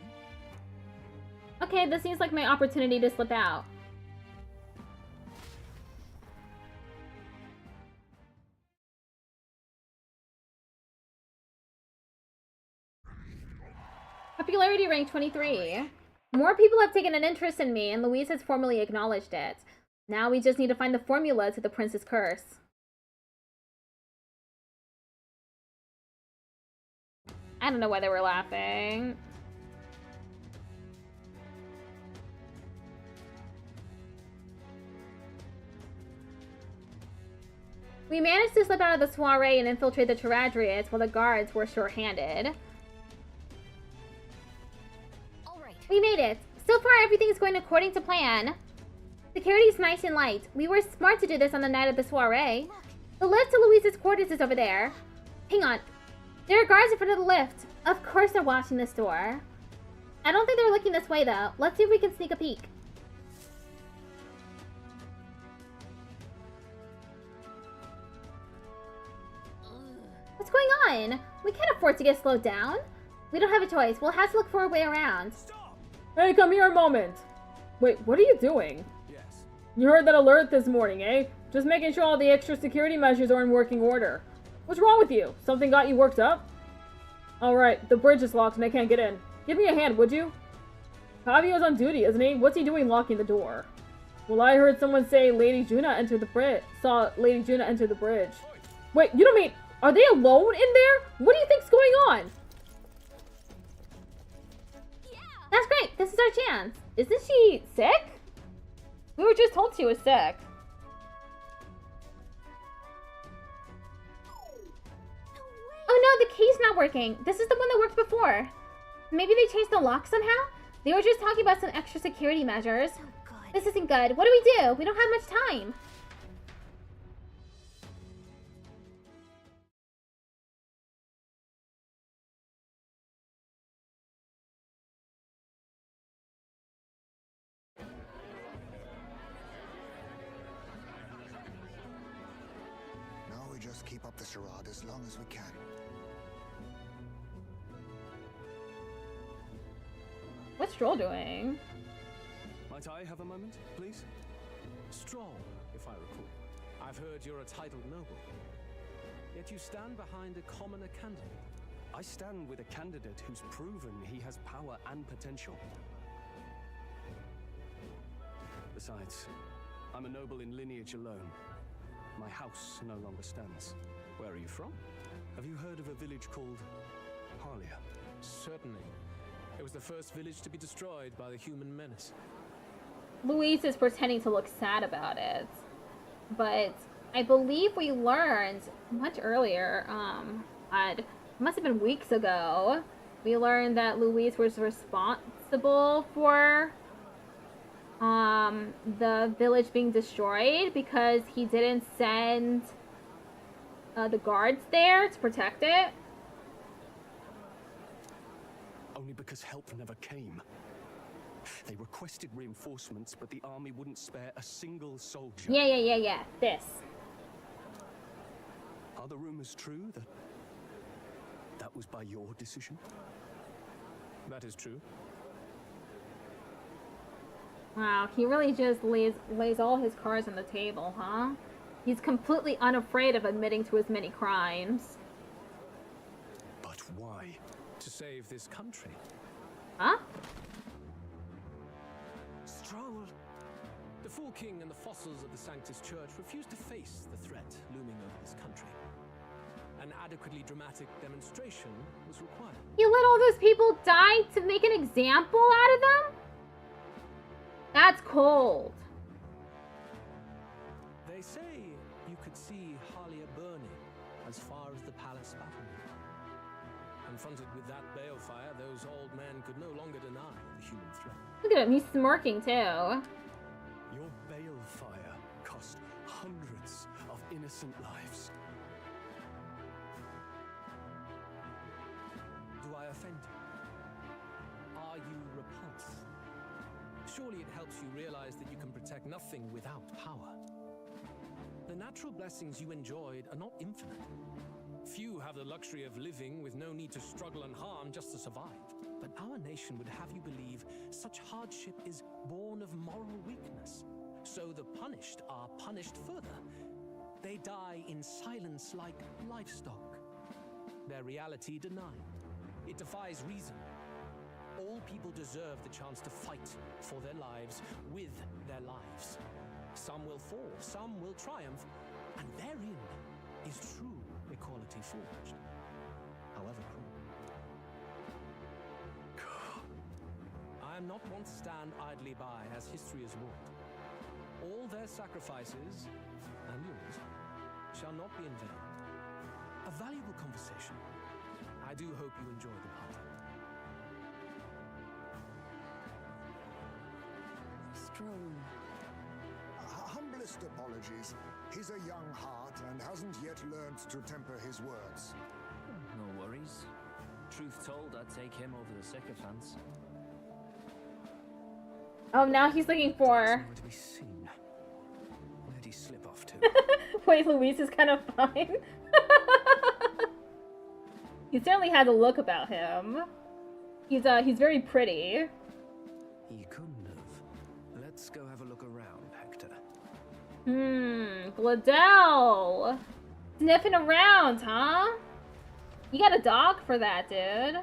Okay, this seems like my opportunity to slip out. Popularity rank 23. More people have taken an interest in me, and Louise has formally acknowledged it. Now we just need to find the formula to the prince's curse. I don't know why they were laughing. We managed to slip out of the soiree and infiltrate the Charadrius while the guards were short-handed. We made it! So far, everything's going according to plan. Security's nice and light. We were smart to do this on the night of the soiree. The lift to Louise's quarters is over there. Hang on. There are guards in front of the lift. Of course they're watching this door. I don't think they're looking this way, though. Let's see if we can sneak a peek. What's going on? We can't afford to get slowed down. We don't have a choice. We'll have to look for a way around. Hey, come here a moment. Wait, what are you doing? Yes. You heard that alert this morning, eh? Just making sure all the extra security measures are in working order. What's wrong with you? Something got you worked up? Alright, the bridge is locked and I can't get in. Give me a hand, would you? Pavio's on duty, isn't he? What's he doing locking the door? Well, I heard someone say Lady Juna entered the bridge. Saw Lady Juna enter the bridge. Wait, you don't mean... Are they alone in there? What do you think's going on? That's great. This is our chance. Isn't she sick? We were just told she was sick. Oh no, the key's not working. This is the one that worked before. Maybe they changed the lock somehow? They were just talking about some extra security measures. This isn't good. What do we do? We don't have much time. Just keep up the charade as long as we can. What's Stroll doing? Might I have a moment, please? Stroll, if I recall. I've heard you're a titled noble. Yet you stand behind a commoner candidate. I stand with a candidate who's proven he has power and potential. Besides, I'm a noble in lineage alone. My house no longer stands. Where are you from? Have you heard of a village called Harlia? Certainly. It was the first village to be destroyed by the human menace. Louise is pretending to look sad about it. But I believe we learned much earlier, it must have been weeks ago, we learned that Louise was responsible for the village being destroyed because he didn't send the guards there to protect it. Only because help never came. They requested reinforcements, but the army wouldn't spare a single soldier. Yeah. This. Are the rumors true that was by your decision? That is true. Wow, he really just lays all his cards on the table, huh? He's completely unafraid of admitting to his many crimes. But why? To save this country. Huh? Stroll. The Fool King and the fossils of the Sanctus Church refused to face the threat looming over this country. An adequately dramatic demonstration was required. You let all those people die to make an example out of them? That's cold. They say you could see Halia burning as far as the palace battlement. Confronted with that balefire, those old men could no longer deny the human threat. Look at him, he's smirking too. Your balefire cost hundreds of innocent lives. Do I offend you? Are you repulsed? Surely it helps you realize that you can protect nothing without power. The natural blessings you enjoyed are not infinite. Few have the luxury of living with no need to struggle and harm just to survive. But our nation would have you believe such hardship is born of moral weakness. So the punished are punished further. They die in silence like livestock. Their reality denied. It defies reason. All people deserve the chance to fight for their lives with their lives. Some will fall, some will triumph, and therein is true equality forged, however cruel. I am not one to stand idly by as history is wrought. All their sacrifices, and yours, shall not be in vain. A valuable conversation. I do hope you enjoy the party. Humblest apologies. He's a young heart and hasn't yet learned to temper his words. No worries. Truth told, I'd take him over the sycophants. Oh, now he's looking for... Nowhere to be seen. Where'd he slip off to? Wait, Luis is kind of fine. He certainly has a look about him. He's very pretty. He couldn't have. Let's go have a look around, Hector. Gladell. Sniffing around, huh? You got a dog for that, dude.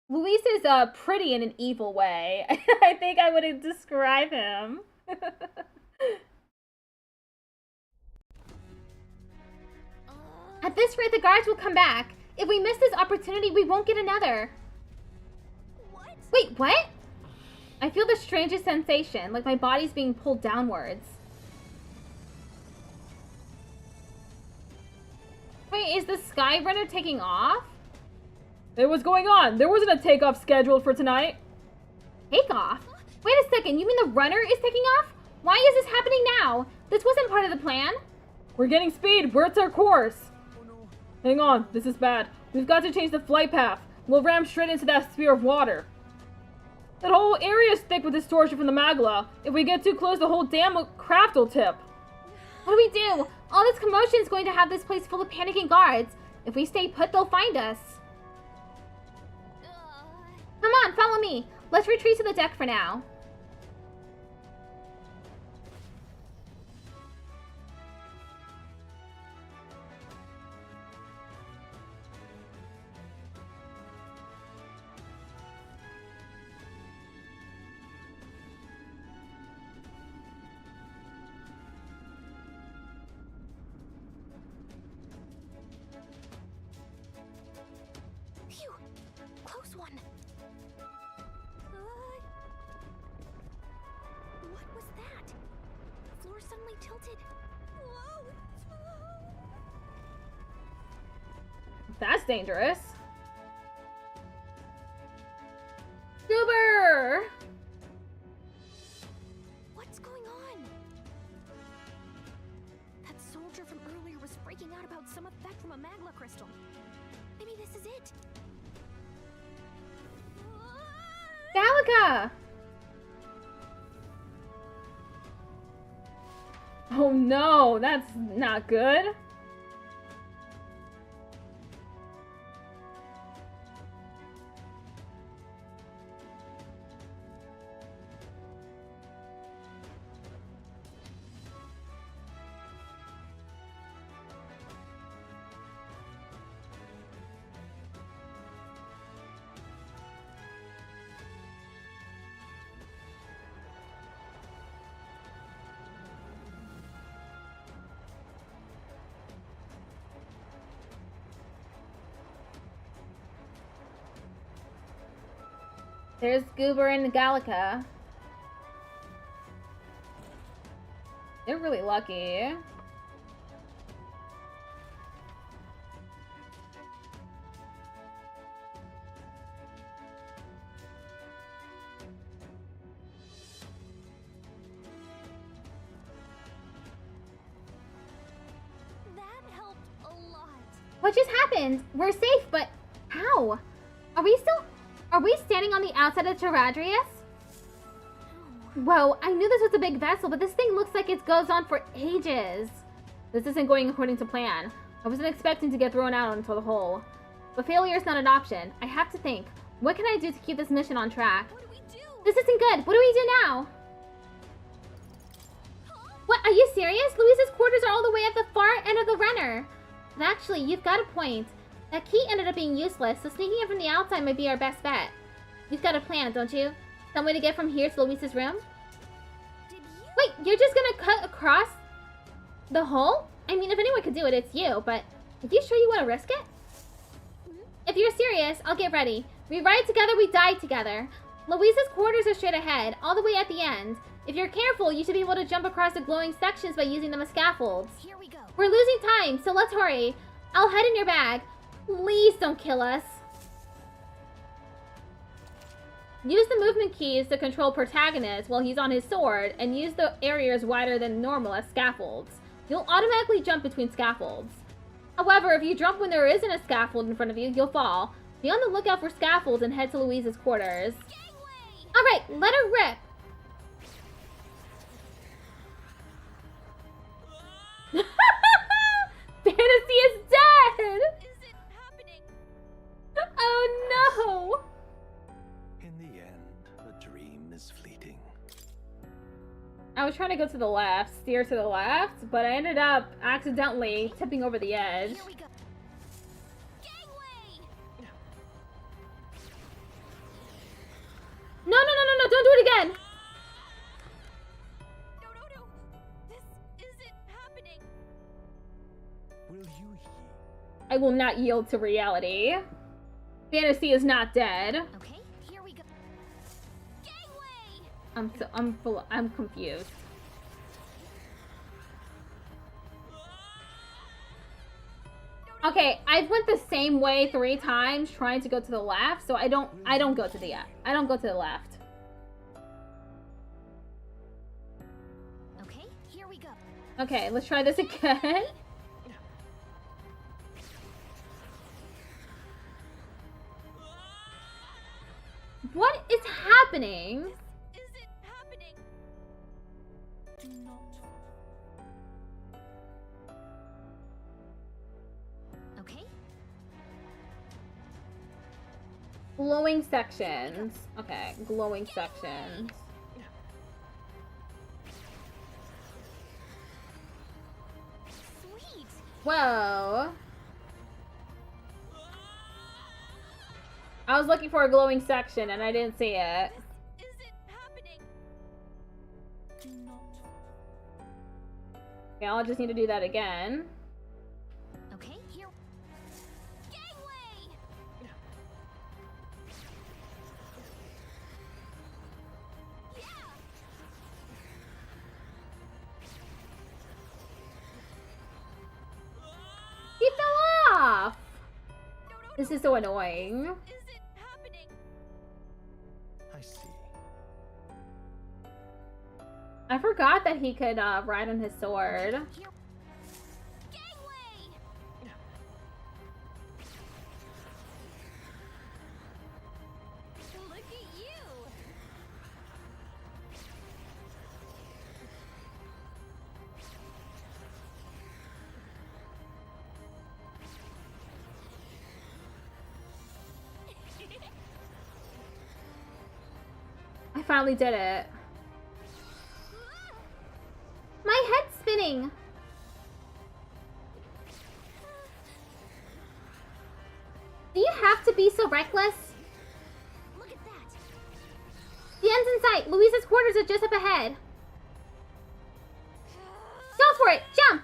Luis is pretty in an evil way. I think I would describe him. At this rate, the guards will come back. If we miss this opportunity, we won't get another. What? Wait, what? I feel the strangest sensation, like my body's being pulled downwards. Wait, is the Skyrunner taking off? Hey, what's going on? There wasn't a takeoff scheduled for tonight. Takeoff? Wait a second, you mean the runner is taking off? Why is this happening now? This wasn't part of the plan. We're getting speed. We're at our course. Oh no. Hang on, this is bad. We've got to change the flight path. We'll ram straight into that sphere of water. That whole area is thick with distortion from the magla. If we get too close, the whole damn craft will tip. What do we do? All this commotion is going to have this place full of panicking guards. If we stay put, they'll find us. Come on, follow me. Let's retreat to the deck for now. Phew! Close one. What was that? The floor suddenly tilted. Whoa! That's dangerous. Goober! What's going on? That soldier from earlier was freaking out about some effect from a magma crystal. Maybe this is it. Gallica! Oh no, that's not good. There's Goober and Gallica. They're really lucky. That helped a lot. What just happened? We're safe, but how? Are we standing on the outside of Charadrius? Whoa, I knew this was a big vessel, but this thing looks like it goes on for ages. This isn't going according to plan. I wasn't expecting to get thrown out into the hole. But failure is not an option. I have to think. What can I do to keep this mission on track? What do we do? This isn't good. What do we do now? What, are you serious? Louise's quarters are all the way at the far end of the runner. But actually, you've got a point. That key ended up being useless, so sneaking in from the outside might be our best bet. You've got a plan, don't you? Some way to get from here to Louise's room? Wait, you're just gonna cut across the hole? I mean, if anyone could do it, it's you, but are you sure you want to risk it? If you're serious, I'll get ready. We ride together, we die together. Louise's quarters are straight ahead, all the way at the end. If you're careful, you should be able to jump across the glowing sections by using them as scaffolds. Here we go. We're losing time, so let's hurry. I'll head in your bag. Please don't kill us. Use the movement keys to control protagonist while he's on his sword, and use the areas wider than normal as scaffolds. You'll automatically jump between scaffolds. However, if you jump when there isn't a scaffold in front of you, you'll fall. Be on the lookout for scaffolds and head to Louise's quarters. Alright, let her rip. Fantasy is dead! Is it happening? Oh no! In the end, a dream is fleeting. I was trying to go to the left, steer to the left, but I ended up accidentally tipping over the edge. Here we go. Gangway! No, don't do it again! No. This isn't happening. Will you yield? I will not yield to reality. Fantasy is not dead. Okay, here we go. Gangway! I'm confused. Okay, I've went the same way 3 times trying to go to the left, so I don't go to the left. Okay, here we go. Okay, let's try this again. What is happening? This isn't happening. Do not. Okay. Glowing sections. Okay, glowing sections. Sweet. Whoa. I was looking for a glowing section and I didn't see it. This isn't happening. Do not. Okay, I'll just need to do that again. Okay, here. Gangway! Yeah! He fell off! This is so annoying. Is it happening? I see. I forgot that he could ride on his sword. Gangway! Look at you! I finally did it. My head's spinning. Do you have to be so reckless? Look at that. The end's in sight. Louisa's quarters are just up ahead. Go for it. Jump.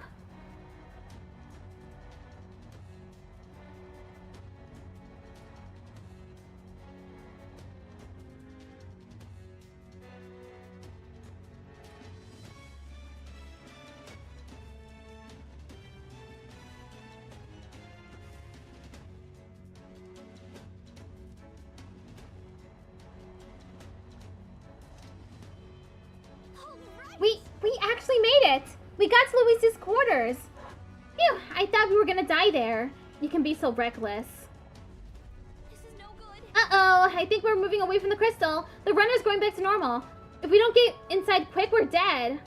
We actually made it. We got to Louisa's quarters. Phew, I thought we were gonna die there. You can be so reckless. This is no good. Uh-oh, I think we're moving away from the crystal. The runner's going back to normal. If we don't get inside quick, we're dead.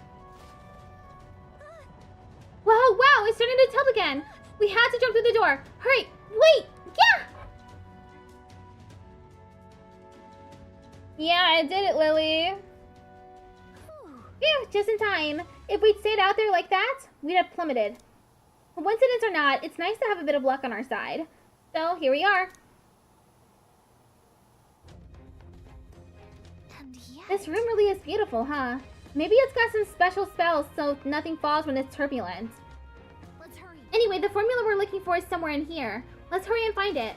Wow, it's starting to tilt again. We had to jump through the door. Hurry, wait, yeah! Yeah, I did it, Lily. Phew, just in time. If we'd stayed out there like that, we'd have plummeted. Coincidence or not, it's nice to have a bit of luck on our side. So, here we are. And yeah, This room really is beautiful, huh? Maybe it's got some special spells so nothing falls when it's turbulent. let's hurry. Anyway, the formula we're looking for is somewhere in here. Let's hurry and find it.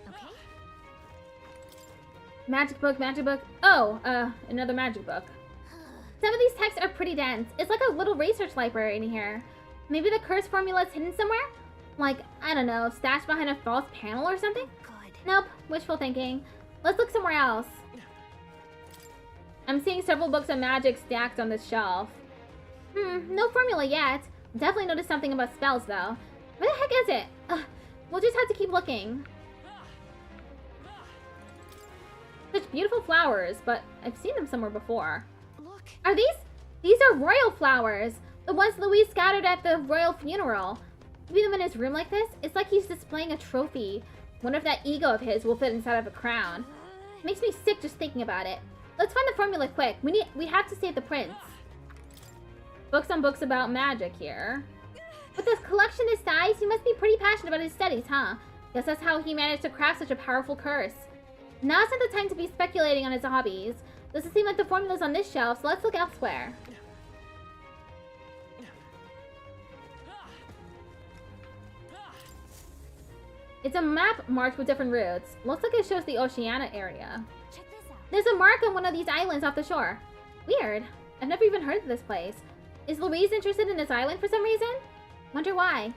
Okay. Magic book, magic book. Oh, another magic book. Some of these texts are pretty dense. It's like a little research library in here. Maybe the curse formula is hidden somewhere? Like, I don't know, stashed behind a false panel or something? Good. Nope, wishful thinking. Let's look somewhere else. I'm seeing several books of magic stacked on this shelf. No formula yet. Definitely noticed something about spells, though. Where the heck is it? We'll just have to keep looking. Such beautiful flowers, but I've seen them somewhere before. Look. Are these? These are royal flowers. The ones Louise scattered at the royal funeral. Leave them in his room like this? It's like he's displaying a trophy. Wonder if that ego of his will fit inside of a crown. Makes me sick just thinking about it. Let's find the formula quick. We have to save the prince. Books on books about magic here. With this collection this size, he must be pretty passionate about his studies, huh? Guess that's how he managed to craft such a powerful curse. Now's not the time to be speculating on his hobbies. Doesn't seem like the formula's on this shelf, so let's look elsewhere. It's a map marked with different routes. Looks like it shows the Oceania area. Check this out. There's a mark on one of these islands off the shore. Weird. I've never even heard of this place. Is Louise interested in this island for some reason? Wonder why.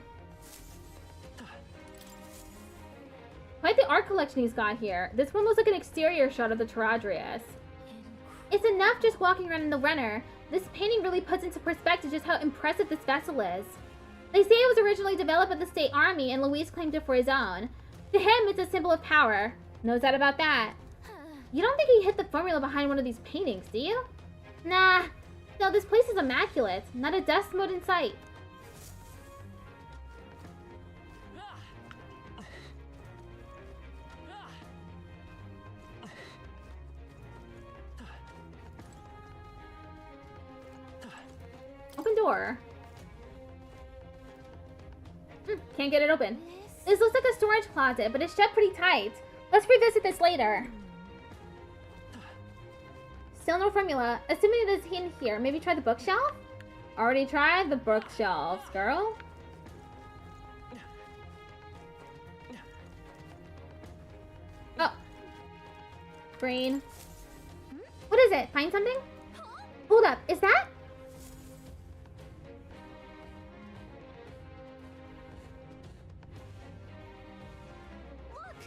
Quite the art collection he's got here. This one looks like an exterior shot of the Charadrius. It's enough just walking around in the runner. This painting really puts into perspective just how impressive this vessel is. They say it was originally developed by the state army and Louise claimed it for his own. To him, it's a symbol of power. No doubt about that. You don't think he hid the formula behind one of these paintings, do you? Nah. No, this place is immaculate. Not a dust mote in sight. Open door. Can't get it open. This looks like a storage closet, but it's shut pretty tight. Let's revisit this later. Still no formula. Assuming it is in here, maybe try the bookshelf? Already tried the bookshelves, girl. Oh. screen. What is it? Find something? Hold up. Is that?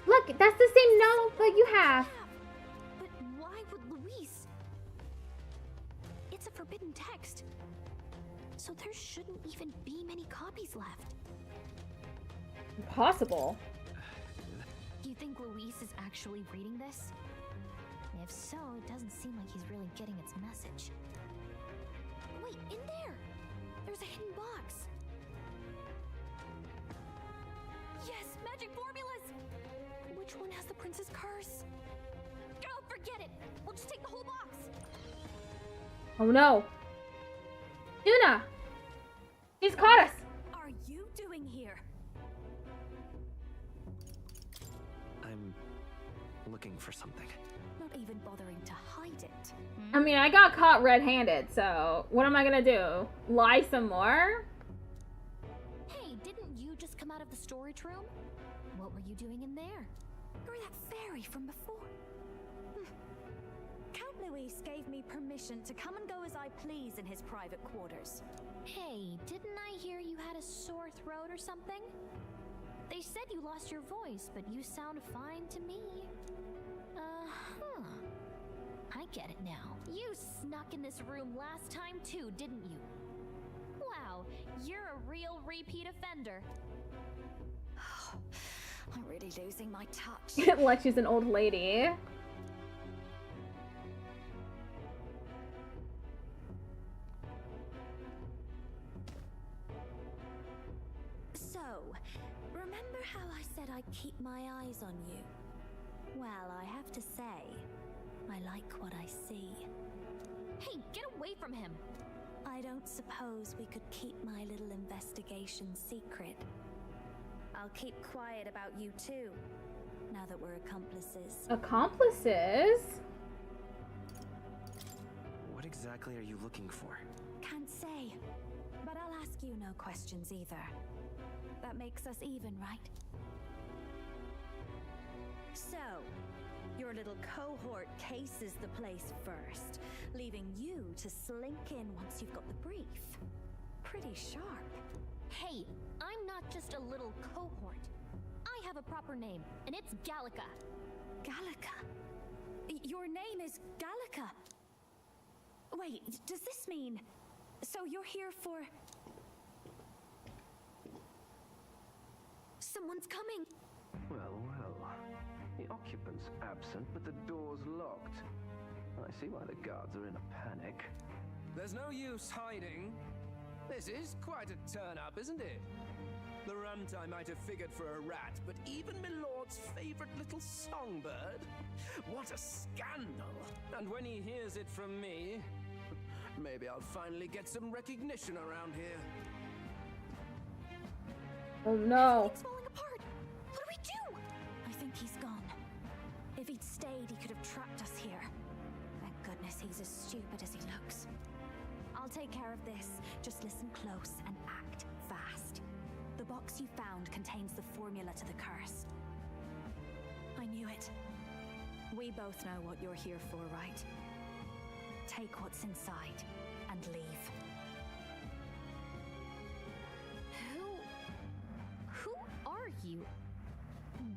Look, that's the same notebook you have. But why would Luis? It's a forbidden text. So there shouldn't even be many copies left. Impossible. Do you think Luis is actually reading this? If so, it doesn't seem like he's really getting its message. Wait, in there! There's a hidden box. Yes, magic formulas! Which one has the prince's curse? Oh, forget it! We'll just take the whole box! Oh no. Yuna! He's caught us! What are you doing here? I'm looking for something. Not even bothering to hide it. I mean, I got caught red-handed, so what am I gonna do? Lie some more? Hey, didn't you just come out of the storage room? What were you doing in there? You're that fairy from before. Count Luis gave me permission to come and go as I please in his private quarters. Hey, didn't I hear you had a sore throat or something? They said you lost your voice, but you sound fine to me. I get it now. You snuck in this room last time too, didn't you? Wow, you're a real repeat offender. I'm really losing my touch. Like she's an old lady. So, remember how I said I'd keep my eyes on you? Well, I have to say, I like what I see. Hey, get away from him! I don't suppose we could keep my little investigation secret. I'll keep quiet about you too, now that we're accomplices. Accomplices? What exactly are you looking for? Can't say, but I'll ask you no questions either. That makes us even, right? So, your little cohort cases the place first, leaving you to slink in once you've got the brief. Pretty sharp. Hey, I'm not just a little cohort. I have a proper name, and it's Gallica. Gallica? Your name is Gallica? Wait, does this mean... So you're here for... Someone's coming! Well, well. The occupant's absent, but the door's locked. I see why the guards are in a panic. There's no use hiding. This is quite a turn-up, isn't it? The runtime might have figured for a rat, but even Milord's favorite little songbird? What a scandal! And when he hears it from me, maybe I'll finally get some recognition around here. Oh no. It's falling apart! What do we do? I think he's gone. If he'd stayed, he could have trapped us here. Thank goodness he's as stupid as he looks. I'll take care of this. Just listen close and act fast. The box you found contains the formula to the curse. I knew it. We both know what you're here for, right? Take what's inside and leave. Who are you?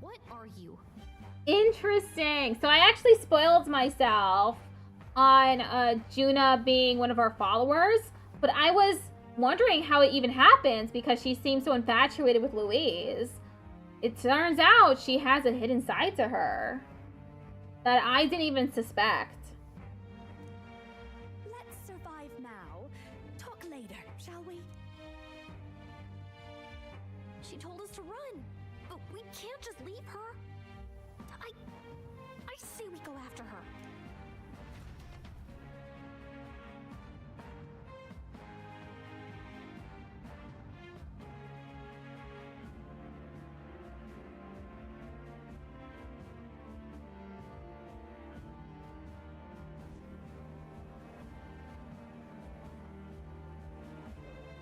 What are you? Interesting. So I actually spoiled myself on Juna being one of our followers, but I was wondering how it even happens because she seems so infatuated with Louise. It turns out she has a hidden side to her that I didn't even suspect. Let's survive now. Talk later, shall we? She told us to run, but we can't just leave her. I say we go after her.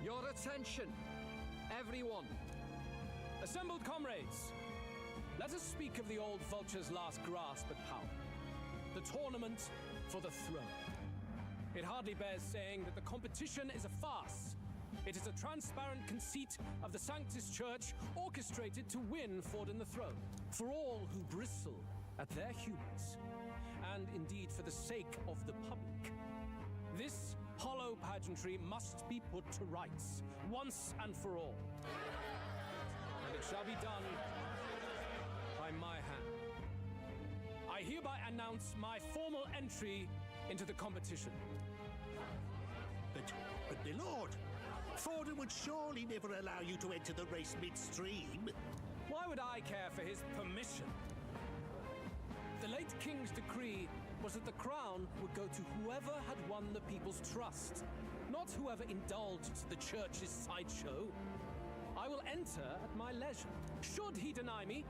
Your attention, everyone. Assembled comrades, let us speak of the old vulture's last grasp at power. the tournament for the throne. It hardly bears saying that the competition is a farce. It is a transparent conceit of the Sanctus Church orchestrated to win Forden the throne, for all who bristle at their hubris, and indeed for the sake of the public. This hollow pageantry must be put to rights, once and for all. And it shall be done by my hand. I hereby announce my formal entry into the competition. But my lord, Forden would surely never allow you to enter the race midstream. Why would I care for his permission? The late king's decree was that the crown would go to whoever had won the people's trust, not whoever indulged the church's sideshow. I will enter at my leisure. Should he deny me,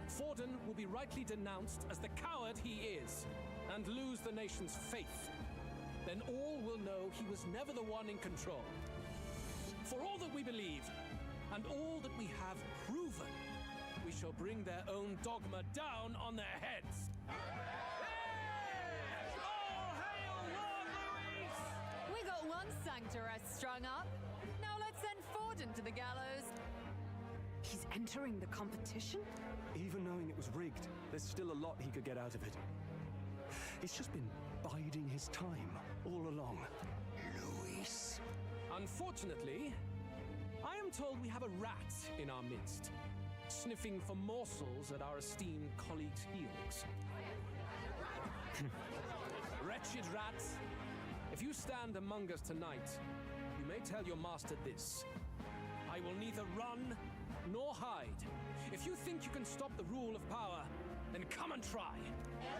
Forden will be rightly denounced as the coward he is, and lose the nation's faith. Then all will know he was never the one in control. For all that we believe, and all that we have proven, we shall bring their own dogma down on their heads. All hail Lord Louis! We got one sanctoress strung up. Now let's send Forden to the gallows. He's entering the competition? Even knowing it was rigged, there's still a lot he could get out of it. He's just been biding his time all along. Louis. Unfortunately, I am told we have a rat in our midst, sniffing for morsels at our esteemed colleagues' heels. Wretched rat, if you stand among us tonight, you may tell your master this: I will neither run nor hide. If you think you can stop the rule of power, then come and try.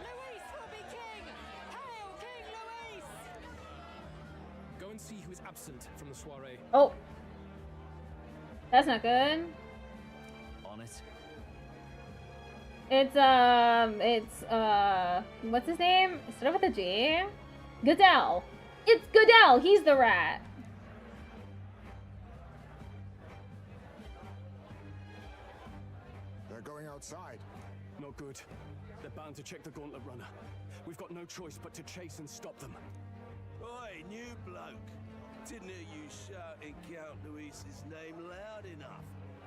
Louis will be king! Hail King Louis! Go and see who is absent from the soiree. Oh. That's not good. On it. It's what's his name? Start with a G. Goodell. It's Goodell. He's the rat. They're going outside. Not good. They're bound to check the gauntlet runner. We've got no choice but to chase and stop them. Oi, new bloke. Didn't hear you shouting Count Louis's name loud enough.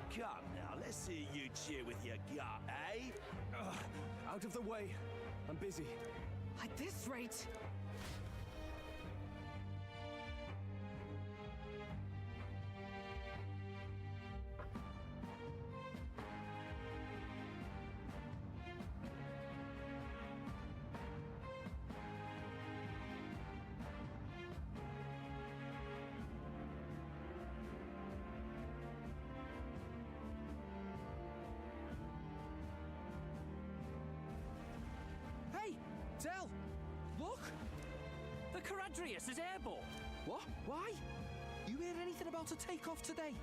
Come now, let's hear you cheer with your gut, eh? Out of the way. I'm busy. At this rate... Hey, Del, look! The Caradrius is airborne. What? Why? You hear anything about a takeoff today?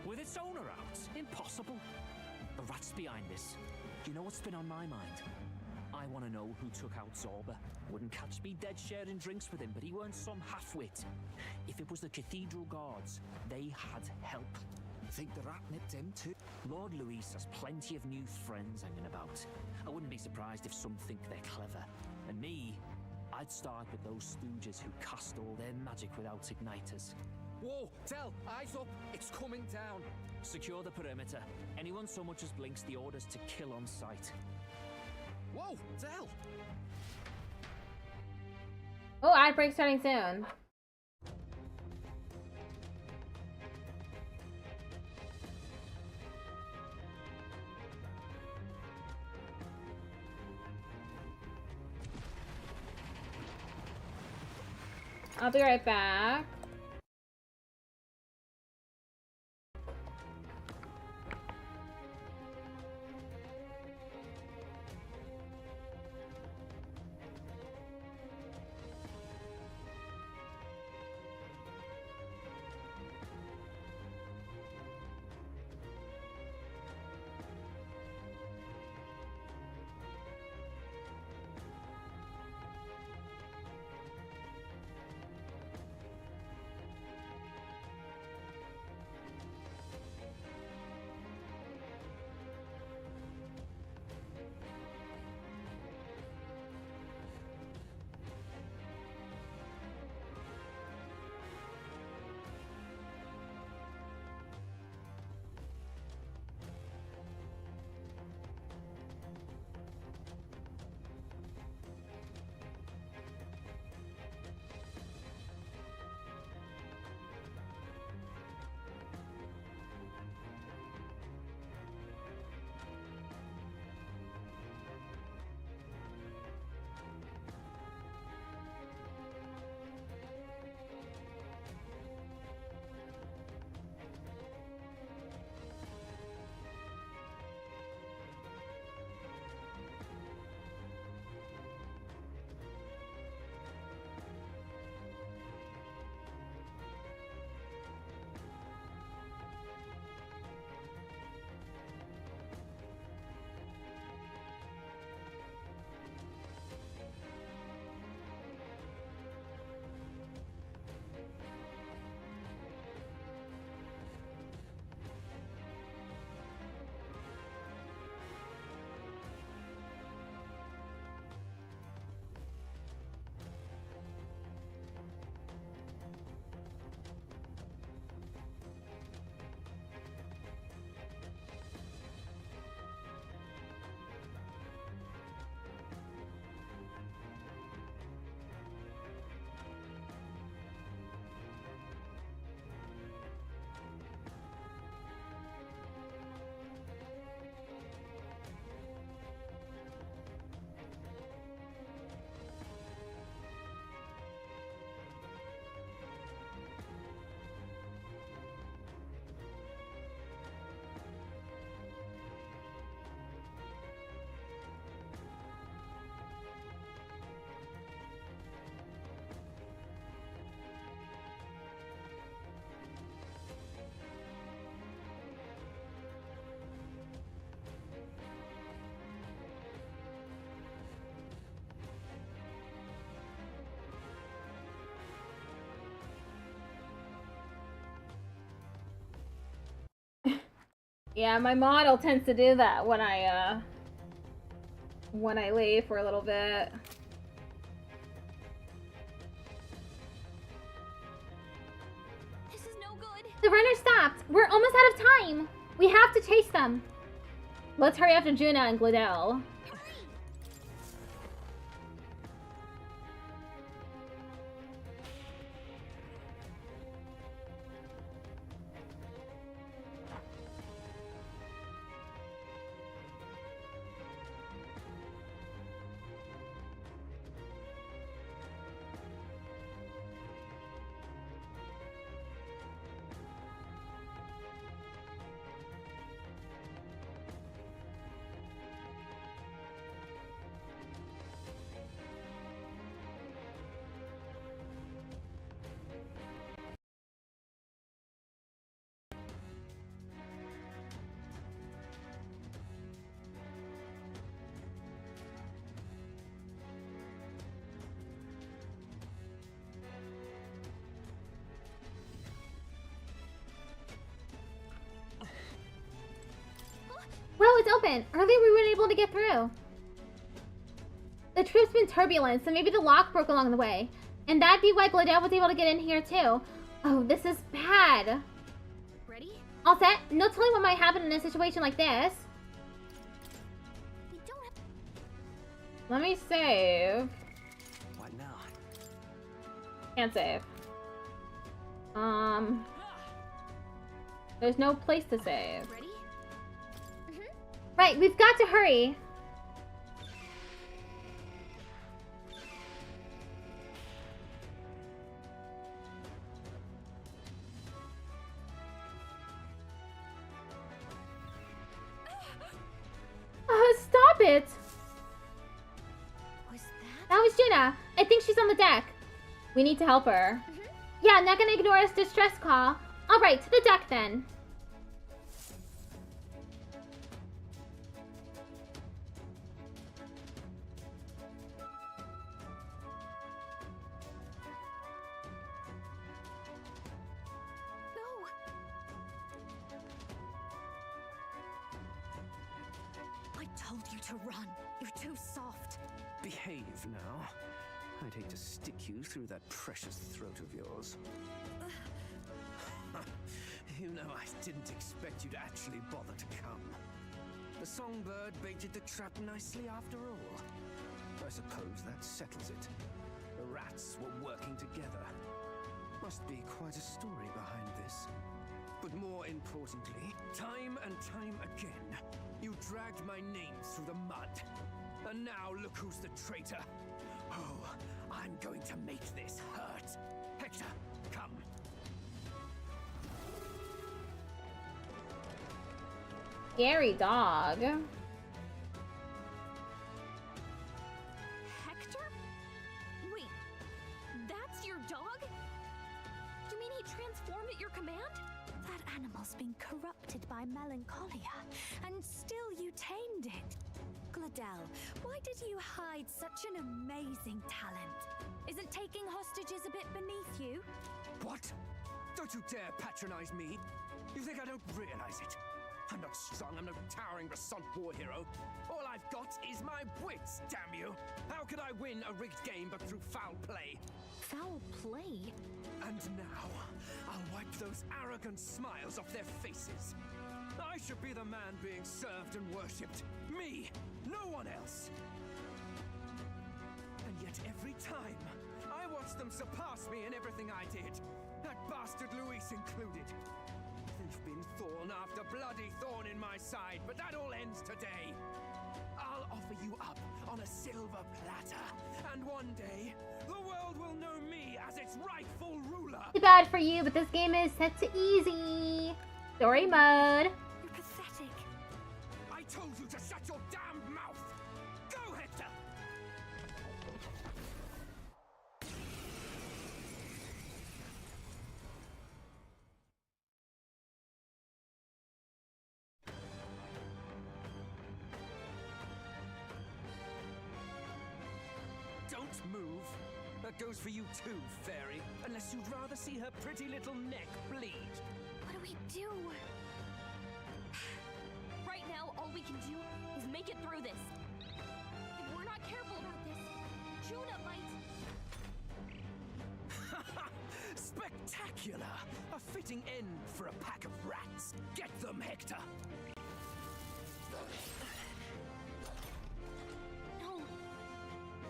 With its owner out? Impossible. The rat's behind this. Do you know what's been on my mind? I want to know who took out Zorba. Wouldn't catch me dead sharing drinks with him, but he weren't some half-wit. If it was the Cathedral Guards, they had help. Think the rat nipped him too? Lord Louis has plenty of new friends hanging about. I wouldn't be surprised if some think they're clever. And me, I'd start with those stooges who cast all their magic without igniters. Whoa, Del, eyes up, it's coming down. Secure the perimeter. Anyone so much as blinks, the orders to kill on sight. Whoa, Del! Oh, ad break starting soon. I'll be right back. Yeah, my model tends to do that when I leave for a little bit. This is no good. The runner stopped. We're almost out of time. We have to chase them. Let's hurry after Juna and Glidell. Well, it's open. Earlier we weren't able to get through. The troop's been turbulent, so maybe the lock broke along the way. And that'd be why Glidell was able to get in here too. Oh, this is bad. Ready? All set? No telling what might happen in a situation like this. We don't have... Let me save. What now? Can't save. There's no place to save. Ready? Right, we've got to hurry. Stop it! Was that was Juna. I think she's on the deck. We need to help her. Yeah, not gonna ignore us distress call. Alright, to the deck then. I told you to run. You're too soft. Behave now. I'd hate to stick you through that precious throat of yours. You know, I didn't expect you to actually bother to come. The songbird baited the trap nicely after all. I suppose that settles it. The rats were working together. Must be quite a story behind this. But more importantly, time and time again, you dragged my name through the mud. And now look who's the traitor. Oh, I'm going to make this hurt. Hector, come. Scary dog. Hector? Wait, that's your dog? You mean he transformed at your command? That animal's been corrupted by melancholia, and still you tamed it. Glidell, why did you hide such an amazing talent? Isn't taking hostages a bit beneath you? What? Don't you dare patronize me. You think I don't realize it? I'm not strong, I'm no towering Rassant war hero. All I've got is my wits, damn you! How could I win a rigged game but through foul play? Foul play? And now, I'll wipe those arrogant smiles off their faces. I should be the man being served and worshipped. Me! No one else! And yet every time, I watch them surpass me in everything I did. That bastard Luis included. They've been thorn after bloody thorn in my side, but that all ends today. I'll offer you up on a silver platter, and one day, the world will know me as its rightful ruler. Too bad for you, but this game is set to easy. Story mode. You're pathetic. I told you to shut your damned mouth! Go, Hector! Don't move. That goes for you too, fairy. Unless you'd rather see her pretty little neck bleed. What do we do? we can do is make it through this. If we're not careful about this, Juna might... Spectacular! A fitting end for a pack of rats. Get them, Hector! No.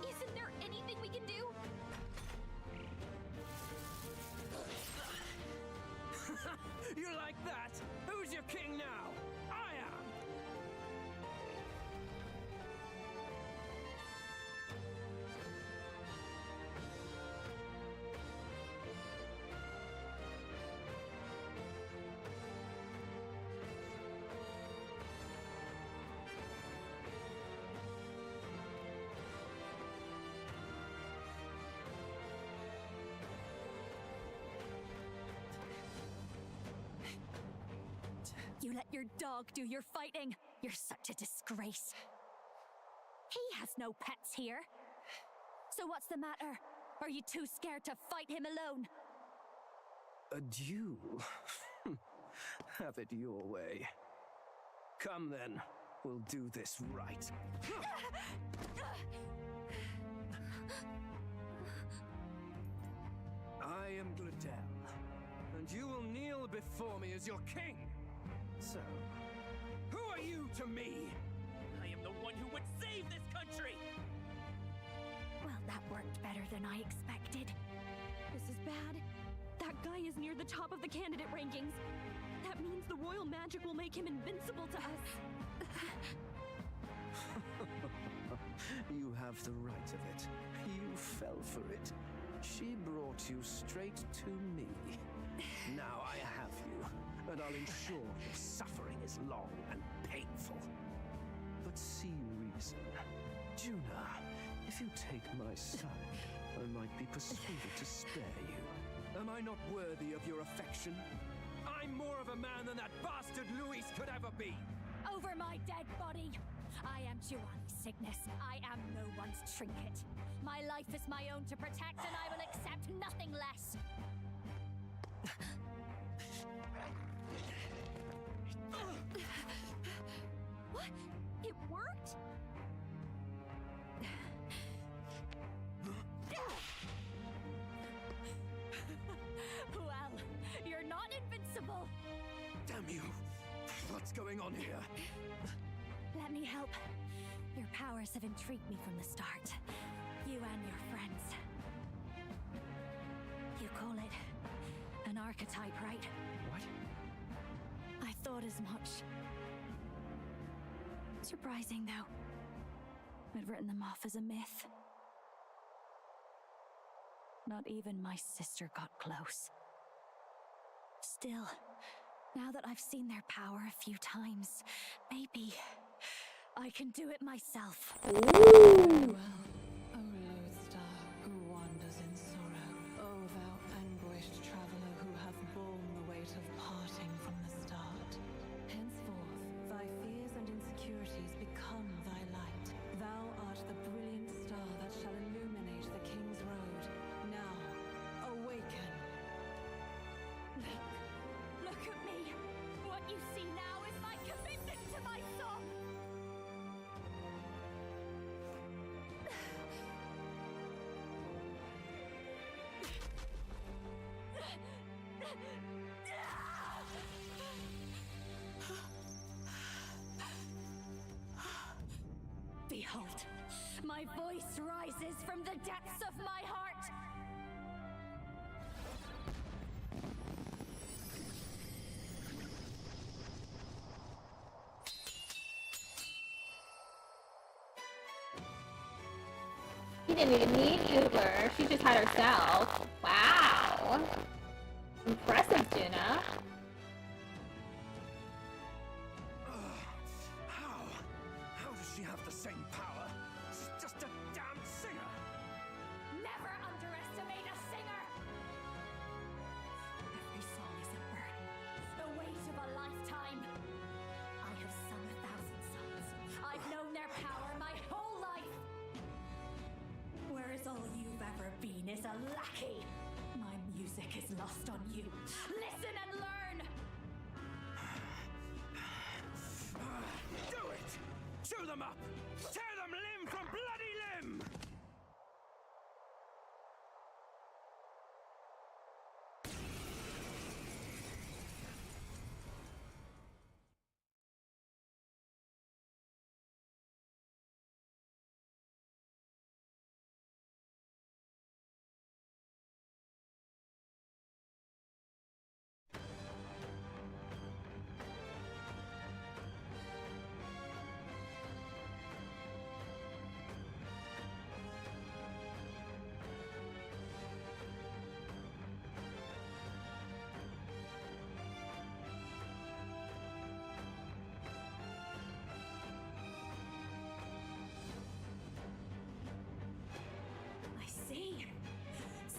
Isn't there anything we can do? You like that? Who's your king now? I am! You let your dog do your fighting. You're such a disgrace. He has no pets here. So what's the matter? Are you too scared to fight him alone? A duel? Have it your way. Come then, we'll do this right. I am Gladel, and you will kneel before me as your king. So, who are you to me? I am the one who would save this country! Well, that worked better than I expected. This is bad. That guy is near the top of the candidate rankings. That means the royal magic will make him invincible to us. You have the right of it. You fell for it. She brought you straight to me. Now I have you, and I'll ensure your suffering is long and painful. But see reason. Juna, if you take my side, I might be persuaded to spare you. Am I not worthy of your affection? I'm more of a man than that bastard Luis could ever be! Over my dead body! I am Juani's sickness. I am no one's trinket. My life is my own to protect, and I will accept nothing less. What? It worked? Well, you're not invincible. Damn you! What's going on here? Let me help. Your powers have intrigued me from the start. You and your friends. You call it an archetype, right? What? I thought as much. Surprising, though. I'd written them off as a myth. Not even my sister got close. Still, now that I've seen their power a few times, maybe I can do it myself. Farewell, O lodestar who wanders in sorrow. O thou anguished traveler who hath borne the weight of parting from the start. Henceforth, thy fears and insecurities become thy light. Thou art the brilliant star that shall illuminate the king's road. Now, awaken. Look at me! What you see now is my commitment to my song! Behold, my voice rises from the depths of my heart! She didn't even need Uber. She just had herself. Wow. Impressive, Juna. How does she have the same power? She's just a damn singer! Never underestimate a singer! Every song is a burden, the weight of a lifetime. I have sung 1,000 songs. I've known their power my whole life. Whereas all you've ever been is a lackey. My music is lost on you. Listen and learn! Do it! Chew them up! Tear them limb from bloody limb!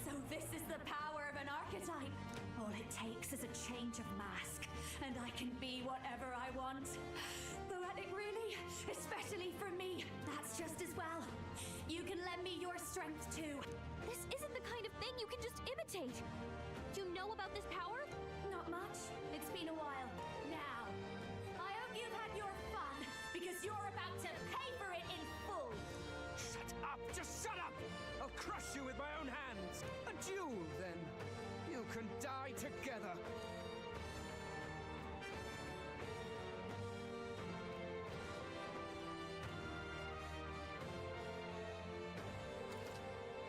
So this is the power of an archetype. All it takes is a change of mask, and I can be whatever I want. Poetic, really? Especially for me. That's just as well. You can lend me your strength too. This isn't the kind of thing you can just imitate. Do you know about this power? Not much. It's been a while. Now, I hope you've had your fun, because you're about to pay for it in full. Shut up! Just shut up! I'll crush you with my own hands. A duel, then. You can die together.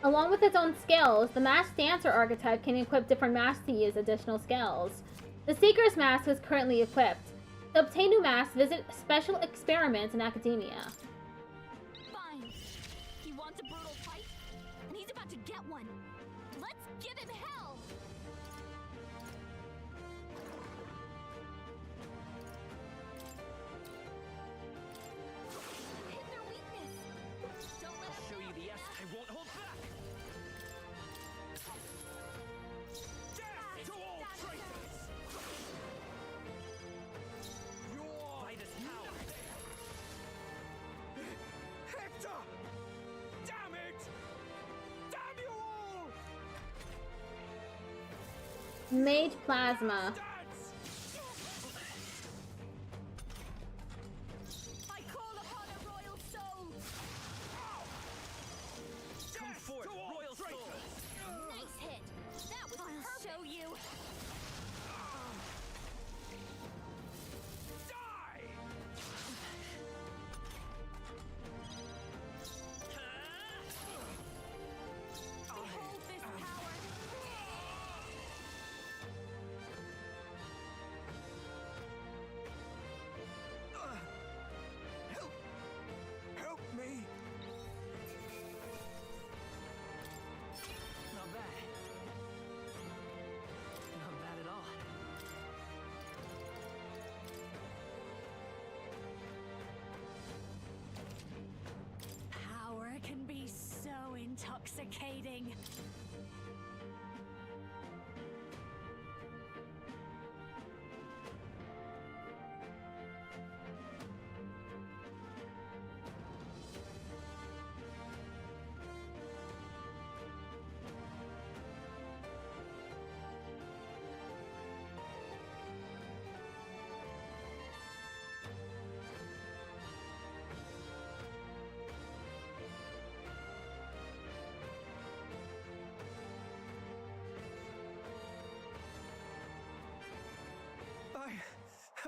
Along with its own skills, the masked dancer archetype can equip different masks to use additional skills. The Seeker's mask is currently equipped. To obtain new masks, visit special experiments in academia. Fine. He wants a brutal fight, and he's about to get one. Let's give him hell! Hit their weakness. Don't let him Show you the S. I won't hold back. Death to all traitors! Vitus power. Hector! Damn it! Damn you all! Mage Plasma. I call upon a royal soul. Come forth, royal soul. Nice hit. That was I'll perfect. show you. Die! Behold this power. Help! Help me! Not bad. Not bad at all. Power can be so intoxicating.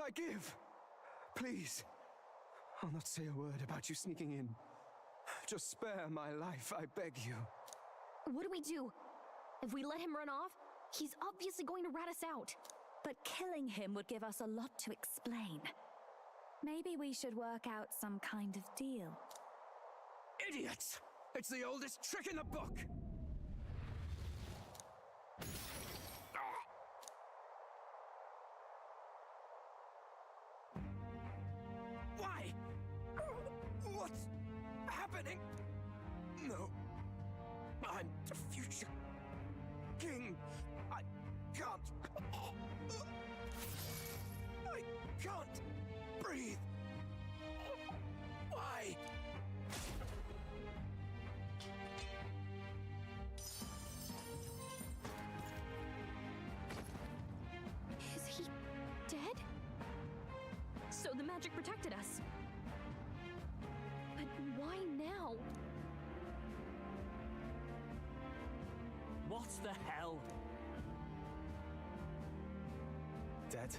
I give. Please. I'll not say a word about you sneaking in. Just spare my life, I beg you. What do we do? If we let him run off, he's obviously going to rat us out. But killing him would give us a lot to explain. Maybe we should work out some kind of deal. Idiots! It's the oldest trick in the book! Why? What's happening? No. I'm the future king. I can't. I can't breathe. Why? Is he dead? So the magic protected us. What the hell? Dead?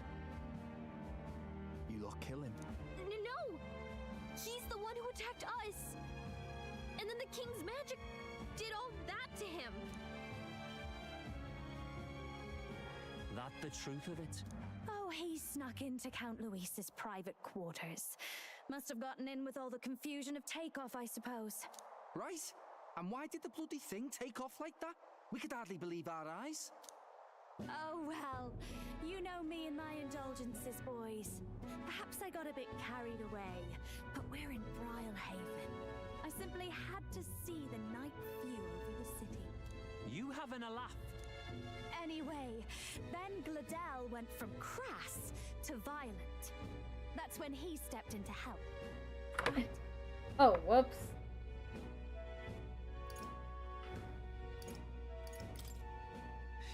You lot kill him. No! He's the one who attacked us! And then the king's magic did all that to him! That the truth of it? Oh, he snuck into Count Luis's private quarters. Must have gotten in with all the confusion of takeoff, I suppose. Right? And why did the bloody thing take off like that? We could hardly believe our eyes. Oh, well, you know me and my indulgences, boys. Perhaps I got a bit carried away, but we're in Brilehaven. I simply had to see the night view over the city. You having a laugh? Anyway, then Gladel went from crass to violent. That's when he stepped in to help. Oh, whoops.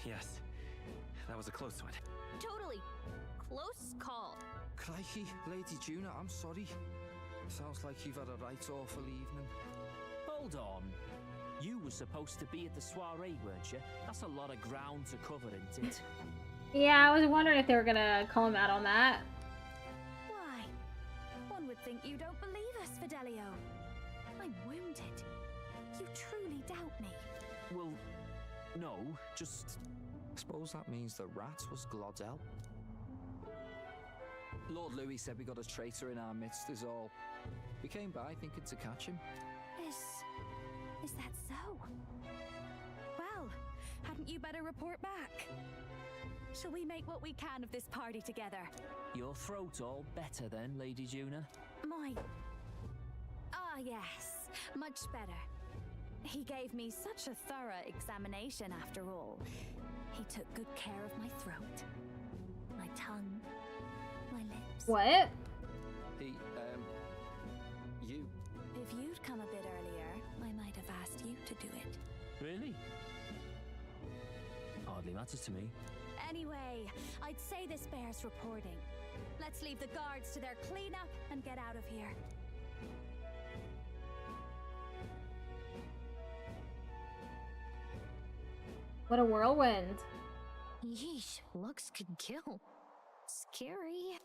Yes, that was a close one. Totally. Close call. Crikey, Lady Juna, I'm sorry. Sounds like you've had a right awful evening. Hold on. You were supposed to be at the soiree, weren't you? That's a lot of ground to cover, isn't it? Yeah, I was wondering if they were gonna call him out on that. Why? One would think you don't believe us, Fidelio. I'm wounded. You truly doubt me. Well, no, just... Suppose that means the rat was Glodell. Lord Louis said we got a traitor in our midst is all. We came by thinking to catch him. Is that so? Well, hadn't you better report back? Shall we make what we can of this party together? Your throat all better then, Lady Juna? Ah, yes, much better. He gave me such a thorough examination after all. He took good care of my throat, my tongue, my lips. What? You. If you'd come a bit earlier, I might have asked you to do it. Really? Hardly matters to me. Anyway, I'd say this bears reporting. Let's leave the guards to their cleanup and get out of here. What a whirlwind. Yeesh, looks could kill. Scary.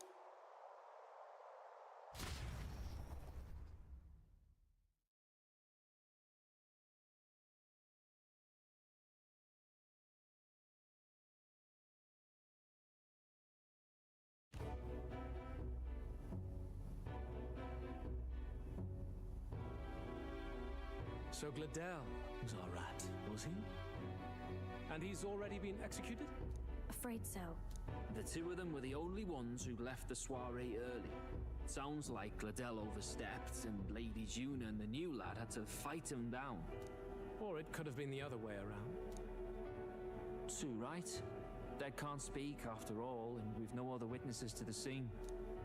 So Gladel was our rat, was he? And he's already been executed? Afraid so. The two of them were the only ones who left the soiree early. Sounds like Gladel overstepped, and Lady Juna and the new lad had to fight him down. Or it could have been the other way around. Too right. Dead can't speak after all, and we've no other witnesses to the scene.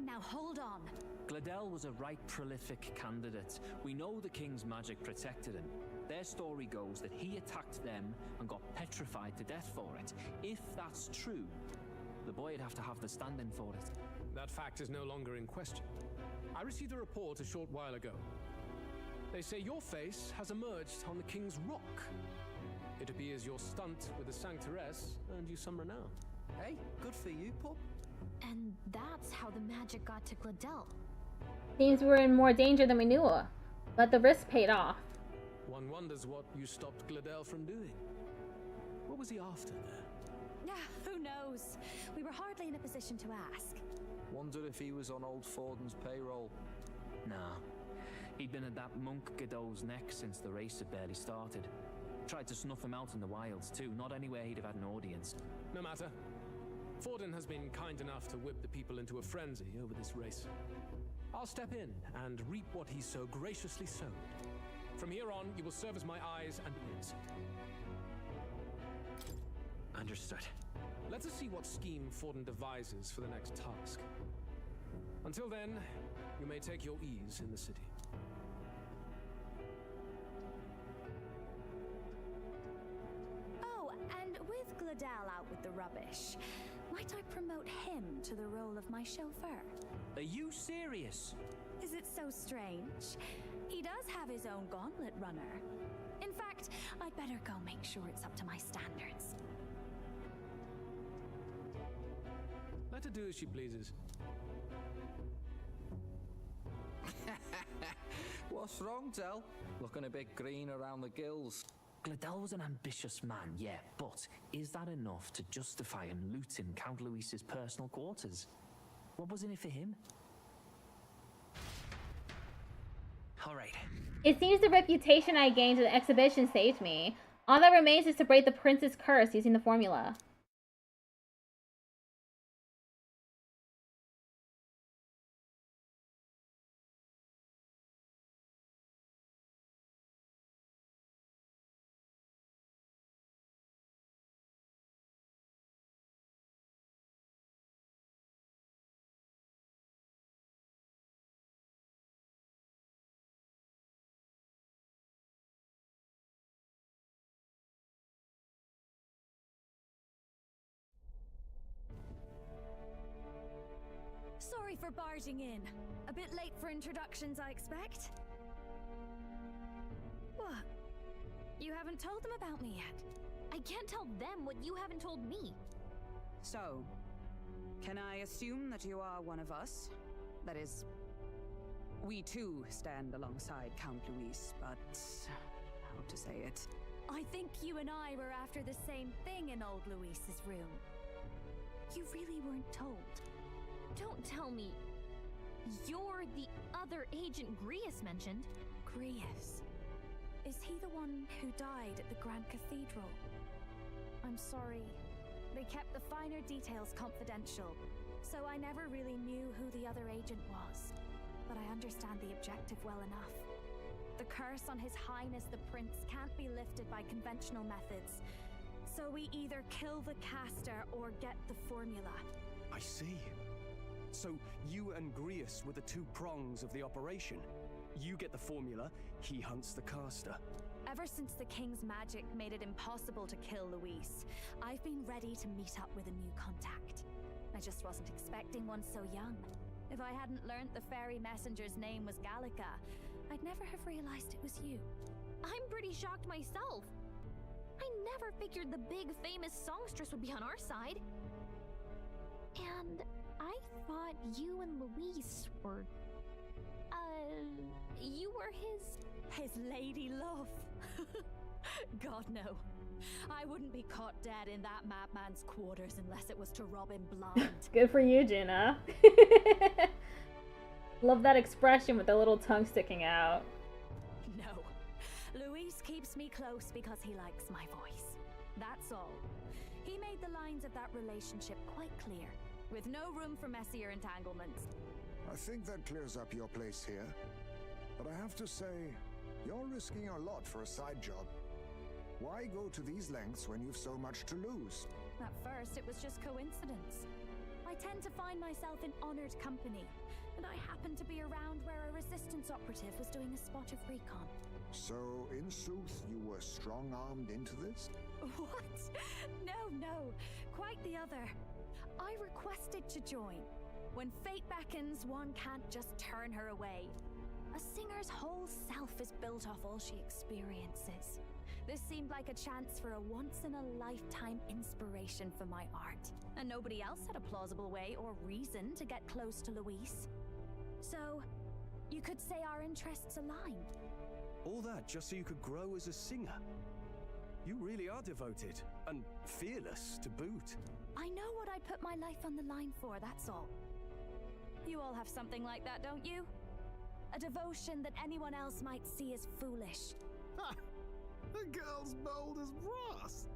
Now hold on. Gladel was a right prolific candidate. We know the king's magic protected him. Their story goes that he attacked them and got petrified to death for it. If that's true, the boy'd have to have the stand-in for it. That fact is no longer in question. I received a report a short while ago. They say your face has emerged on the king's rock. It appears your stunt with the Sanctoress earned you some renown. Hey, good for you, pup. And that's how the magic got to Gladel. Seems we're in more danger than we knew, but the risk paid off. One wonders what you stopped Gladel from doing. What was he after there? Who knows? We were hardly in a position to ask. Wonder if he was on old Forden's payroll. Nah. He'd been at that monk Godot's neck since the race had barely started. Tried to snuff him out in the wilds too, not anywhere he'd have had an audience. No matter. Forden has been kind enough to whip the people into a frenzy over this race. I'll step in and reap what he so graciously sowed. From here on, you will serve as my eyes and ears. Understood. Let us see what scheme Forden devises for the next task. Until then, you may take your ease in the city. Oh, and with Gladel out with the rubbish, might I promote him to the role of my chauffeur? Are you serious? Is it so strange? He does have his own gauntlet runner. In fact, fact, I'd better go make sure it's up to my standards. Let her do as she pleases. What's wrong, Del? Looking a bit green around the gills. Gladel was an ambitious man, yeah, but is that enough to justify him looting Count Luis's personal quarters? What was in it for him? Alright. It seems the reputation I gained at the exhibition saved me. All that remains is to break the prince's curse using the formula. Sorry for barging in. A bit late for introductions, I expect. What? You haven't told them about me yet? I can't tell them what you haven't told me. So, can I assume that you are one of us? That is, we too stand alongside Count Luis, but how to say it? I think you and I were after the same thing in old Luis's room. You really weren't told. Don't tell me you're the other agent Grius mentioned. Grius? Is he the one who died at the Grand Cathedral? I'm sorry. They kept the finer details confidential, so I never really knew who the other agent was. But I understand the objective well enough. The curse on His Highness the Prince can't be lifted by conventional methods. So we either kill the caster or get the formula. I see. So you and Grius were the two prongs of the operation. You get the formula, he hunts the caster. Ever since the King's magic made it impossible to kill Luis, I've been ready to meet up with a new contact. I just wasn't expecting one so young. If I hadn't learnt the fairy messenger's name was Gallica, I'd never have realized it was you. I'm pretty shocked myself. I never figured the big famous songstress would be on our side. And I thought you and Luis were... you were his lady love. God, no. I wouldn't be caught dead in that madman's quarters unless it was to rob him blind. Good for you, Gina. Love that expression with the little tongue sticking out. No. Luis keeps me close because he likes my voice. That's all. He made the lines of that relationship quite clear, with no room for messier entanglements. I think that clears up your place here. But I have to say, you're risking a lot for a side job. Why go to these lengths when you've so much to lose? At first, it was just coincidence. I tend to find myself in honored company, and I happened to be around where a resistance operative was doing a spot of recon. So, in sooth, you were strong-armed into this? What? No. Quite the other. I requested to join. When fate beckons, one can't just turn her away. A singer's whole self is built off all she experiences. This seemed like a chance for a once-in-a-lifetime inspiration for my art. And nobody else had a plausible way or reason to get close to Luis. So, you could say our interests aligned. All that just so you could grow as a singer? You really are devoted, and fearless to boot. I know what I'd put my life on the line for, that's all. You all have something like that, don't you? A devotion that anyone else might see as foolish. Ha! The girl's bold as brass.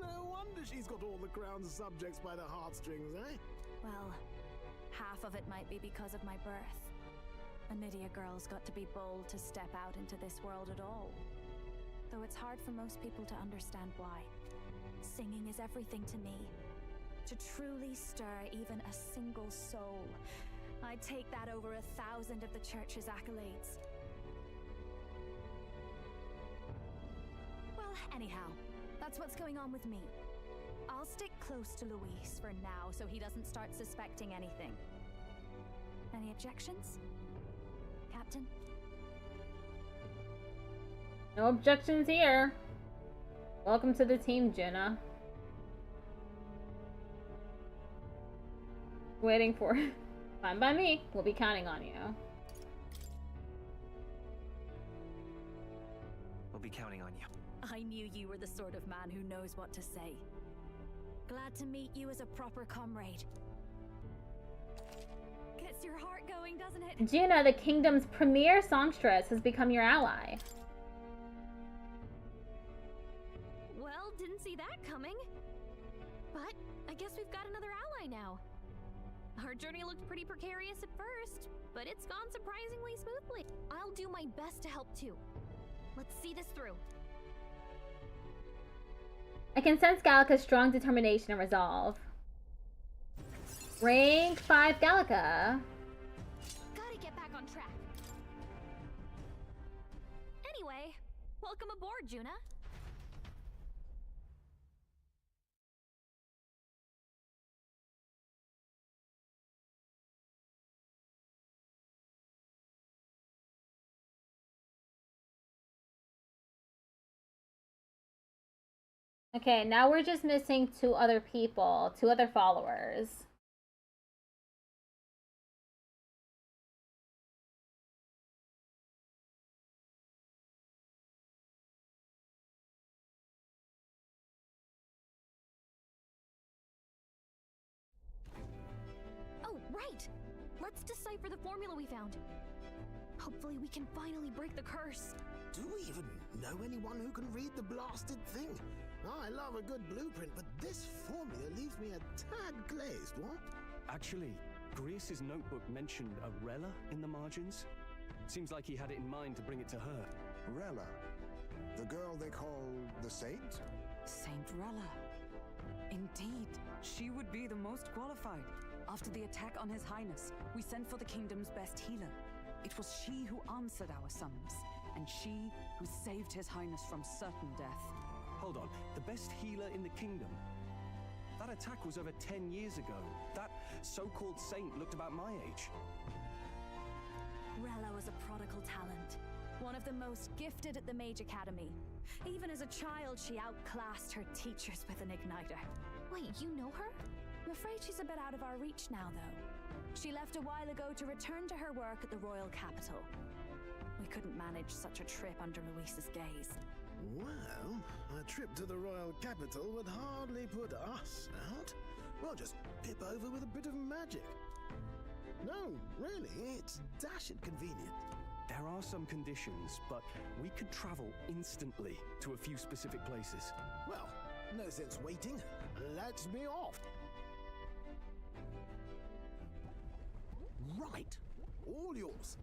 No wonder she's got all the crown's subjects by the heartstrings, eh? Well, half of it might be because of my birth. A Nydia girl's got to be bold to step out into this world at all. Though it's hard for most people to understand why. Singing is everything to me. To truly stir even a single soul, I'd take that over 1,000 of the church's accolades. Well, anyhow, that's what's going on with me. I'll stick close to Luis for now so he doesn't start suspecting anything. Any objections? Captain? No objections here. Welcome to the team, Jenna. Waiting for it. Fine by me. We'll be counting on you. We'll be counting on you. I knew you were the sort of man who knows what to say. Glad to meet you as a proper comrade. Gets your heart going, doesn't it? Juna, the kingdom's premier songstress, has become your ally. Well, didn't see that coming. But I guess we've got another ally now. Our journey looked pretty precarious at first, but it's gone surprisingly smoothly. I'll do my best to help too. Let's see this through. I can sense Gallica's strong determination and resolve. Rank 5 Gallica. Gotta get back on track. Anyway, welcome aboard, Juna. Okay, now we're just missing 2 other people, 2 other followers. Oh, right! Let's decipher the formula we found. Hopefully we can finally break the curse. Do we even know anyone who can read the blasted thing? I love a good blueprint, but this formula leaves me a tad glazed, what? Actually, Grease's notebook mentioned a Rella in the margins. Seems like he had it in mind to bring it to her. Rella? The girl they call the Saint? Saint Rella. Indeed, she would be the most qualified. After the attack on His Highness, we sent for the kingdom's best healer. It was she who answered our summons, and she who saved His Highness from certain death. Hold on, the best healer in the kingdom? That attack was over 10 years ago. That so-called saint looked about my age. Rella was a prodigal talent, one of the most gifted at the Mage Academy. Even as a child, she outclassed her teachers with an igniter. Wait, you know her? I'm afraid she's a bit out of our reach now, though. She left a while ago to return to her work at the royal capital. We couldn't manage such a trip under Luis's gaze. Well, a trip to the royal capital would hardly put us out. We'll just pip over with a bit of magic. No, really, it's dashed convenient. There are some conditions, but we could travel instantly to a few specific places. Well, no sense waiting. Let's be off. Right, all yours.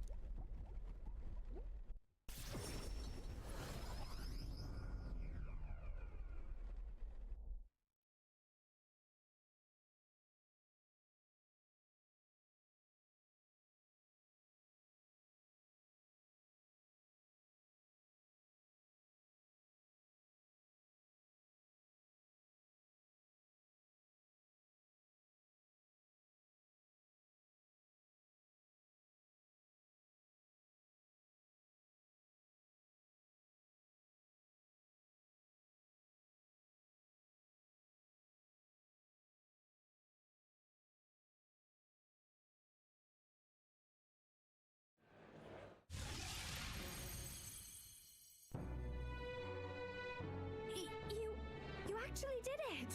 You actually did it!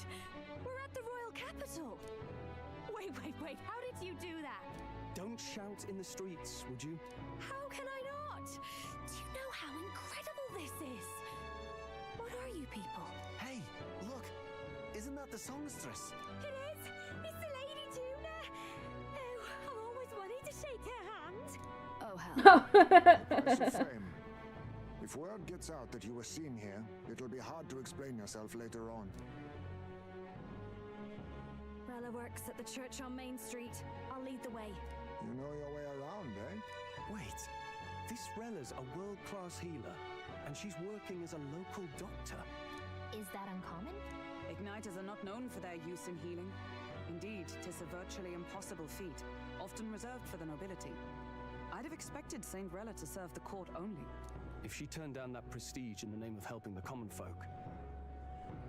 We're at the royal capital! Wait, how did you do that? Don't shout in the streets, would you? How can I not? Do you know how incredible this is? What are you people? Hey, look! Isn't that the songstress? It is! It's the Lady Tuna! Oh, I've always wanted to shake her hand! Oh, hell. Price of fame. If word gets out that you were seen here, it'll be hard to explain yourself later on. Rella works at the church on Main Street. I'll lead the way. You know your way around, eh? Wait, this Rella's a world-class healer, and she's working as a local doctor. Is that uncommon? Igniters are not known for their use in healing. Indeed, 'tis a virtually impossible feat, often reserved for the nobility. I'd have expected Saint Rella to serve the court only. If she turned down that prestige in the name of helping the common folk,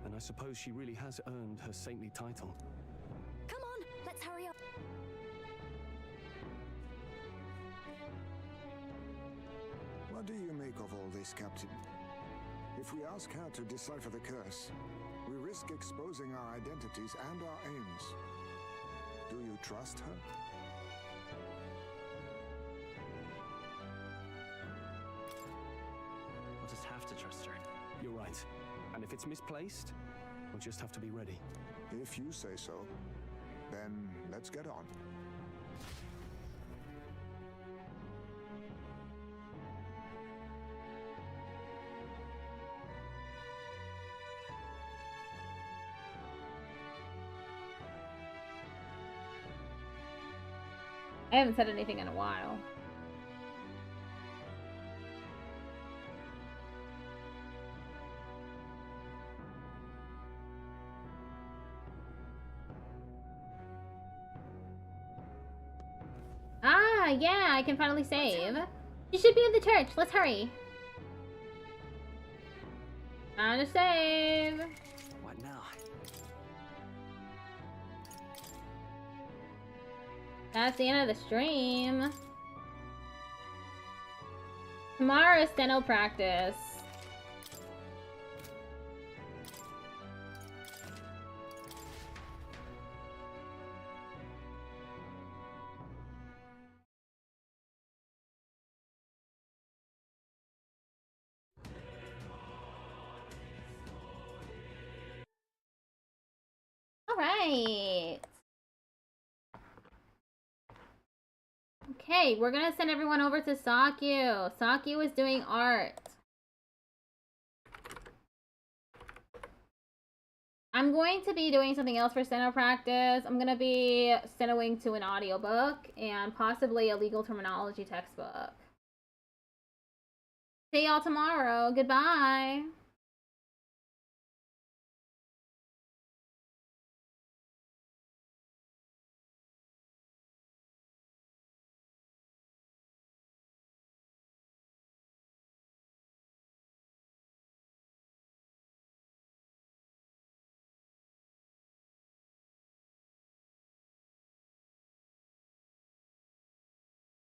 then I suppose she really has earned her saintly title. Come on, let's hurry up. What do you make of all this, Captain? If we ask her to decipher the curse, we risk exposing our identities and our aims. Do you trust her? We'll just have to trust her. You're right. And if it's misplaced, we'll just have to be ready. If you say so, then let's get on. I haven't said anything in a while. Ah, yeah, I can finally save. You should be in the church. Let's hurry. Time to save. What now? That's the end of the stream. Tomorrow is steno practice. All right. Okay, we're gonna send everyone over to Sakyu. Sakyu is doing art. I'm going to be doing something else for steno practice. I'm gonna be stenoing to an audiobook and possibly a legal terminology textbook. See y'all tomorrow. Goodbye.